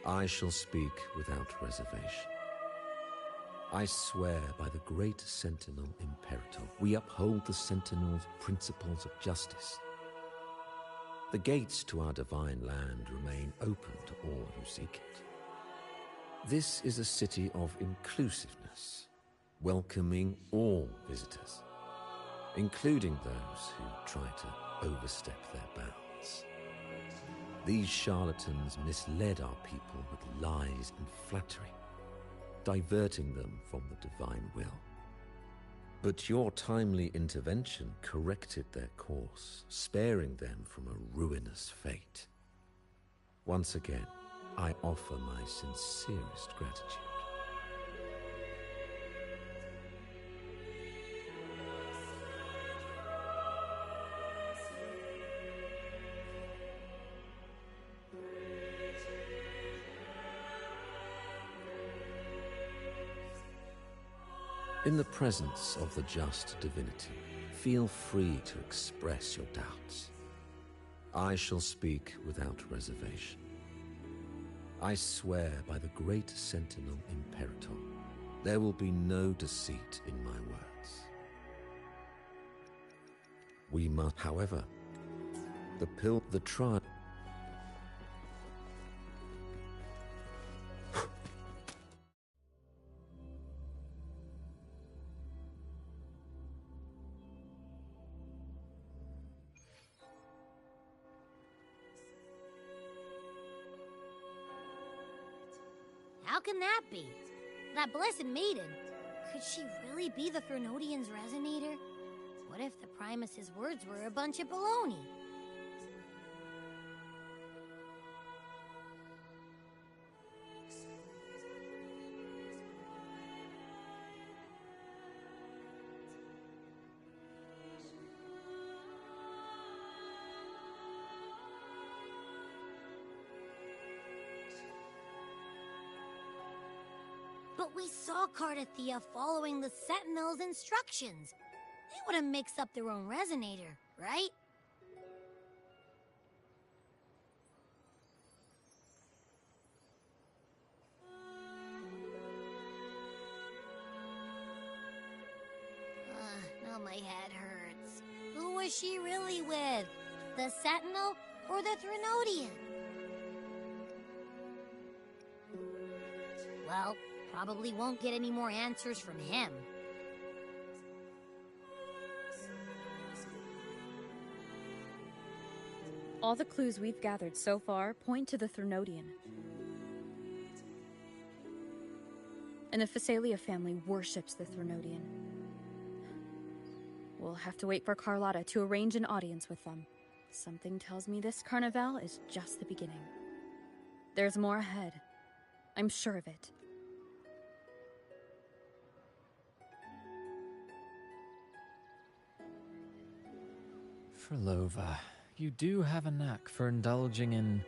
I shall speak without reservation. I swear by the great Sentinel Imperator, we uphold the Sentinel's principles of justice. The gates to our divine land remain open to all who seek it. This is a city of inclusiveness, welcoming all visitors, including those who try to overstep their bounds. These charlatans misled our people with lies and flattery, diverting them from the divine will. But your timely intervention corrected their course, sparing them from a ruinous fate. Once again, I offer my sincerest gratitude. In the presence of the just divinity, feel free to express your doubts. I shall speak without reservation. I swear by the great Sentinel Imperator, there will be no deceit in my words. We must, however, the trial. How can that be? That blessed maiden, could she really be the Threnodian's resonator? What if the Primus's words were a bunch of baloney? But we saw Cardathia following the Sentinel's instructions. They wouldn't mix up their own resonator, right? Now my head hurts. Who was she really with? The Sentinel or the Threnodian? Well, probably won't get any more answers from him. All the clues we've gathered so far point to the Threnodian. And the Phasalia family worships the Threnodian. We'll have to wait for Carlotta to arrange an audience with them. Something tells me this carnival is just the beginning. There's more ahead. I'm sure of it. Frolova, you do have a knack for indulging in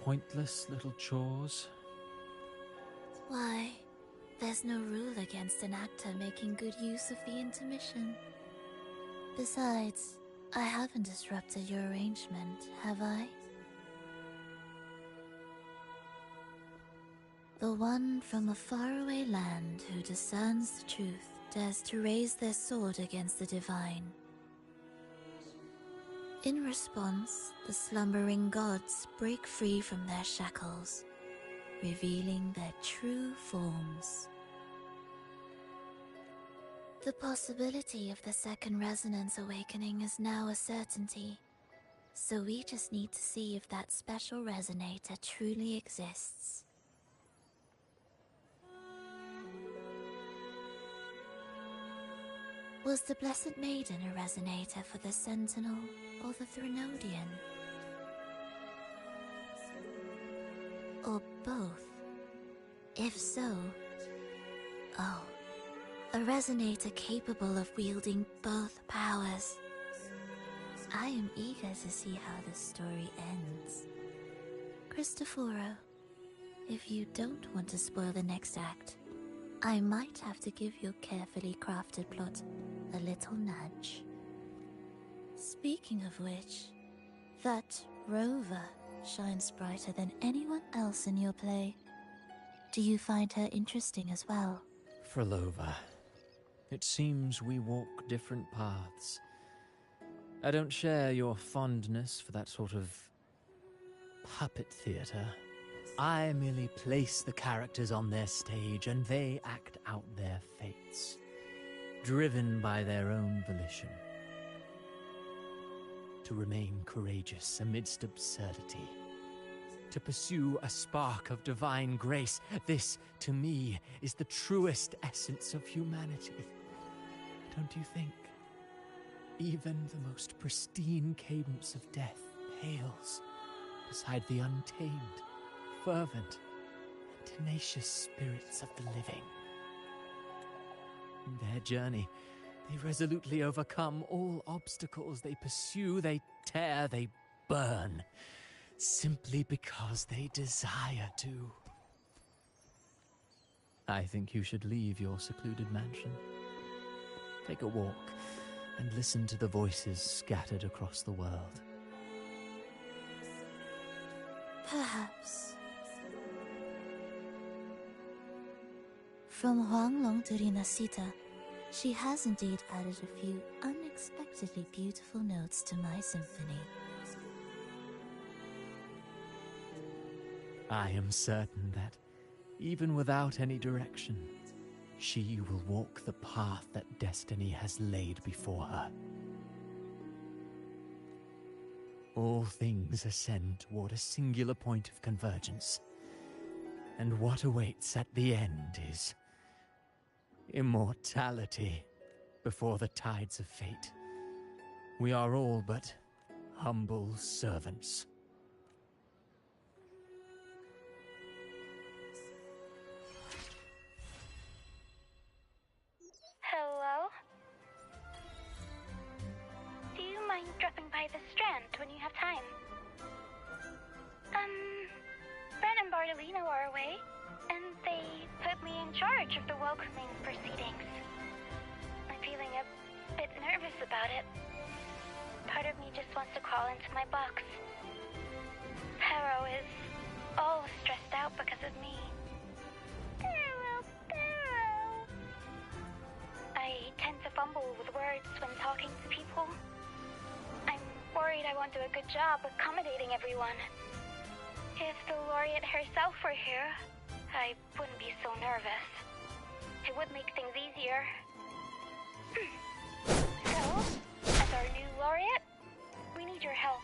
pointless little chores. Why, there's no rule against an actor making good use of the intermission. Besides, I haven't disrupted your arrangement, have I? The one from a faraway land who discerns the truth dares to raise their sword against the divine. In response, the slumbering gods break free from their shackles, revealing their true forms. The possibility of the second resonance awakening is now a certainty, so we just need to see if that special resonator truly exists. Was the Blessed Maiden a resonator for the Sentinel or the Threnodian? Or both? If so, oh, a resonator capable of wielding both powers. I am eager to see how this story ends. Cristoforo, if you don't want to spoil the next act, I might have to give your carefully crafted plot a little nudge. Speaking of which, that Rover shines brighter than anyone else in your play. Do you find her interesting as well? Frolova, it seems we walk different paths. I don't share your fondness for that sort of puppet theater. I merely place the characters on their stage and they act out their fates, driven by their own volition. To remain courageous amidst absurdity, to pursue a spark of divine grace, this, to me, is the truest essence of humanity. Don't you think? Even the most pristine cadence of death pales beside the untamed, fervent, and tenacious spirits of the living. In their journey, they resolutely overcome all obstacles. They pursue, they tear, they burn, simply because they desire to. I think you should leave your secluded mansion. Take a walk and listen to the voices scattered across the world. Perhaps. From Huanglong to Rinasita, she has indeed added a few unexpectedly beautiful notes to my symphony. I am certain that, even without any direction, she will walk the path that destiny has laid before her. All things ascend toward a singular point of convergence, and what awaits at the end is immortality before the tides of fate. We are all but humble servants. Hello? Do you mind dropping by the Strand when you have time? Brent and Bartolino are away, and they put me in charge of the welcoming proceedings. I'm feeling a bit nervous about it. Part of me just wants to crawl into my box. Pero is all stressed out because of me. I tend to fumble with words when talking to people. I'm worried I won't do a good job accommodating everyone. If the laureate herself were here, I wouldn't be so nervous. It would make things easier. So, as our new laureate, we need your help.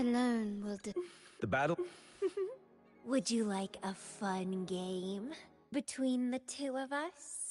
alone will The battle... Would you like a fun game between the two of us?